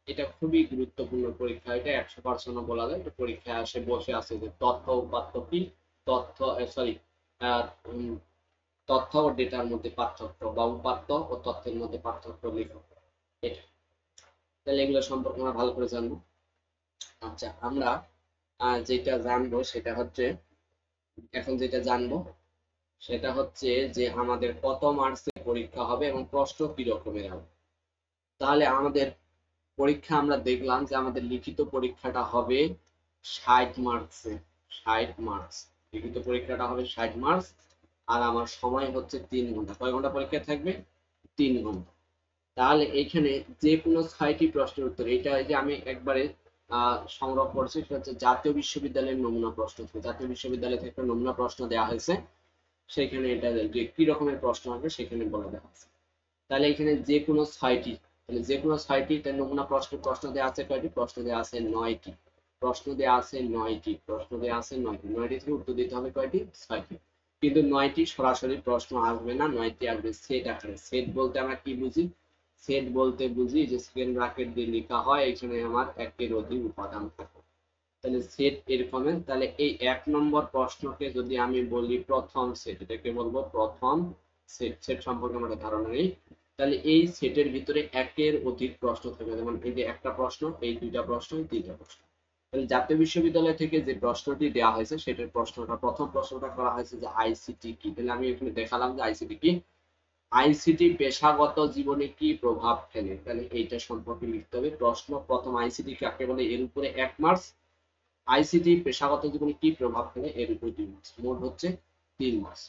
এটা খুবই গুরুত্বপূর্ণ পরীক্ষা, এটা 100% বলা যায়, এটা পরীক্ষায় আসে বসে আছে যে তথ্য উপাত্ত কি, তথ্য সরি তথ্য ও ডেটার মধ্যে পার্থক্য, বা উপাত্ত ও তথ্যের মধ্যে পার্থক্য লেখো, এটা। তাহলে এগুলো সম্পর্কে আমরা ভালো করে জানবো। আচ্ছা, আমরা যেটা জানবো সেটা হচ্ছে, এখন যেটা জানবো সেটা হচ্ছে যে আমাদের কত মার্কসের পরীক্ষা হবে এবং প্রশ্ন কি রকমের হবে। তাহলে আমাদের পরীক্ষা আমরা দেখলাম যে আমাদের লিখিত পরীক্ষাটা হবে 60 মার্কসের। 60 মার্কস লিখিত পরীক্ষাটা হবে 60 মার্কস। আর আমার সময় হচ্ছে 3 ঘন্টা। কয় ঘন্টা পরীক্ষা থাকবে? 3 ঘন্টা। তাহলে এখানে যে কোনো 6টি প্রশ্নের উত্তর, এটা এই যে আমি একবারে সংগ্রহ করছি, সেটা হচ্ছে জাতীয় বিশ্ববিদ্যালয়ের নমুনা প্রশ্ন থেকে। জাতীয় বিশ্ববিদ্যালয় থেকে একটা নমুনা প্রশ্ন দেওয়া হয়েছে, সেখানে এটা যে কি রকমের প্রশ্ন হবে সেখানে বলে দেওয়া আছে। তাহলে এখানে যে কোনো 6টি, তাহলে যে কোনো 6টি নমুনা প্রশ্ন দেওয়া আছে কয়টি? প্রশ্ন দেওয়া আছে 9টি। প্রশ্ন দেওয়া আছে 9টি। প্রশ্ন দেওয়া আছে 9টি। 9টি থেকে উত্তর দিতে হবে কয়টি? 6টি। কিন্তু 9টি সরাসরি প্রশ্ন আসবে না, 9টি আসবে সেট আকারে। সেট বলতে আমরা কি বুঝি? সেট বলতে বুঝি যে সেকেন্ড ব্র্যাকেট দিয়ে লেখা হয় এখানে আমার একের অধিক উপাদান থাকে। তাহলে সেট এরকমের। তাহলে এই 1 নম্বর প্রশ্নকে যদি আমি বলি প্রথম সেট, এটাকে বলবো প্রথম সেট। সেট সম্পর্কে আমাদের ধারণা নেই। তাহলে এই সেটের ভিতরে একের অধিক প্রশ্ন থাকবে, যেমন এই যে একটা প্রশ্ন, এই দুইটা প্রশ্ন, এই তিনটা প্রশ্ন। তাহলে জাতীয় বিশ্ববিদ্যালয় থেকে যে প্রশ্নটি দেওয়া হয়েছে সেটার প্রশ্নটা, প্রথম প্রশ্নটা করা হয়েছে যে আইসিটি কি। তাহলে আমি এখানে দেখালাম যে আইসিটি কি। আইসিটি পেশাগত জীবনে কি প্রভাব ফেলে, তাহলে এইটা সম্পর্কে লিখতে হবে প্রশ্ন। প্রথম আইসিটি কাকে বলে, এর উপরে 1 মার্কস। আইসিটি পেশাগত জীবনে কি প্রভাব ফেলে, এর উপর 2 মার্কস। মোট হচ্ছে 3 মার্কস।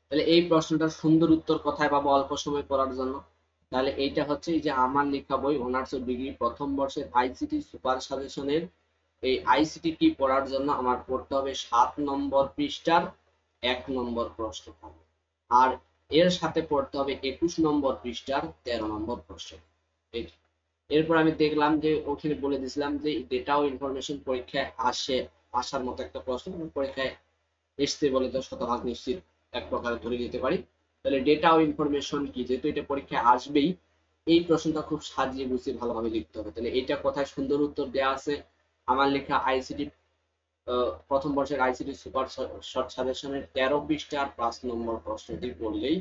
তাহলে এই প্রশ্নটার সুন্দর উত্তর কোথায় পাবো অল্প সময় পড়ার জন্য? তাহলে এইটা হচ্ছে এই যে আমার লেখা বই অনার্স ডিগ্রি প্রথম বর্ষের আইসিটি সুপার সাজেশনের এই আইসিটি কি পড়ার জন্য আমার পড়তে হবে 7 নম্বর পৃষ্ঠার 1 নম্বর প্রশ্ন। আর এর সাথে পড়তে হবে 21 নম্বর পৃষ্ঠার 13 নম্বর প্রশ্ন। এরপর আমি দেখলাম যে ওখানে বলে দিয়েছিলাম যে ডেটা ও ইনফরমেশন পরীক্ষায় আসার মতো একটা প্রশ্ন পরীক্ষায় এসছে বলে তো শতভাগ নিশ্চিত এক প্রকারে ধরে নিতে পারি। তাহলে ডেটা ও ইনফরমেশন কি, যেহেতু এটা পরীক্ষায় আসবেই, এই প্রশ্নটা খুব সাজিয়ে গুছিয়ে ভালোভাবে লিখতে হবে। তাহলে এটা কোথায় সুন্দর উত্তর দেওয়া আছে? আমার লেখা আইসিটি প্রথম বর্ষের আইসিটি সুপার শর্ট সাজেশনের 13 পৃষ্ঠার 5 নম্বর প্রশ্নটি পড়লেই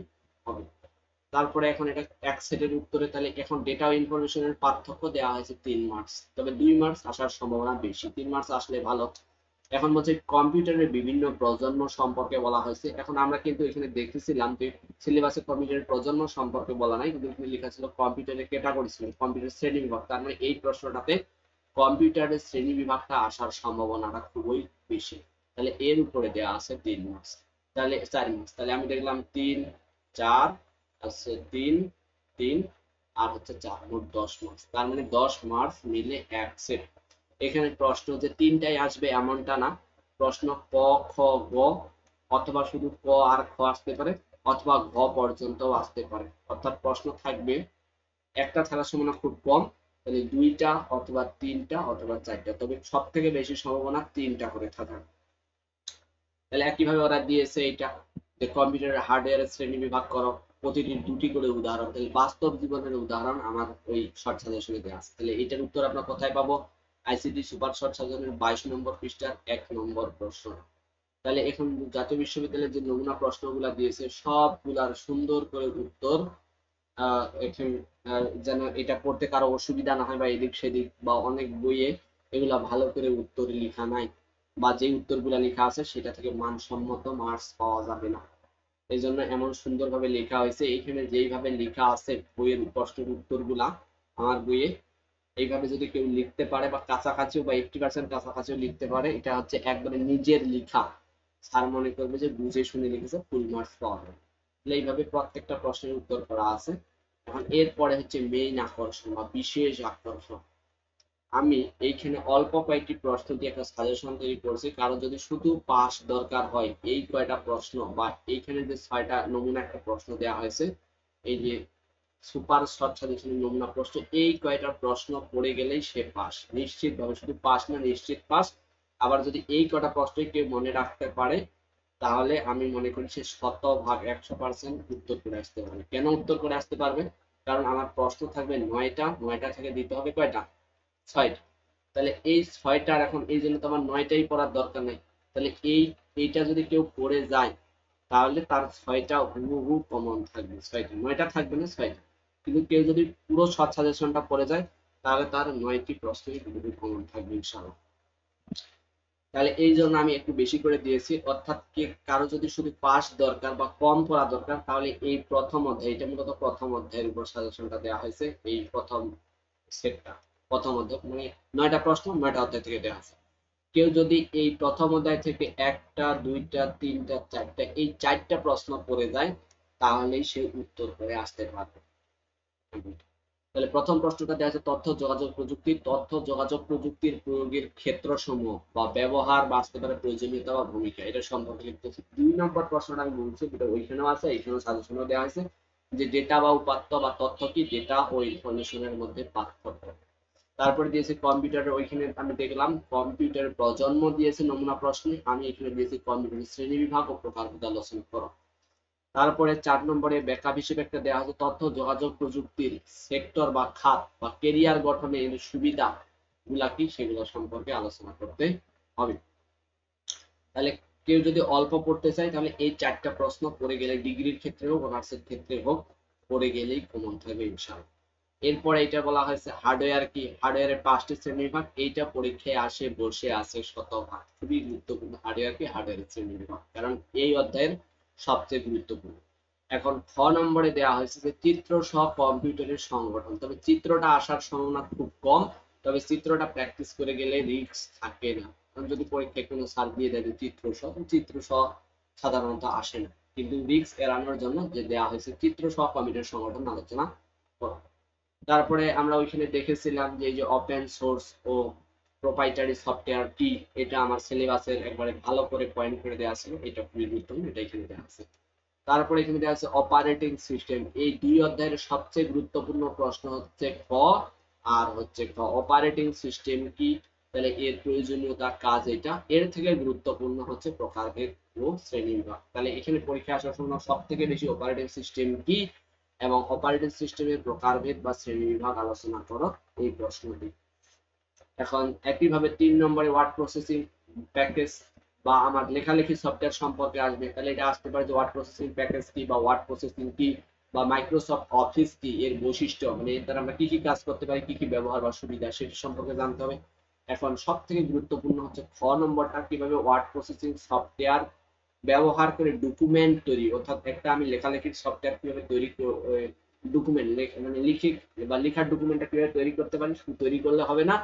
হবে। তারপরে এখন এটা এক সেটের উত্তরে। তাহলে এখন ডেটা ও ইনফরমেশনের পার্থক্য দেওয়া হয়েছে 3 মার্কস, তবে 2 মার্কস আসার সম্ভাবনা বেশি। 3 মার্কস আসলে ভালো। এখন বলছে কম্পিউটারের বিভিন্ন প্রজন্ম সম্পর্কে বলা হয়েছে। এখন আমরা কিন্তু এখানে দেখতেছিলাম যে সিলেবাসে কম্পিউটারের প্রজন্ম সম্পর্কে বলা নাই, কিন্তু এখানে লেখা ছিল কম্পিউটারের ক্যাটাগরি ছিল, কম্পিউটার শ্রেণী বিভাগ। তার মানে এই প্রশ্নটাতে কম্পিউটারের শ্রেণী বিভাগটা আসার সম্ভাবনাটা খুবই বেশি। তাহলে এর উপরে দেওয়া আছে 3 মার্কস। তাহলে 4 মার্কস। তাহলে আমি দেখলাম 3, 4 আছে, 3, 3 আর হচ্ছে 4, মোট 10 মার্কস। তার মানে 10 মার্কস মিলে এক সেট। এখানে প্রশ্ন যে তিনটাই আসবে এমনটা না, প্রশ্ন ক, খ, গ, অথবা শুধু ক আর খ আসতে পারে, অথবা ঘ পর্যন্ত আসতে পারে। অর্থাৎ প্রশ্ন থাকবে একটা থাকার সম্ভাবনা খুব কম, তাহলে 2টা অথবা 3টা অথবা 4টা, তবে সব থেকে বেশি সম্ভাবনা 3টা করে থাকার। তাহলে একইভাবে ওরা দিয়েছে এটা যে কম্পিউটারের হার্ডওয়্যারের শ্রেণী বিভাগ করো, প্রতিটি 2টি করে উদাহরণ। তাহলে বাস্তব জীবনের উদাহরণ আমার ওই শর্ট সাজেশনে দেওয়া আছে। তাহলে এটার উত্তর আমরা কোথায় পাবো? আইসিটি সুপার শর্ট সাজেশনের 22 নম্বর পৃষ্ঠার 1 নম্বর প্রশ্ন। তাহলে এখন জাতীয় বিশ্ববিদ্যালয়ের যে নমুনা প্রশ্নগুলা দিয়েছে সবগুলার সুন্দর করে উত্তর এখন যেন এটা পড়তে কারো অসুবিধা না হয় বা এদিক সেদিক বা অনেক বইয়ে এগুলা ভালো করে উত্তর লেখা নাই, বা যে উত্তরগুলা লেখা আছে সেটা থেকে মানসম্মত মার্কস পাওয়া যাবে না। এই জন্য এমন সুন্দরভাবে লেখা হয়েছে। এখানে যেইভাবে লেখা আছে বইয়ের প্রশ্নের উত্তরগুলা আমার বইয়ে, এইভাবে যদি কেউ লিখতে পারে বা কাছাকাছিও বা 80% কাছাকাছিও লিখতে পারে, এটা হচ্ছে একবারে নিজের লেখা, স্যার মনে করবে যে বুঝে শুনে লিখেছে, ফুল মার্কস পাওয়া যাবে। এইভাবে প্রত্যেকটা প্রশ্নের উত্তর করা আছে। এখন এরপরে হচ্ছে মেইন আকর্ষণ বা বিশেষ আকর্ষণ। আমি এইখানে অল্প কয়েকটি প্রশ্ন দিয়ে একটা সাজেশন তৈরি করছি, কারো যদি শুধু পাস দরকার হয় এই কয়টা প্রশ্ন বা এইখানে যে 6টা নমুনা একটা প্রশ্ন দেওয়া হয়েছে, এই যে সুপার শর্ট সাজেশনের নমুনা প্রশ্ন, এই কয়টা প্রশ্ন পড়ে গেলেই সে পাস, নিশ্চিত ভাবে, শুধু পাস না নিশ্চিত পাস। আবার যদি এই কটা প্রশ্নই কেউ মনে রাখতে পারে তাহলে আমি মনে করি সে শতভাগ 100% উত্তর করে আসতে পারবে। কেন উত্তর করে আসতে পারবে? কারণ আমার প্রশ্ন থাকবে 9টা, 9টা থেকে দিতে হবে কয়টা? 6টা। তাহলে এই 6টার এখন এই জন্য তো আমার 9টাই পড়ার দরকার নেই। তাহলে এইটা যদি কেউ পড়ে যায় তাহলে তার 6টা হুবহু কমন থাকবে, 6টা, 9টা থাকবে না, 6টা। কিন্তু কেউ যদি পুরো শর্ট সাজেশনটা পড়ে যায় তাহলে তার 9টি প্রশ্নই হুবহু কমন থাকবে ইনশাআল্লাহ। তাহলে এই জন্য আমি একটু বেশি করে দিয়েছি, অর্থাৎ কি কারো যদি শুধু পাস দরকার বা কম পড়া দরকার, তাহলে এই প্রথম অধ্যায়, এটা মূলত প্রথম অধ্যায়ের উপর সাজেশনটা দেওয়া হয়েছে, এই প্রথম সেটটা প্রথম অধ্যায়, মানে 9টা প্রশ্ন 9টা অধ্যায় থেকে দেওয়া আছে। কেউ যদি এই প্রথম অধ্যায় থেকে একটা, দুইটা, তিনটা, চারটা, এই 4টা প্রশ্ন পড়ে যায়, তাহলেই সে উত্তর করে আসতে পারবে। তাহলে প্রথম প্রশ্নটা দেওয়া আছে তথ্য যোগাযোগ প্রযুক্তি। তথ্য যোগাযোগ প্রযুক্তির প্রয়োগের ক্ষেত্রসমূহ বা ব্যবহার, বাস্তবে প্রয়োজনীয়তা বা ভূমিকা, এটা সম্পর্কে লিখতেছি। 2 নম্বর প্রশ্নটা আমি বলছি, যেটা ওইখানেও আছে, এইখানেও সাজেশনও দেওয়া হয়েছে, যে ডেটা বা উপাত্ত বা তথ্য কি, ডেটা ও ইনফরমেশনের মধ্যে পার্থক্য। তারপরে দিয়েছে কম্পিউটারের, ওইখানে আমি দেখলাম কম্পিউটারের প্রজন্ম দিয়েছে নমুনা প্রশ্নে, আমি এখানে দিয়েছি কম্পিউটারের শ্রেণী বিভাগ ও প্রকারভেদ আলোচনা করো। তারপরে 4 নম্বরে ব্যাকআপ হিসেবে একটা দেওয়া আছে তথ্য যোগাযোগ প্রযুক্তির সেক্টর বা খাত বা কেরিয়ার গঠনে এর সুবিধা গুলা কি, সেগুলো সম্পর্কে আলোচনা করতে হবে। তাহলে কেউ যদি অল্প পড়তে চায়, তাহলে এই 4টা প্রশ্ন পড়ে গেলে, ডিগ্রির ক্ষেত্রে হোক অনার্সের ক্ষেত্রে হোক, পড়ে গেলেই কমন থাকবে ইনশাআল্লাহ। এরপরে এটা বলা হয়েছে হার্ডওয়্যার কি, হার্ডওয়্যারের 5টি শ্রেণীবিভাগ, এইটা পরীক্ষায় আসে বসে আছে শতভাগ, খুবই গুরুত্বপূর্ণ। হার্ডওয়্যার কি, হার্ডওয়্যারের শ্রেণীবিভাগ, কারণ এই অধ্যায়ের সবচেয়ে গুরুত্বপূর্ণ। এখন খ নম্বরে দেওয়া হয়েছে যে চিত্র সহ কম্পিউটারের সংগঠন, তবে চিত্রটা আসার সম্ভাবনা খুব কম, তবে চিত্রটা প্র্যাকটিস করে গেলে রিস্ক থাকে না। কারণ যদি পরীক্ষায় কোনো স্যার দিয়ে দেয় চিত্র সহ সাধারণত আসে না, কিন্তু রিস্ক এড়ানোর জন্য যে দেওয়া হয়েছে চিত্র সহ কম্পিউটার সংগঠন আলোচনা করা। তারপরে আমরা ওইখানে দেখেছিলাম যে এই যে ওপেন সোর্স ও প্রোপ্রাইটারি সফটওয়্যার কি, এটা আমার সিলেবাসের একবারে ভালো করে পয়েন্ট করে দেওয়া ছিল, এটা খুবই গুরুত্বপূর্ণ, এটা এখানে দেওয়া আছে। তারপরে এখানে দেওয়া আছে অপারেটিং সিস্টেম, এই 2 অধ্যায়ের সবচেয়ে গুরুত্বপূর্ণ প্রশ্ন হচ্ছে ক আর হচ্ছে খ। অপারেটিং সিস্টেম কি, তাহলে এর প্রয়োজনীয়তা, কাজ, এটা এর থেকে গুরুত্বপূর্ণ হচ্ছে প্রকারভেদ ও শ্রেণীবিভাগ। তাহলে এখানে পরীক্ষা আসার সময় সব থেকে বেশি অপারেটিং সিস্টেম কি এবং অপারেটিং সিস্টেমের প্রকারভেদ বা শ্রেণীবিভাগ আলোচনা করো, এই প্রশ্নটি। এখন একইভাবে 3 নম্বরে ওয়ার্ড প্রসেসিং প্যাকেজ বা আমার লেখালেখি সফটওয়্যার সম্পর্কে আসবে, তাহলে এটা আসতে পারে যে ওয়ার্ড প্রসেসিং প্যাকেজ কি বা ওয়ার্ড প্রসেসিং কি বা মাইক্রোসফট অফিস কি, এর বৈশিষ্ট্য, মানে এর দ্বারা আমরা কি কি কাজ করতে পারি, কি কি ব্যবহার বা সুবিধা, সেটা সম্পর্কে জানতে হবে। এখন সব থেকে গুরুত্বপূর্ণ হচ্ছে খ নম্বরটা, কিভাবে ওয়ার্ড প্রসেসিং সফটওয়্যার ব্যবহার করে ডকুমেন্ট তৈরি, অর্থাৎ একটা আমি লেখালেখির সফটওয়্যার কিভাবে তৈরি, ডকুমেন্ট মানে লিখে বা লেখার ডকুমেন্টটা কিভাবে তৈরি করতে পারি, শুধু তৈরি করলে হবে না,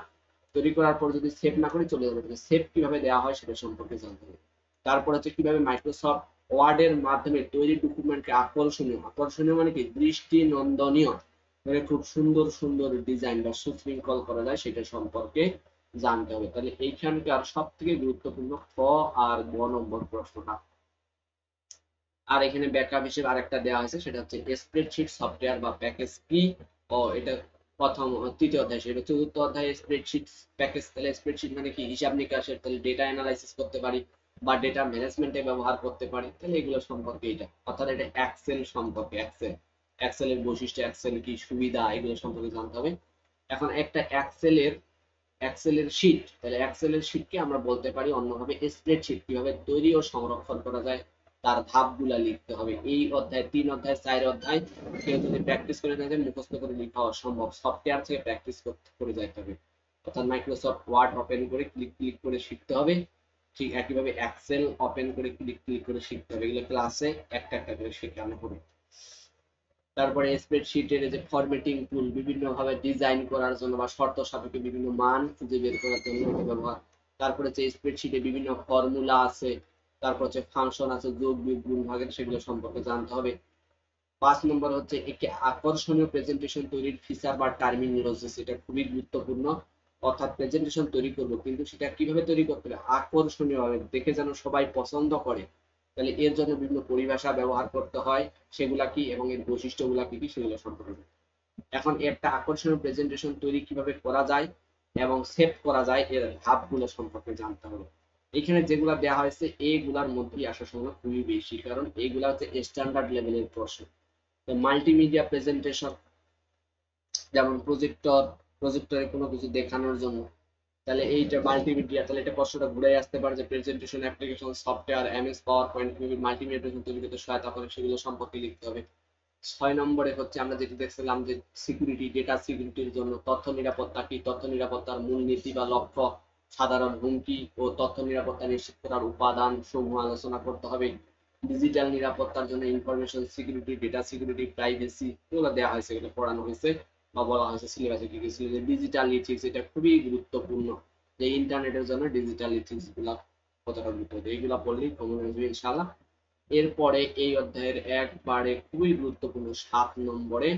তৈরি করার পর যদি সেভ না করে চলে যাবে, সেভ কিভাবে দেওয়া হয় সেটা সম্পর্কে জানতে হবে। তারপর হচ্ছে কিভাবে মাইক্রোসফট ওয়ার্ডের মাধ্যমে তৈরি ডকুমেন্টকে আকর্ষণীয়, আকর্ষণীয় মানে কি, দৃষ্টি নন্দনীয়, মানে খুব সুন্দর সুন্দর ডিজাইন বা সুশৃঙ্খল করা যায়, সেটা সম্পর্কে জানতে হবে। তাহলে এইখানকার সব থেকে গুরুত্বপূর্ণ খ আর গ নম্বর প্রশ্নটা। আর এখানে ব্যাকআপ হিসেবে আরেকটা দেওয়া হয়েছে, সেটা হচ্ছে স্প্রেডশিট সফটওয়্যার বা প্যাকেজ কি। ও এটা প্রথম, তৃতীয় অধ্যায়, সেটা চতুর্থ অধ্যায় স্প্রেডশিট প্যাকেজ। তাহলে স্প্রেডশিট মানে কি, হিসাব নিকাশের, তাহলে ডেটা অ্যানালাইসিস করতে পারি বা ডেটা ম্যানেজমেন্টে ব্যবহার করতে পারি, তাহলে এগুলো সম্পর্কে এটা, অর্থাৎ এটা এক্সেল সম্পর্কে, এক্সেলের বৈশিষ্ট্য, এক্সেল কি সুবিধা, এগুলো সম্পর্কে জানতে হবে। এখন একটা এক্সেলের শীট, তাহলে এক্সেলের শীটকে আমরা বলতে পারি অন্যভাবে স্প্রেডশিট, কিভাবে তৈরি ও সংরক্ষণ করা যায়, তার ধাপগুলা লিখতে হবে। এই অধ্যায় 3 অধ্যায় 4 অধ্যায় কেউ যদি প্র্যাকটিস করে না যায়, মুখস্থ করে লেখা অসম্ভব, সফটওয়্যার থেকে প্র্যাকটিস করে যাইতে হবে। অর্থাৎ মাইক্রোসফট ওয়ার্ড ওপেন করে ক্লিক ক্লিক করে শিখতে হবে, ঠিক একইভাবে এক্সেল ওপেন করে ক্লিক ক্লিক করে শিখতে হবে, এগুলো ক্লাসে একটা একটা করে শেখানো হবে। তারপরে স্প্রেডশিটের যে ফরম্যাটিং টুল, বিভিন্ন ভাবে ডিজাইন করার জন্য বা শর্ত সাপেক্ষে বিভিন্ন মান খুঁজে বের করার জন্য এটা ব্যবহার। তারপরে যে স্প্রেডশিটে বিভিন্ন ফর্মুলা আছে, তারপর হচ্ছে ফাংশন আছে, যোগ বিয়োগ গুণ ভাগের, সেগুলো সম্পর্কে জানতে হবে। 5 নম্বর হচ্ছে একটি আকর্ষণীয় প্রেজেন্টেশন তৈরির ফিচার বা টার্মিনোলজিস, এটা খুবই গুরুত্বপূর্ণ। অর্থাৎ প্রেজেন্টেশন তৈরি করব, কিন্তু সেটা কিভাবে তৈরি করতে হবে, আকর্ষণীয় ভাবে, দেখে যেন সবাই পছন্দ করে, তাহলে এর জন্য বিভিন্ন পরিভাষা ব্যবহার করতে হয়, সেগুলা কি এবং এর বৈশিষ্ট্যগুলা কি কি, সেগুলো সম্পর্কে। এখন একটা আকর্ষণীয় প্রেজেন্টেশন তৈরি কিভাবে করা যায় এবং সেভ করা যায়, এর ধাপগুলো সম্পর্কে জানতে হবে। এখানে যেগুলা দেওয়া হয়েছে এইগুলার মধ্যেই আসার সম্ভাবনা খুবই বেশি, কারণ এইগুলা হচ্ছে স্ট্যান্ডার্ড লেভেলের প্রশ্ন। মাল্টিমিডিয়া প্রেজেন্টেশন, যেমন প্রজেক্টরে কোনো কিছু দেখানোর জন্য, তাহলে এইটা মাল্টিমিডিয়া, তাহলে এটা প্রশ্নটা ঘুরে আসতে পারে যে presentation application software MS power point কিভাবে মাল্টিমিডিয়া প্রেজেন্টেশন তৈরি করতে সহায়তা করে, সেগুলো সম্পর্কে লিখতে হবে। 6 নম্বরে হচ্ছে আমরা যেটি দেখছিলাম যে সিকিউরিটি, ডেটা সিকিউরিটির জন্য তথ্য নিরাপত্তা কি, তথ্য নিরাপত্তার মূলনীতি বা লক্ষ্য, সাধারণ হুমকি ও তথ্য নিরাপত্তা নিশ্চিত করার উপাদান সমূহ আলোচনা করতে হবে। ডিজিটাল নিরাপত্তার জন্য information security, data security, privacy এগুলো দেওয়া হয়েছে, এগুলো পড়ানো হয়েছে বা বলা হয়েছে সিলেবাসে কি কি ছিল। যে ডিজিটাল ইথিক্স, এটা খুবই গুরুত্বপূর্ণ, যে ইন্টারনেটের জন্য ডিজিটাল ইথিক্স গুলা কতটা গুরুত্ব, এইগুলা পড়লেই কমন আসবে ইনশাআল্লাহ। এরপরে এই অধ্যায়ের একবারে খুবই গুরুত্বপূর্ণ 7 নম্বরে,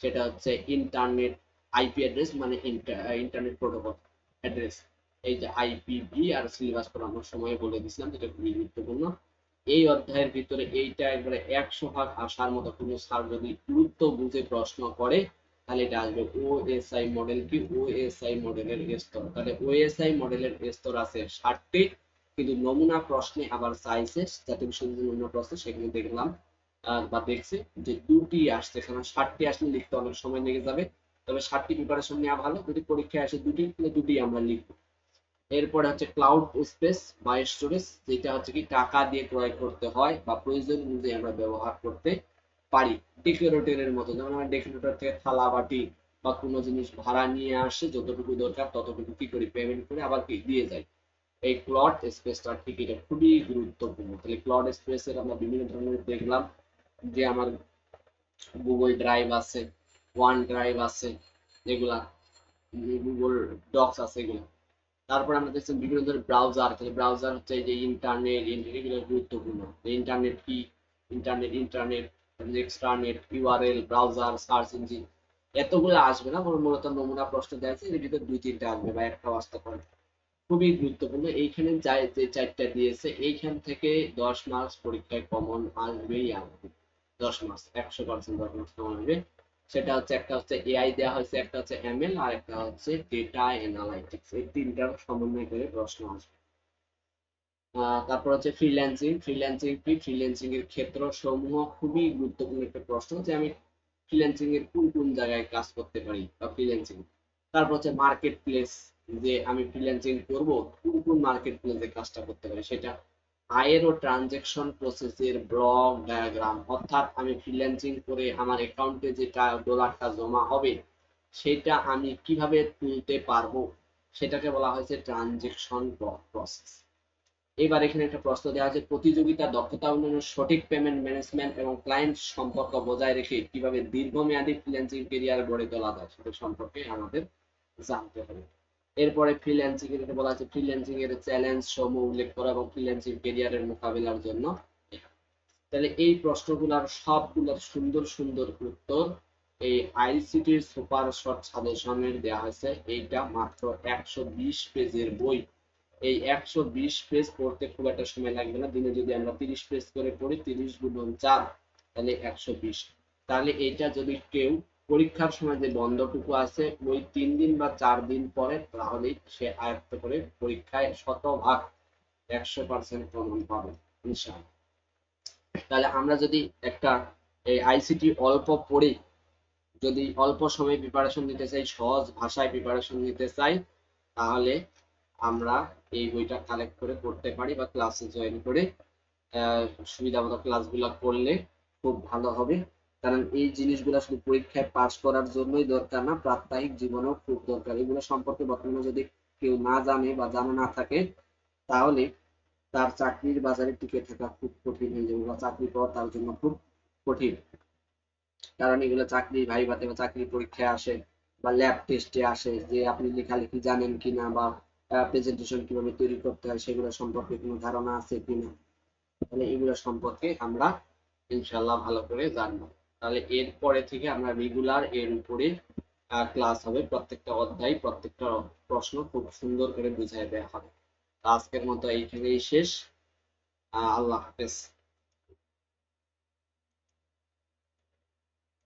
সেটা হচ্ছে ইন্টারনেট আইপি অ্যাড্রেস, মানে ইন্টারনেট প্রোটোকল অ্যাড্রেস। এই যে আইপিভি আর সিলেবাস পড়ানোর সময় বলে দিছিলাম, যেটা খুবই গুরুত্বপূর্ণ। এই অধ্যায়ের ভিতরে এইটা একবারে 100 ভাগ আসার মতো। কোনো স্যার যদি গুরুত্ব বুঝে প্রশ্ন করে তাহলে এটা আসবে। ওএসআই মডেল কি? ওএসআই মডেলের স্তর। তাহলে ওএসআই মডেলের স্তর আছে 60টি, কিন্তু নমুনা প্রশ্নে আবার চাইছে জাতীয় বিশ্ববিদ্যালয়ের নমুনা প্রশ্ন, সেখানে দেখলাম বা দেখছি যে 2টি আসছে। কারণ 60টি আসলে লিখতে অনেক সময় লেগে যাবে, তবে 60টি প্রিপারেশন নেওয়া ভালো। যদি পরীক্ষায় আসে 2টি, তাহলে 2টি আমরা লিখবো। এরপরে হচ্ছে ক্লাউড স্পেস বা স্টোরেজ, যেটা হচ্ছে কি টাকা দিয়ে ক্রয় করতে হয় বা প্রয়োজন অনুযায়ী আমরা ব্যবহার করতে পারি। ডেকোরেটরের মতো, যেমন আমরা ডেকোরেটর থেকে থালা বাটি বা কোনো জিনিস ভাড়া নিয়ে আসে, যতটুকু দরকার ততটুকু কি করি, পেমেন্ট করে আবার কি দিয়ে যায়। এই ক্লাউড স্পেসটা ঠিক এটা খুবই গুরুত্বপূর্ণ। তাহলে ক্লাউড স্পেসের আমরা বিভিন্ন ধরনের দেখলাম, যে আমার গুগল ড্রাইভ আছে, ওয়ান ড্রাইভ আছে, এগুলা গুগল ডক্স আছে এগুলো। তারপর আমরা দেখছি বিভিন্ন ধরনের ব্রাউজার। তাহলে ব্রাউজার হচ্ছে এই যে ইন্টারনেট, এগুলো গুরুত্বপূর্ণ। ইন্টারনেট কি? Internet extranet, URL, browser, search engine, এতগুলো আসবে না, মূলত নমুনা প্রশ্ন দেওয়া আছে, এর ভিতরে 2-3টা আসবে বা একটাও আসতে পারে। খুবই গুরুত্বপূর্ণ। এইখানে যে 4টা দিয়েছে, এইখান থেকে 10 মার্কস পরীক্ষায় কমন আসবেই আসবে। 10 মার্কস, 100% 10 মার্কস কমন আসবে। সেটা হচ্ছে, একটা হচ্ছে এআই দেওয়া হয়েছে, একটা হচ্ছে এমএল, আর একটা হচ্ছে ডেটা অ্যানালাইটিক্স। এই তিনটার সমন্বয় করে প্রশ্ন আসবে। তারপর হচ্ছে ফ্রিল্যান্সিং। ফ্রিল্যান্সিং কি? ফ্রিল্যান্সিং এর ক্ষেত্র সমূহ খুবই গুরুত্বপূর্ণ একটা প্রশ্ন, যে আমি ফ্রিল্যান্সিং এর কোন কোন জায়গায় কাজ করতে পারি বা ফ্রিল্যান্সিং। তারপর হচ্ছে মার্কেট প্লেস, যে আমি ফ্রিল্যান্সিং করব কোন কোন মার্কেট প্লেসে কাজটা করতে পারি, সেটা আয়ের ও ট্রানজেকশন প্রসেসের ব্লক ডায়াগ্রাম। অর্থাৎ আমি ফ্রিল্যান্সিং করে আমার অ্যাকাউন্টে যেটা ডলারটা জমা হবে, সেটা আমি কিভাবে তুলতে পারবো, সেটাকে বলা হয়েছে ট্রানজেকশন প্রসেস। এবার এখানে একটা প্রশ্ন দেওয়া আছে, প্রতিযোগিতা, দক্ষতা উন্নয়নের সঠিক পেমেন্ট ম্যানেজমেন্ট এবং ক্লায়েন্ট সম্পর্ক বজায় রেখে কিভাবে দীর্ঘমেয়াদী ফ্রিল্যান্সিং ক্যারিয়ার গড়ে তোলা যায়, সেটা সম্পর্কে আমাদের জানতে হবে। এরপরে ফ্রিল্যান্সিং এর বলা আছে, ফ্রিল্যান্সিং এর চ্যালেঞ্জ সমূহ উল্লেখ করা এবং ফ্রিল্যান্সিং ক্যারিয়ারের মোকাবিলার জন্য। তাহলে এই প্রশ্নগুলোর সবগুলোর সুন্দর সুন্দর উত্তর এই আইসিটির সুপার শর্ট সাজেশনের দেওয়া হয়েছে। এইটা মাত্র 120 পেজের বই। এই 120 পেজ পড়তে খুব একটা সময় লাগবে না। দিনে যদি আমরা 30 পেজ করে পড়ি, 30 × 4, তাহলে 120। তাহলে এইটা যদি কেউ পরীক্ষার সময় যে বন্ধটুকু আছে ওই 3 দিন বা 4 দিন পরে, তাহলেই সে আয়ত্ত করে পরীক্ষায় 100 ভাগ 100% কমন পাবে ইনশাআল্লাহ। তাহলে আমরা যদি একটা এই আইসিটি অল্প পড়ে, যদি অল্প সময়ে প্রিপারেশন নিতে চাই, সহজ ভাষায় প্রিপারেশন নিতে চাই, তাহলে আমরা এই বইটা কালেক্ট করে পড়তে পারি বা ক্লাসে জয়েন করে সুবিধা মতো ক্লাসগুলো করলে খুব ভালো হবে। কারণ এই জিনিসগুলো শুধু পরীক্ষায় পাস করার জন্যই দরকার না, প্রাত্যহিক জীবনেও খুব দরকার। এগুলো সম্পর্কে বর্তমানে যদি কেউ না জানে বা জানা না থাকে, তাহলে তার চাকরির বাজারে টিকে থাকা খুব কঠিন হয়ে যাবে বা চাকরি পাওয়া তার জন্য খুব কঠিন। কারণ এগুলো চাকরি ভাইভাতে বা চাকরি পরীক্ষায় আসে বা ল্যাব টেস্টে আসে, যে আপনি লেখালেখি জানেন কিনা বা প্রেজেন্টেশন কিভাবে তৈরি করতে হয় সেগুলো সম্পর্কে কোনো ধারণা আছে কিনা। তাহলে এগুলো সম্পর্কে আমরা ইনশাল্লাহ ভালো করে জানবো। তাহলে এরপরে থেকে আমরা রেগুলার এর উপরে ক্লাস হবে, প্রত্যেকটা অধ্যায় প্রত্যেকটা প্রশ্ন খুব সুন্দর করে বুঝাই দেওয়া হবে। আজকের মতো এইখানেই শেষ। আল্লাহ হাফেজ।